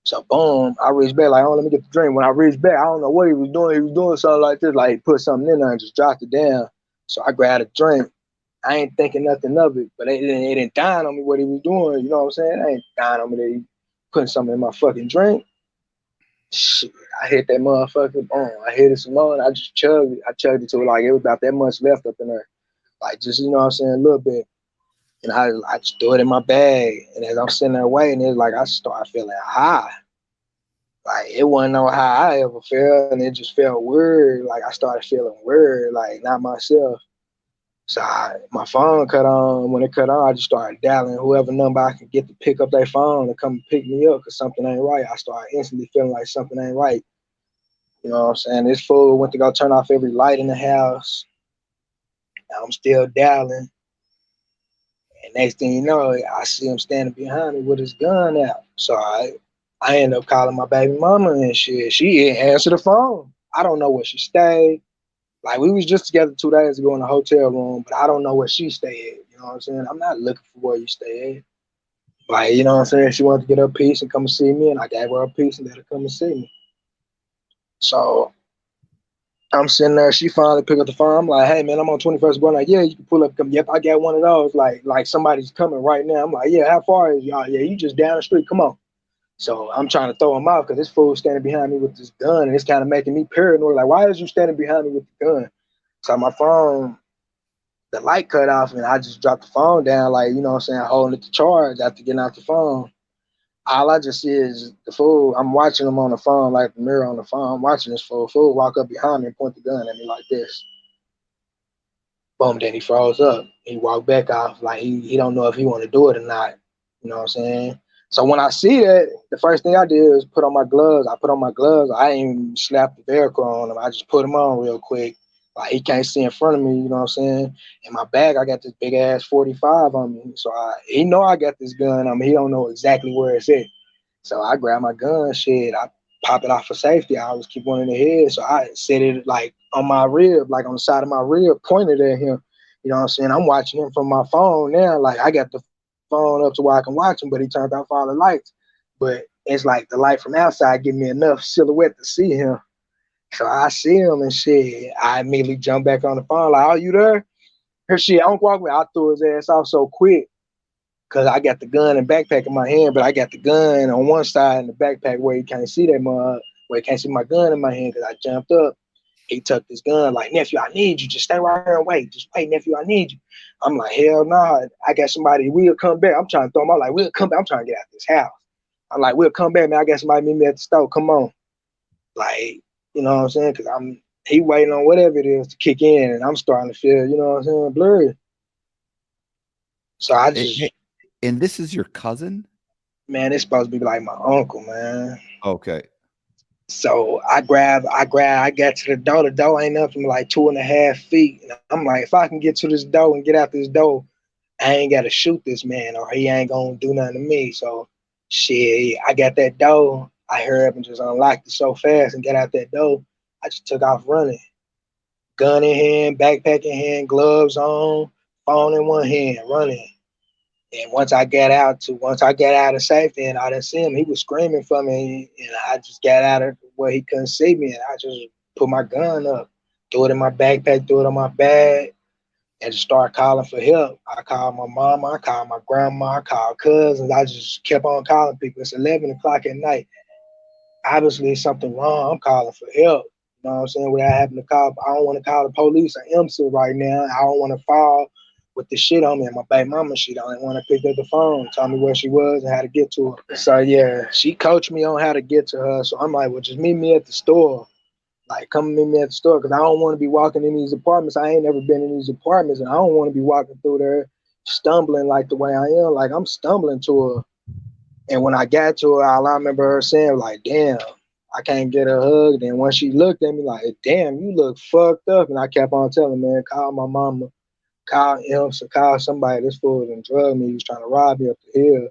Speaker 1: So boom, I reached back, like, oh, let me get the drink. When I reached back, I don't know what he was doing. He was doing something like this, like he put something in there and just dropped it down. So I grabbed a drink. I ain't thinking nothing of it, but it didn't dawn on me what he was doing. You know what I'm saying? It ain't dawn on me that he putting something in my fucking drink. Shit, I hit that motherfucker, boom. I hit it some more and I just chugged it. I chugged it to like it was about that much left up in there. Like just, you know what I'm saying, a little bit. And I just threw it in my bag. And as I'm sitting there waiting, it's like I started feeling high. Like it wasn't no high I ever felt, and it just felt weird. Like I started feeling weird, like not myself. So my phone cut on. When it cut on, I just started dialing whoever number I could get to pick up their phone and come pick me up because something ain't right. I started instantly feeling like something ain't right. You know what I'm saying? This fool went to go turn off every light in the house. I'm still dialing. And next thing you know, I see him standing behind me with his gun out. So I end up calling my baby mama and shit. She didn't answer the phone. I don't know where she stayed. Like we was just together 2 days ago in the hotel room, but I don't know where she stayed at. You know what I'm saying? I'm not looking for where you stay at. Like, you know what I'm saying? She wanted to get her piece and come and see me, and I gave her a piece and let her come and see me. So I'm sitting there. She finally picked up the phone. I'm like, hey, man, I'm on 21st. Going like, yeah, you can pull up. Come. Yep, I got one of those. Like somebody's coming right now. I'm like, yeah, how far is y'all? Yeah, you just down the street. Come on. So I'm trying to throw him out because this fool's standing behind me with this gun, and it's kind of making me paranoid. Like, why is you standing behind me with the gun? So my phone, the light cut off, and I just dropped the phone down, like, you know what I'm saying, holding it to charge after getting out the phone. All I just see is the fool. I'm watching him on the phone, like the mirror on the phone. I'm watching this fool. Fool walk up behind me and point the gun at me like this. Boom, then he froze up. He walked back off like he don't know if he want to do it or not. You know what I'm saying? So when I see that, the first thing I did was put on my gloves. I put on my gloves. I ain't even slapped the Velcro on them. I just put them on real quick. Like he can't see in front of me, you know what I'm saying? In my bag, I got this big ass 45 on me. So he know I got this gun on me. He don't know exactly where it's at. So I grab my gun, shit. I pop it off for safety. I always keep one in the head. So I set it like on my rib, like on the side of my rib, pointed at him. You know what I'm saying? I'm watching him from my phone now. Like I got the phone up to where I can watch him, but he turned off all the lights. But it's like the light from outside give me enough silhouette to see him. So I see him and shit. I immediately jump back on the phone, like, oh, you there? Her shit, I don't walk with. I threw his ass off so quick because I got the gun and backpack in my hand, but I got the gun on one side and the backpack where you can't see that where you can't see my gun in my hand because I jumped up. He tucked his gun like, nephew, I need you. Just stay right here and wait. Just wait, nephew, I need you. I'm like, hell nah. I got somebody. We'll come back. I'm trying to throw him out like, we'll come back. I'm trying to get out of this house. I'm like, we'll come back, man. I got somebody meet me at the store. Come on. Like, you know what I'm saying? Because he waiting on whatever it is to kick in, and I'm starting to feel, you know what I'm saying, blurry. So I just,
Speaker 2: And this is your cousin?
Speaker 1: man, it's supposed to be like my uncle, man.
Speaker 2: Okay.
Speaker 1: So I got to the door. The door ain't nothing like 2.5 feet. And I'm like, if I can get to this door and get out this door, I ain't got to shoot this man or he ain't going to do nothing to me. So shit, I got that door. I hurried up and just unlocked it so fast and got out that door. I just took off running. Gun in hand, backpack in hand, gloves on, phone in one hand, running. And once I got out of safety and I didn't see him, he was screaming for me, and I just got out of where he couldn't see me, and I just put my gun up, threw it in my backpack, threw it on my bag, and just started calling for help. I called my mama, I called my grandma, I called cousins. I just kept on calling people. It's 11 o'clock at night. Obviously, something wrong. I'm calling for help. You know what I'm saying? Without having to call, I don't want to call the police or IMSA right now. I don't want to fall with the shit on me. And my baby mama, she don't want to pick up the phone, tell me where she was and how to get to her. So yeah, she coached me on how to get to her. So I'm like, well, just meet me at the store. Like, come meet me at the store, because I don't want to be walking in these apartments. I ain't never been in these apartments, and I don't want to be walking through there stumbling like the way I am. Like, I'm stumbling to her. And when I got to her, all I remember her saying, like, damn, I can't get a hug. Then when she looked at me like, damn, you look fucked up. And I kept on telling, man, call my mama, call him, so call somebody. This fool done drugged me. He was trying to rob me up the hill.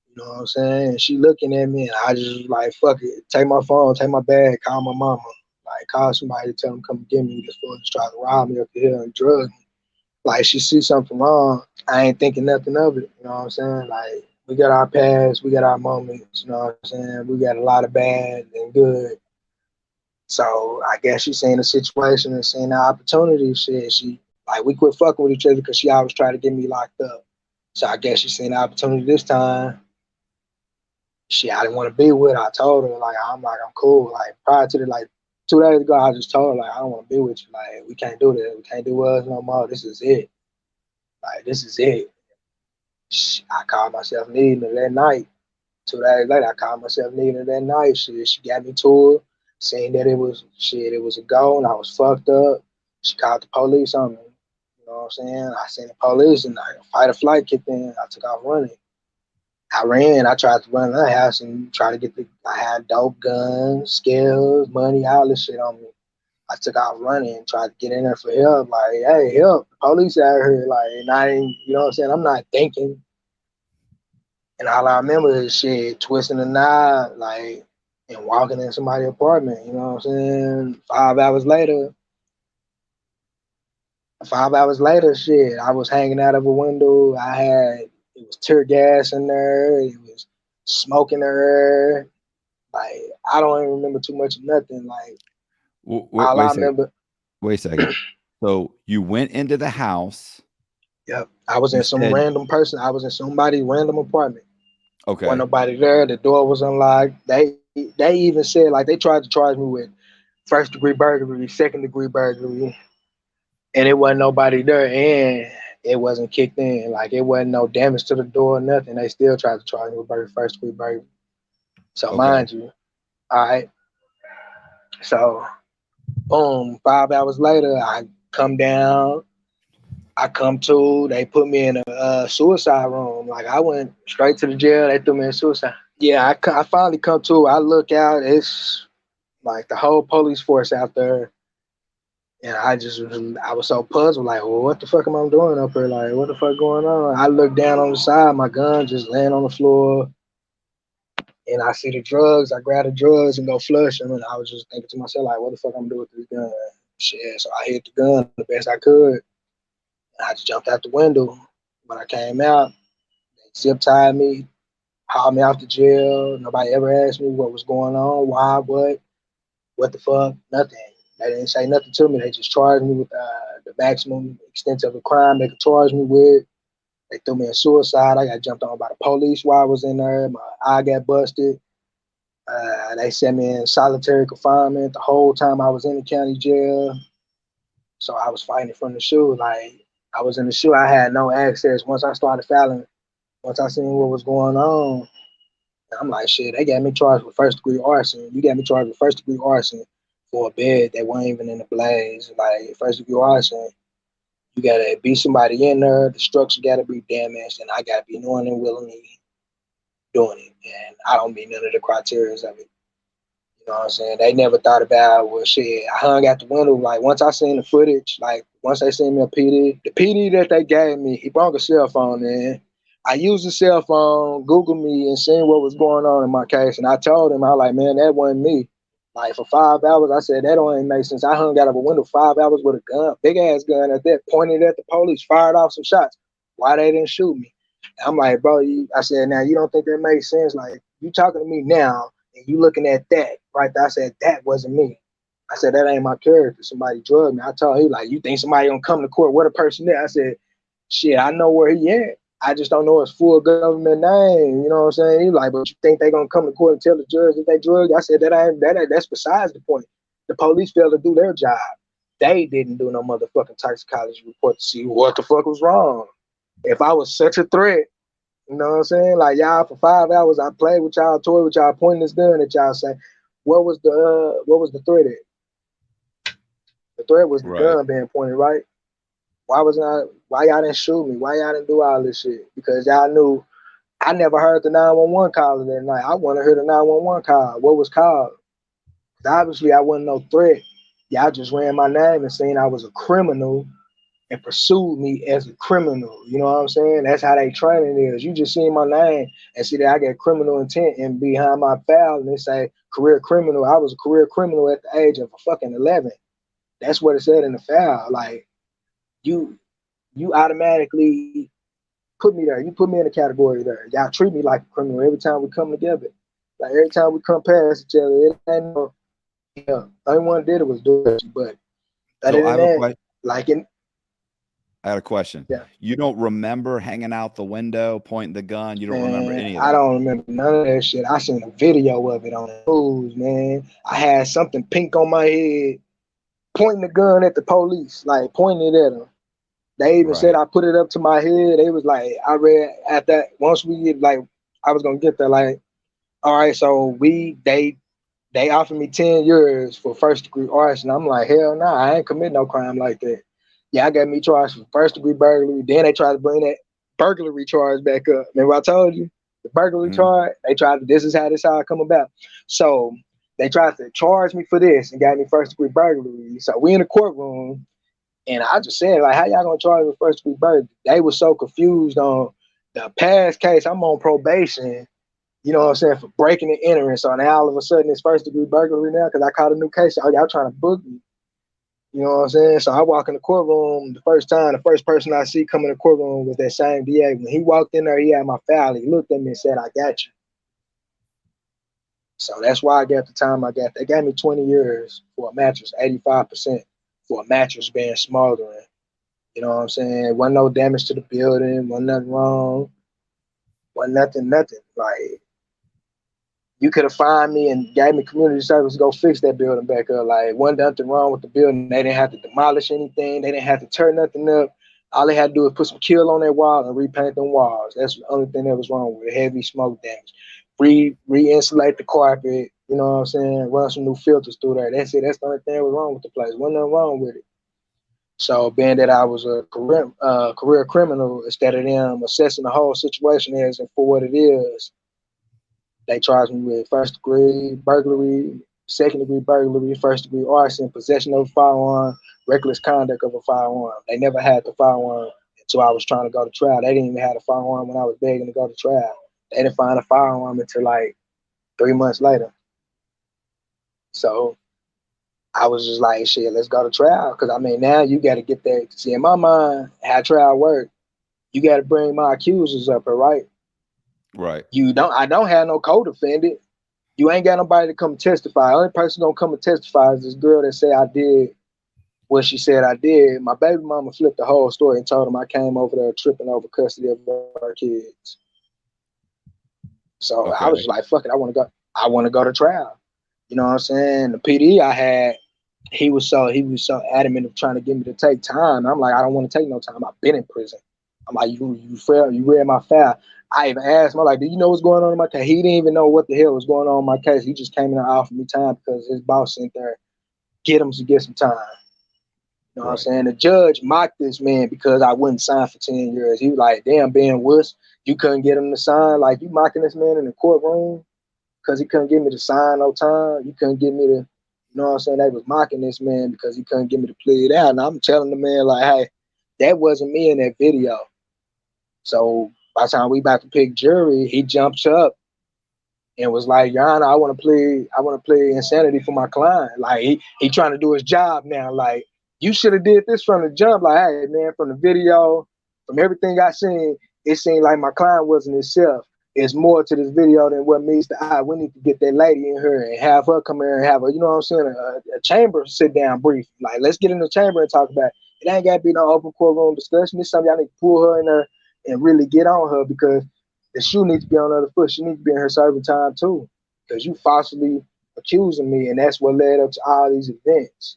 Speaker 1: You know what I'm saying? And she looking at me, and I just was like, fuck it. Take my phone, take my bag, call my mama. Like, call somebody, tell them come get me. This fool just tried to rob me up the hill and drug me. Like, she see something wrong, I ain't thinking nothing of it. You know what I'm saying? Like, we got our past, we got our moments. You know what I'm saying? We got a lot of bad and good. So I guess she seen the situation and seen the opportunity. She like, we quit fucking with each other because she always tried to get me locked up. So I guess she seen the opportunity this time. I didn't want to be with her. I told her, like, I'm cool. Like, prior to the, like, 2 days ago, I just told her, like, I don't want to be with you. Like, we can't do this. We can't do us no more. This is it. Like, this is it. I called myself needing her that night. 2 days later, I called myself needing her that night. She got me to her, saying that it was a go, and I was fucked up. She called the police on me. You know what I'm saying? I seen the police, and fight or flight kicked in. I took off running. I ran. I tried to run the house and try to get I had dope, guns, skills, money, all this shit on me. I took out running and tried to get in there for help. Like, hey, help. The police out here. Like, and I ain't, you know what I'm saying? I'm not thinking. And all I remember is shit, twisting a knob, like, and walking in somebody's apartment. You know what I'm saying? 5 hours later, shit, I was hanging out of a window. It was tear gas in there. It was smoke in the air. Like, I don't even remember too much of nothing. Like, all I remember.
Speaker 2: Wait a second. So you went into the house.
Speaker 1: Yep. I was in somebody's random apartment.
Speaker 2: Okay.
Speaker 1: Wasn't nobody there. The door was unlocked. They even said, like, they tried to charge me with first-degree burglary, second-degree burglary, and it wasn't nobody there, and it wasn't kicked in. Like, it wasn't no damage to the door or nothing. They still tried to charge me with first-degree burglary. So, mind you, all right. So, boom, 5 hours later, I come down. I come to, they put me in a suicide room. Like, I went straight to the jail. They threw me in suicide. Yeah, I finally come to. I look out. It's like the whole police force out there. And I was so puzzled. Like, well, what the fuck am I doing up here? Like, what the fuck going on? I look down on the side. My gun just laying on the floor. And I see the drugs. I grab the drugs and go flush them. And I was just thinking to myself, like, what the fuck I'm doing with this gun? Shit. So I hit the gun the best I could. I just jumped out the window. When I came out, they zip tied me, hauled me out the jail. Nobody ever asked me what was going on, why, what the fuck, nothing. They didn't say nothing to me. They just charged me with the maximum extent of a crime they could charge me with. They threw me in suicide. I got jumped on by the police while I was in there. My eye got busted. They sent me in solitary confinement the whole time I was in the county jail. So I was fighting from the shoe. Like, I was in the shoe. I had no access. Once I started filing, once I seen what was going on, I'm like, shit, they got me charged with first-degree arson. You got me charged with first-degree arson for a bed that wasn't even in the blaze. Like, first-degree arson, you got to be somebody in there. The structure got to be damaged, and I got to be knowing and willingly doing it. And I don't meet none of the criteria of it. You know what I'm saying? They never thought about, well, shit, I hung out the window. Like, once I seen the footage, like, once they seen me a PD, the PD that they gave me, he brought a cell phone in. I used the cell phone, Googled me, and seen what was going on in my case. And I told him, I was like, man, that wasn't me. Like, for 5 hours, I said, that don't even make sense. I hung out of a window 5 hours with a gun, big-ass gun at that, pointed at the police, fired off some shots. Why they didn't shoot me? And I'm like, bro, I said, now, you don't think that makes sense? Like, you talking to me now, and you looking at that right there. I said, that wasn't me. I said, that ain't my character. Somebody drugged me. I told him, like, you think somebody gonna come to court? What a person there? I said, shit, I know where he at. I just don't know his full government name. You know what I'm saying? He like, but you think they gonna come to court and tell the judge that they drugged? I said, that's besides the point. The police failed to do their job. They didn't do no motherfucking toxicology report to see what the fuck was wrong. If I was such a threat, you know what I'm saying? Like, y'all, for 5 hours, I played with y'all, toyed with y'all, pointing this gun at y'all, saying, what was the threat at? The threat was the
Speaker 2: Right.
Speaker 1: gun being pointed right. Why y'all didn't shoot me? Why y'all didn't do all this shit? Because y'all knew I never heard the 911 call that night. I want to hear the 911 call. What was called? Because obviously I wasn't no threat. Y'all just ran my name and saying I was a criminal and pursued me as a criminal. You know what I'm saying? That's how they training is. You just see my name and see that I got criminal intent and behind my file and they say career criminal. I was a career criminal at the age of fucking 11. That's what it said in the file. Like you automatically put me there. You put me in a category there. Y'all treat me like a criminal every time we come together. Like every time we come past each other, it ain't no, yeah. Only one did it was Dorsey, but other
Speaker 2: So I
Speaker 1: than
Speaker 2: have a
Speaker 1: that,
Speaker 2: question.
Speaker 1: like in
Speaker 2: I had a question.
Speaker 1: yeah,
Speaker 2: You don't remember hanging out the window, pointing the gun. You don't remember
Speaker 1: man,
Speaker 2: any of
Speaker 1: I
Speaker 2: that.
Speaker 1: don't remember none of that shit. I seen a video of it on the news, man. I had something pink on my head, pointing the gun at the police, like pointing it at them. They even said
Speaker 2: Right.
Speaker 1: I put it up to my head. They was like, I read at that once we get like I was gonna get there, like, all right, so they offered me 10 years for first degree arson. I'm like, hell no, I ain't commit no crime like that. Yeah, I got me charged for first degree burglary. Then they tried to bring that burglary charge back up. Remember I told you the burglary
Speaker 2: Mhm.
Speaker 1: charge? They tried to, this is how it come about. So they tried to charge me for this and got me first degree burglary. So we in the courtroom and I just said, like, how y'all gonna charge me for first degree burglary? They were so confused on the past case. I'm on probation, you know what I'm saying, for breaking and entering. So now all of a sudden it's first degree burglary now because I caught a new case. Oh, y'all trying to book me. You know what I'm saying? So I walk in the courtroom the first time, the first person I see come in the courtroom was that same DA. When he walked in there, he had my file. He looked at me and said, I got you. So that's why I got the time I got. They gave me 20 years for a mattress, 85% for a mattress being smoldering. You know what I'm saying? Wasn't no damage to the building, wasn't nothing wrong, wasn't nothing. Like you could have fined me and gave me community service to go fix that building back up. Like, wasn't nothing wrong with the building. They didn't have to demolish anything. They didn't have to tear nothing up. All they had to do was put some kill on that wall and repaint them walls. That's the only thing that was wrong with it. Heavy smoke damage. Re-insulate the carpet. You know what I'm saying? Run some new filters through there. That's it. That's the only thing that was wrong with the place. Wasn't nothing wrong with it. So being that I was a career criminal, instead of them assessing the whole situation as and for what it is, they charged me with first degree burglary, second degree burglary, first degree arson, possession of a firearm, reckless conduct of a firearm. They never had the firearm until I was trying to go to trial. They didn't even have a firearm when I was begging to go to trial. They didn't find a firearm until like 3 months later. So I was just like, shit, let's go to trial. Because I mean, now you got to get there. See, in my mind, how trial work, you got to bring my accusers up, right?
Speaker 2: Right.
Speaker 1: I don't have no co-defendant. You ain't got nobody to come testify. The only person gonna come and testify is this girl that say I did what she said I did. My baby mama flipped the whole story and told him I came over there tripping over custody of our kids. So I was
Speaker 2: Okay.
Speaker 1: just like, fuck it, I want to go to trial. You know what I'm saying? The PD I had, he was so adamant of trying to get me to take time. I'm like, I don't want to take no time. I've been in prison. I'm like, you read my file. I even asked him, I'm like, do you know what's going on in my case? He didn't even know what the hell was going on in my case. He just came in and offered me time because his boss sent there, get him to get some time. You know what I'm
Speaker 2: Right.
Speaker 1: saying? The judge mocked this man because I wouldn't sign for 10 years. He was like, damn, Ben Wuss, you couldn't get him to sign. Like, you mocking this man in the courtroom because he couldn't get me to sign no time. You couldn't get me to, you know what I'm saying? They was mocking this man because he couldn't get me to plead out. And I'm telling the man, like, hey, that wasn't me in that video. So by the time we about to pick jury, he jumps up and was like, Your Honor, I want to plead insanity for my client. Like he trying to do his job now. Like, you should have did this from the jump. Like, hey man, from the video, from everything I seen, it seemed like my client wasn't himself. It's more to this video than what meets the eye. We need to get that lady in here and have her come here and have a, you know what I'm saying, a chamber sit down brief. Like, let's get in the chamber and talk about it. It ain't got to be no open courtroom discussion. It's something y'all need to pull her in there and really get on her because the shoe needs to be on the other foot. She needs to be in her serving time too, because you falsely accusing me, and that's what led up to all these events.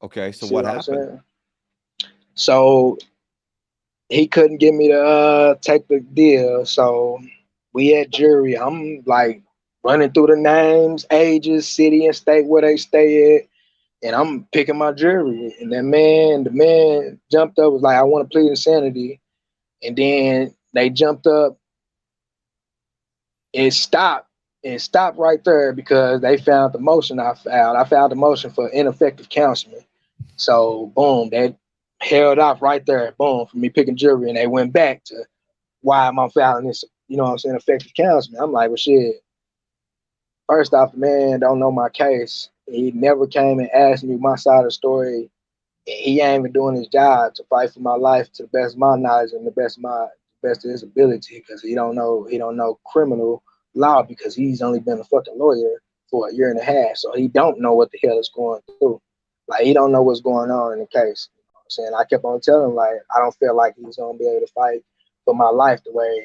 Speaker 2: Okay.
Speaker 1: You
Speaker 2: So
Speaker 1: see
Speaker 2: what
Speaker 1: what I'm
Speaker 2: happened?
Speaker 1: saying? So he couldn't get me to take the deal. So we had jury. I'm like running through the names, ages, city, and state where they stay at. And I'm picking my jury. And the man jumped up, was like, I want to plead insanity. And then they jumped up and stopped. And stopped right there because they found the motion I filed. I filed the motion for ineffective counseling. So boom, that held off right there. Boom, for me picking jury. And they went back to why am I filing this, you know what I'm saying, effective counseling. I'm like, well shit. First off, the man don't know my case. He never came and asked me my side of the story. He ain't even doing his job to fight for my life to the best of my knowledge and the best of his ability, because he don't know criminal law, because he's only been a fucking lawyer for a year and a half. So he don't know what the hell is going through. Like, he don't know what's going on in the case. You know what I'm saying? I kept on telling him, like, I don't feel like he's gonna be able to fight for my life the way,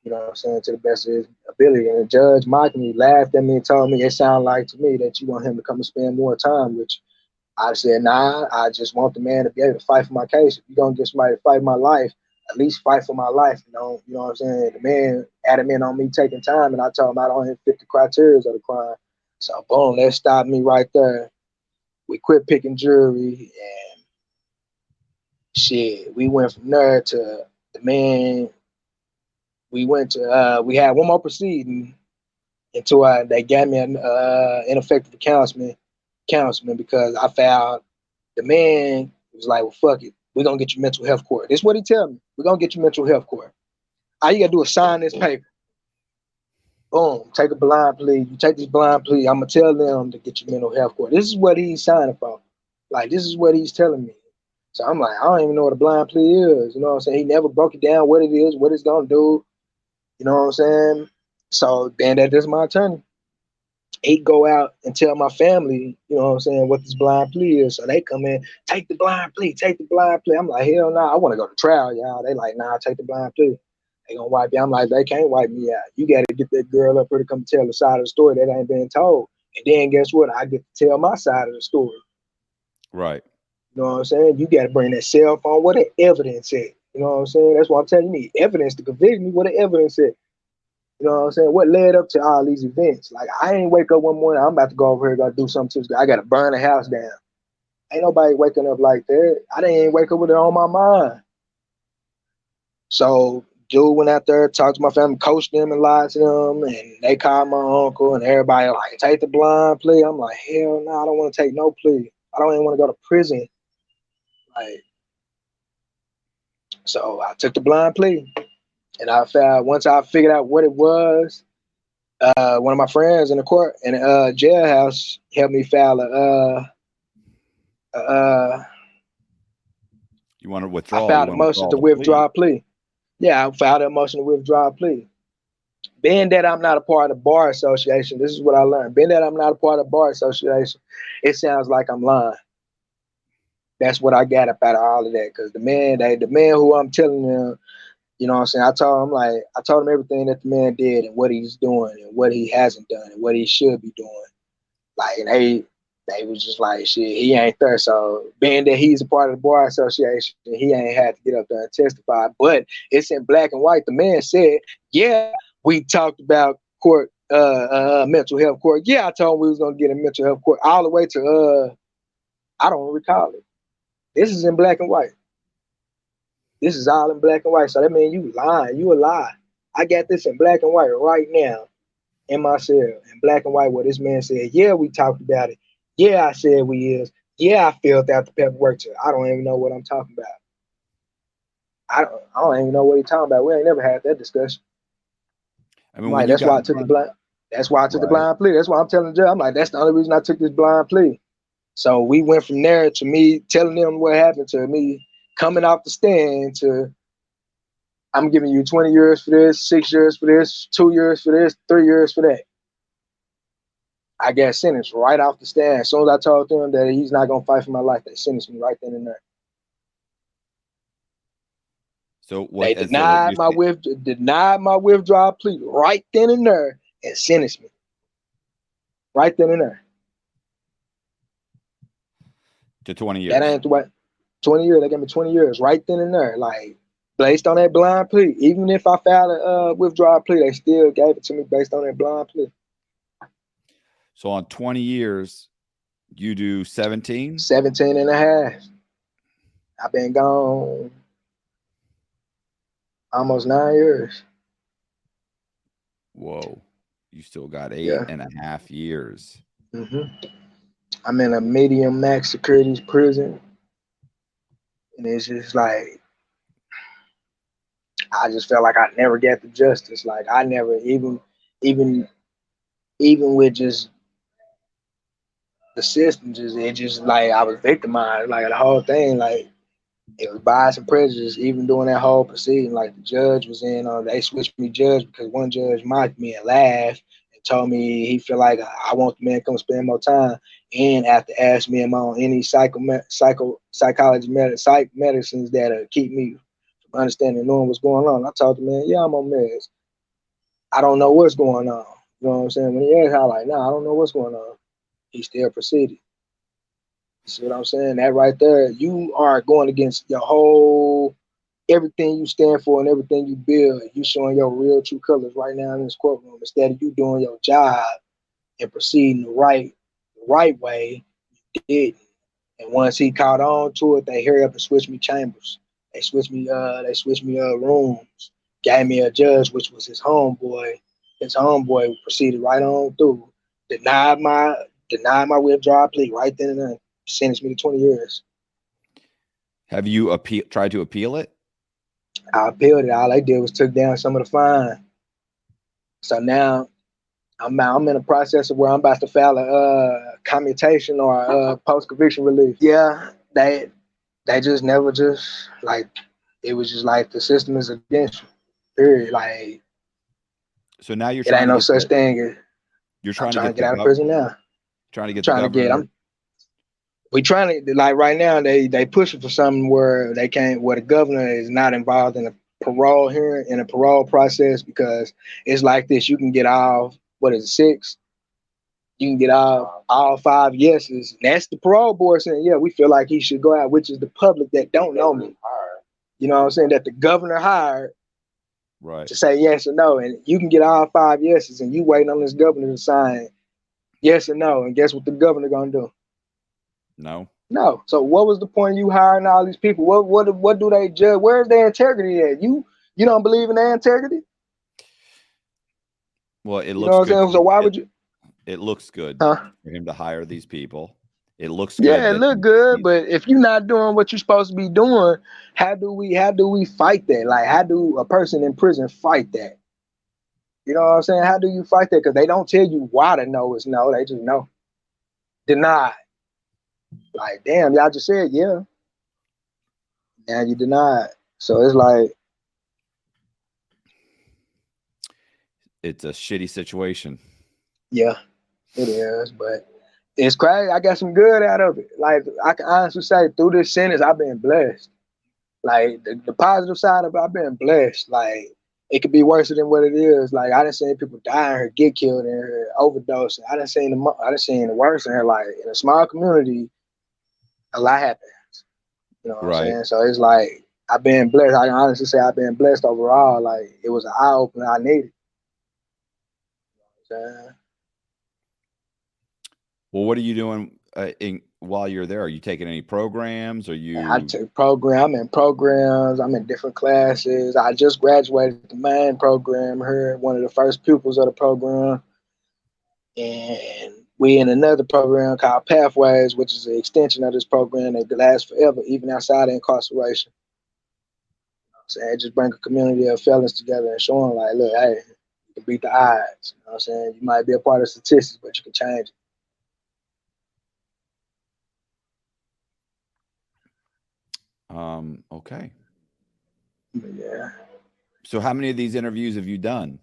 Speaker 1: you know what I'm saying, to the best of his ability. And the judge mocked me, laughed at me, and told me it sounded like to me that you want him to come and spend more time with you. I said, nah, I just want the man to be able to fight for my case. If you're going to get somebody to fight my life, at least fight for my life. You know what I'm saying? The man adamant on me taking time, and I told him I don't even fit the criteria of the crime. So, boom, that stopped me right there. We quit picking jury, and shit, we went from there to the man. We went to, we had one more proceeding until they gave me an ineffective counseling because I found the man was like, well, fuck it. We're going to get you mental health court. This is what he tell me. We're going to get you mental health court. All you got to do is sign this paper. Boom. Take a blind plea. You take this blind plea. I'm going to tell them to get you mental health court. This is what he's signing for. Like, this is what he's telling me. So I'm like, I don't even know what a blind plea is. You know what I'm saying? He never broke it down, what it is, what it's going to do. You know what I'm saying? So then that is my attorney. He'd go out and tell my family, you know what I'm saying, what this blind plea is. So they come in, take the blind plea, take the blind plea. I'm like, hell no, I want to go to trial, y'all. They like, nah, take the blind plea. They gonna wipe you. I'm like, they can't wipe me out. You got to get that girl up here to come tell the side of the story that ain't been told. And then guess what? I get to tell my side of the story.
Speaker 2: Right.
Speaker 1: You know what I'm saying? You got to bring that cell phone. What the evidence is. You know what I'm saying? That's what I'm telling you. You need evidence to convict me. What the evidence is. You know what I'm saying? What led up to all these events? Like, I ain't wake up one morning, I'm about to go over here, gotta do something to this guy. I gotta burn the house down. Ain't nobody waking up like that. I didn't even wake up with it on my mind. So dude went out there, talked to my family, coached them and lied to them, and they called my uncle, and everybody like, take the blind plea. I'm like, hell no, I don't want to take no plea. I don't even want to go to prison. Like, so I took the blind plea, and I found, once I figured out what it was, one of my friends in the court in the jailhouse helped me file
Speaker 2: you want to withdraw?
Speaker 1: I filed a motion to withdraw a plea. Yeah, I filed a motion to withdraw a plea. Being that I'm not a part of the bar association, this is what I learned. Being that I'm not a part of the bar association, it sounds like I'm lying. That's what I got up out of all of that. Because the man who I'm telling them, you know what I'm saying, I told him everything that the man did and what he's doing and what he hasn't done and what he should be doing. Like, and they was just like, shit, he ain't there. So being that he's a part of the bar association, he ain't had to get up there and testify. But it's in black and white. The man said, yeah, we talked about court, mental health court. Yeah, I told him we was gonna get a mental health court all the way to I don't recall it. This is in black and white. This is all in black and white. So that means you lying. You a lie. I got this in black and white right now in my cell, in black and white, where this man said, yeah, we talked about it. Yeah, I said we is. Yeah, I filled out the paperwork too. I don't even know what I'm talking about. I don't even know what he's talking about. We ain't never had that discussion. I mean, like, that's why I took the blind. That's why I took the blind plea. That's why I'm telling the judge. I'm like, that's the only reason I took this blind plea. So we went from there to me telling them what happened, to me coming off the stand, to I'm giving you 20 years for this, 6 years for this, 2 years for this, 3 years for that. I got sentenced right off the stand. As soon as I told them that he's not gonna fight for my life, they sentenced me right then and there.
Speaker 2: So what?
Speaker 1: They denied my withdrawal plea right then and there and sentenced me right then and there
Speaker 2: to 20 years.
Speaker 1: That ain't the way. 20 years. They gave me 20 years right then and there. Like, based on that blind plea. Even if I filed a withdrawal plea, they still gave it to me based on that blind plea.
Speaker 2: So on 20 years, You do 17?
Speaker 1: 17 and a half. I've been gone almost 9 years.
Speaker 2: Whoa. You still got
Speaker 1: Yeah.
Speaker 2: 8.5 years.
Speaker 1: I'm in a medium max securities prison, and it's just like I just felt like I never get the justice. Like I never even even with just the system, just it just like I was victimized. Like the whole thing, like it was bias and prejudice. Even during that whole proceeding, like the judge was in, they switched me judge because one judge mocked me and laughed and told me he feel like I want the man to come spend more time. And after asked me am I on any psychology psych medicines that keep me from understanding knowing what's going on. I told the man, yeah, I'm on meds. I don't know what's going on. You know what I'm saying? When he asked, I like, nah, I don't know what's going on. He still proceeded. You see what I'm saying? That right there, you are going against your whole everything you stand for and everything you build. You showing your real true colors right now in this courtroom. Instead of you doing your job and proceeding the right way, you didn't. And once he caught on to it, they hurry up and switch me chambers. They switched me rooms. Gave me a judge, which was his homeboy. His homeboy proceeded right on through. Denied my withdrawal plea right then and there. Sentenced me to 20 years.
Speaker 2: Have you tried to appeal it?
Speaker 1: I appealed it. All they did was took down some of the fine. So now I'm in a process of where I'm about to file a commutation or post conviction relief. Yeah, they just never just like it was just like the system is against you. Period. Like
Speaker 2: So now you're
Speaker 1: it ain't
Speaker 2: trying to
Speaker 1: no
Speaker 2: get
Speaker 1: such thing as
Speaker 2: you're
Speaker 1: I'm
Speaker 2: trying to
Speaker 1: trying to
Speaker 2: get
Speaker 1: get out of prison now.
Speaker 2: trying to get the
Speaker 1: Trying to get
Speaker 2: governor.
Speaker 1: we trying to like right now they pushing for something where they can't where the governor is not involved in a parole hearing in a parole process because it's like this. You can get off what is it, 6? You can get all 5 yeses. And that's the parole board saying, yeah, we feel like he should go out, which is the public that don't know me. You know what I'm saying? That the governor hired
Speaker 2: Right.
Speaker 1: to say yes or no. And you can get all 5 yeses and you waiting on this governor to sign yes or no. And guess what the governor gonna do?
Speaker 2: No.
Speaker 1: No. So what was the point of you hiring all these people? What do they judge? Where's their integrity at? You don't believe in their integrity?
Speaker 2: Well, it
Speaker 1: You know
Speaker 2: looks
Speaker 1: what I'm
Speaker 2: good.
Speaker 1: saying? So why would you
Speaker 2: It looks good
Speaker 1: huh?
Speaker 2: for him to hire these people. It looks good
Speaker 1: Yeah, it
Speaker 2: that
Speaker 1: look good, but if you're not doing what you're supposed to be doing, how do we fight that? Like how do a person in prison fight that? You know what I'm saying? How do you fight that? Because they don't tell you why the no is no. They just know. Deny. Like, damn, y'all just said yeah. Now you deny. So it's like,
Speaker 2: it's a shitty situation.
Speaker 1: yeah, it is. But it's crazy. I got some good out of it. Like I can honestly say through this sentence, I've been blessed. Like the positive side of it, I've been blessed. Like it could be worse than what it is. Like I done seen people die in here, get killed in here, overdose. I done seen the worst in here. Like in a small community, a lot happens. You know what I'm
Speaker 2: Right.
Speaker 1: saying? So it's like I've been blessed. I can honestly say I've been blessed overall. Like it was an eye opener I needed. You know what I'm saying?
Speaker 2: Well, what are you doing while you're there? Are you taking any programs? Are
Speaker 1: I
Speaker 2: you
Speaker 1: took I'm in programs. I'm in different classes. I just graduated the main program here, one of the first pupils of the program. And we in another program called Pathways, which is an extension of this program that lasts forever, even outside of incarceration. So I just bring a community of felons together and show them like, look, hey, you can beat the odds. You know what I'm saying? You might be a part of statistics, but you can change
Speaker 2: um okay.
Speaker 1: it. But yeah.
Speaker 2: So how many of these interviews have you done?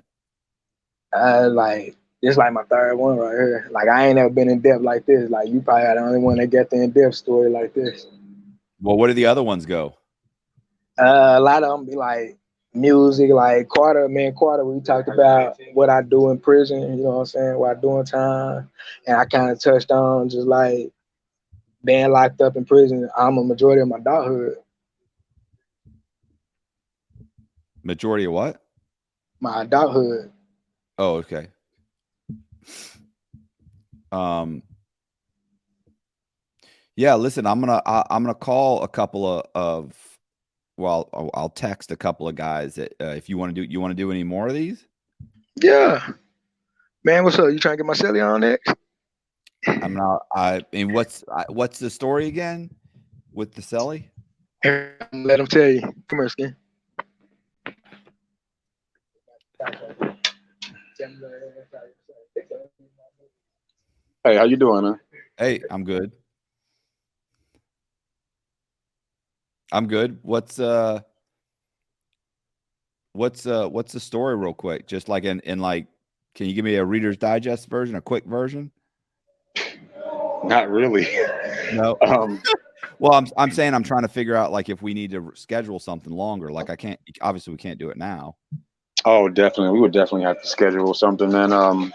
Speaker 1: Like this like my third one right here. Like I ain't never been in depth like this. Like you probably the only one that get the in depth story like this.
Speaker 2: Well, where do the other ones go?
Speaker 1: A lot of them be like music, like Carter, we talked about what I do in prison, you know what I'm saying, what I do in time. And I kind of touched on just like being locked up in prison. I'm a majority of my adulthood.
Speaker 2: Majority of what?
Speaker 1: My adulthood.
Speaker 2: Oh, okay. Um Yeah, listen, I'm gonna call a couple of well, I'll text a couple of guys that if you want to do any more of these.
Speaker 1: Yeah, man. What's up? You trying to get my celly on next?
Speaker 2: I'm not. I mean, what's the story again with the celly?
Speaker 1: Here, let him tell you. Come here, skin.
Speaker 3: Hey, how you doing, man?
Speaker 2: Hey, I'm good. I'm good. What's the story real quick? Just like in like, can you give me a Reader's Digest version, a quick version?
Speaker 3: Not really.
Speaker 2: No.
Speaker 3: um,
Speaker 2: Well, I'm saying I'm trying to figure out like if we need to schedule something longer. Like I can't obviously we can't do it now.
Speaker 3: oh, definitely. We would definitely have to schedule something, man.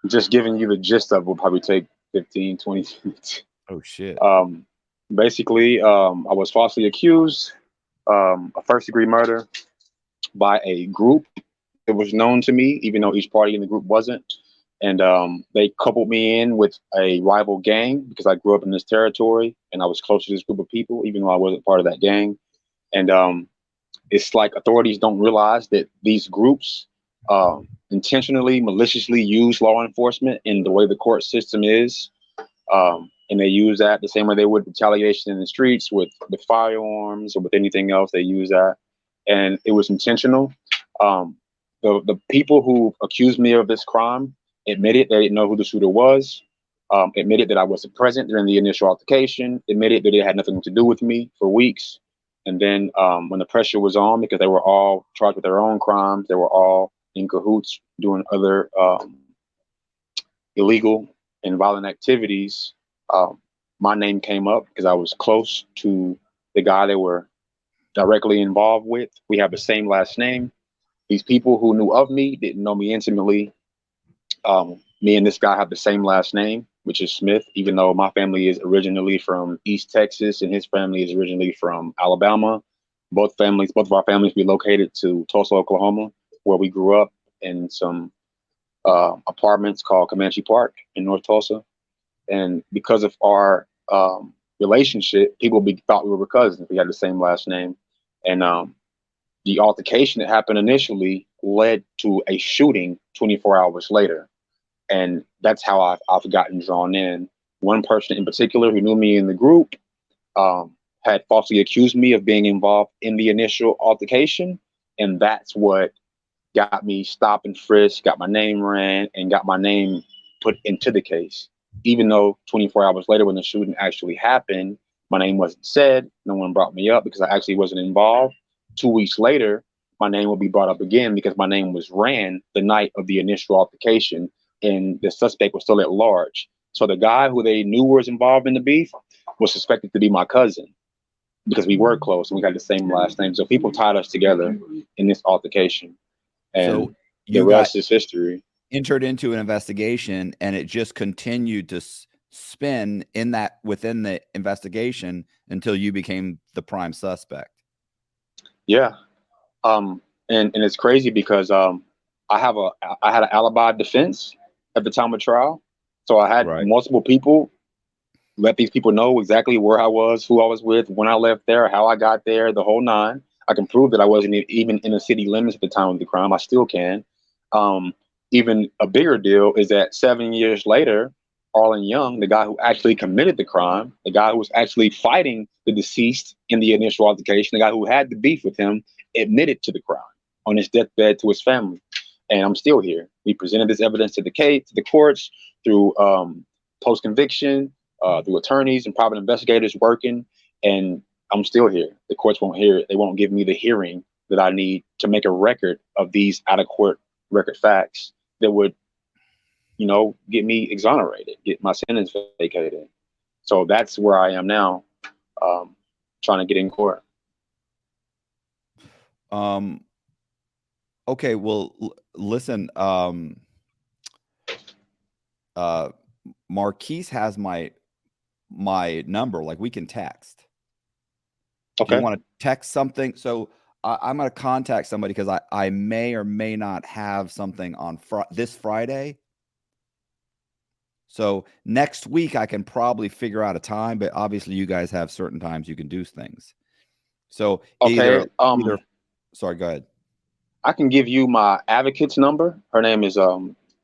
Speaker 3: Just giving you the gist of it will probably take 15, 20 minutes.
Speaker 2: Oh shit.
Speaker 3: Um, basically, I was falsely accused of first degree murder by a group that was known to me, even though each party in the group wasn't. And they coupled me in with a rival gang because I grew up in this territory and I was close to this group of people, even though I wasn't part of that gang. And it's like authorities don't realize that these groups intentionally, maliciously use law enforcement in the way the court system is. And they use that the same way they would retaliation in the streets with firearms or with anything else. They use that. And it was intentional. Um, the people who accused me of this crime admitted they didn't know who the shooter was, admitted that I wasn't present during the initial altercation, admitted that it had nothing to do with me for weeks. And then when the pressure was on, because they were all charged with their own crimes, they were all in cahoots doing other illegal and violent activities. Um, my name came up because I was close to the guy they were directly involved with. We have the same last name. These people who knew of me didn't know me intimately. Me and this guy have the same last name, which is Smith, even though my family is originally from East Texas and his family is originally from Alabama. Both of our families relocated to Tulsa, Oklahoma, where we grew up in some apartments called Comanche Park in North Tulsa. And because of our relationship, thought we were cousins. We had the same last name. And the altercation that happened initially led to a shooting 24 hours later. And that's how I've gotten drawn in. One person in particular who knew me in the group had falsely accused me of being involved in the initial altercation. And that's what got me stopped and frisked, got my name ran, and got my name put into the case. Even though 24 hours later, when the shooting actually happened, my name wasn't said. No one brought me up because I actually wasn't involved. 2 weeks later, my name will be brought up again because my name was ran the night of the initial altercation, and the suspect was still at large. So the guy who they knew was involved in the beef was suspected to be my cousin because we were close and we had the same last name. So people tied us together in this altercation,
Speaker 2: So
Speaker 3: and the
Speaker 2: you got
Speaker 3: rest is history.
Speaker 2: entered into an investigation and it just continued to spin in that within the investigation until you became the prime suspect.
Speaker 3: Yeah. And it's crazy because I have a I had an alibi defense at the time of trial. So I had
Speaker 2: Right.
Speaker 3: multiple people let these people know exactly where I was, who I was with, when I left there, how I got there, the whole nine. I can prove that I wasn't even in the city limits at the time of the crime. I still can. Um, Even a bigger deal is that 7 years later, Arlen Young, the guy who actually committed the crime, the guy who was actually fighting the deceased in the initial altercation, the guy who had the beef with him, admitted to the crime on his deathbed to his family. And I'm still here. We presented this evidence to the case, to the courts through post conviction, through attorneys and private investigators working, and I'm still here. The courts won't hear it. They won't give me the hearing that I need to make a record of these out of court record facts that would, get me exonerated, get my sentence vacated. So that's where I am now, trying to get in court.
Speaker 2: Okay, well listen, Marquise has my number. Like we can text. Do you
Speaker 3: Okay.
Speaker 2: want to text something? So I'm going to contact somebody because I may or may not have something on this Friday. So next week I can probably figure out a time, but obviously you guys have certain times you can do things. So
Speaker 3: Okay.
Speaker 2: either sorry, go ahead.
Speaker 3: I can give you my advocate's number. Her name is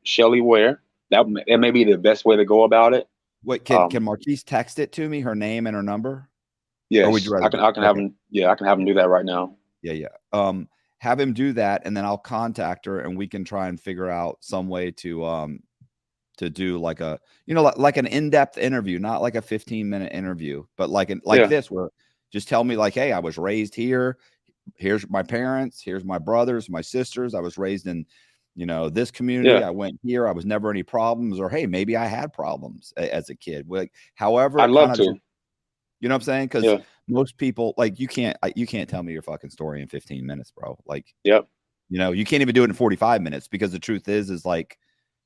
Speaker 3: Shelly Ware. That may be the best way to go about it.
Speaker 2: Wait, can Marquise text it to me, her name and her number?
Speaker 3: Yes,
Speaker 2: or would you rather
Speaker 3: I can have him. Yeah, I can have him do that right now.
Speaker 2: Yeah. Have him do that, and then I'll contact her, and we can try and figure out some way to do like a, like an in-depth interview, not like a 15-minute interview, but like this, where just tell me like, hey, I was raised here. Here's my parents. Here's my brothers, my sisters. I was raised in, this community. I went here. I was never any problems, or hey, maybe I had problems as a kid. Like, however,
Speaker 3: I'd love to.
Speaker 2: You know what I'm saying? Because most people, like, you can't tell me your fucking story in 15 minutes, bro. Like, you can't even do it in 45 minutes, because the truth is like,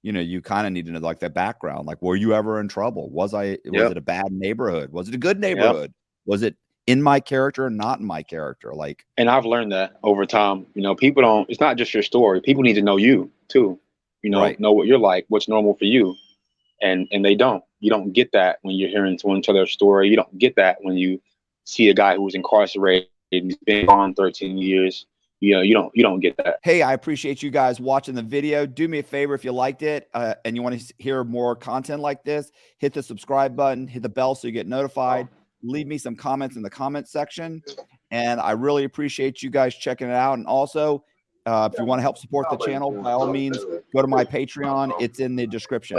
Speaker 2: you kind of need to know like that background. Like, were you ever in trouble? Was it a bad neighborhood? Was it a good neighborhood? Was it in my character or not in my character? Like,
Speaker 3: and I've learned that over time. People don't, it's not just your story. People need to know you too. Know what you're like, what's normal for you. And they don't. You don't get that when you're hearing someone tell their story. You don't get that when you see a guy who's incarcerated, he's been gone 13 years. You don't get that.
Speaker 2: Hey, I appreciate you guys watching the video. Do me a favor, if you liked it and you want to hear more content like this, hit the subscribe button, hit the bell so you get notified. Leave me some comments in the comment section. And I really appreciate you guys checking it out. And also, if you want to help support the channel, by all means, go to my Patreon. It's in the description.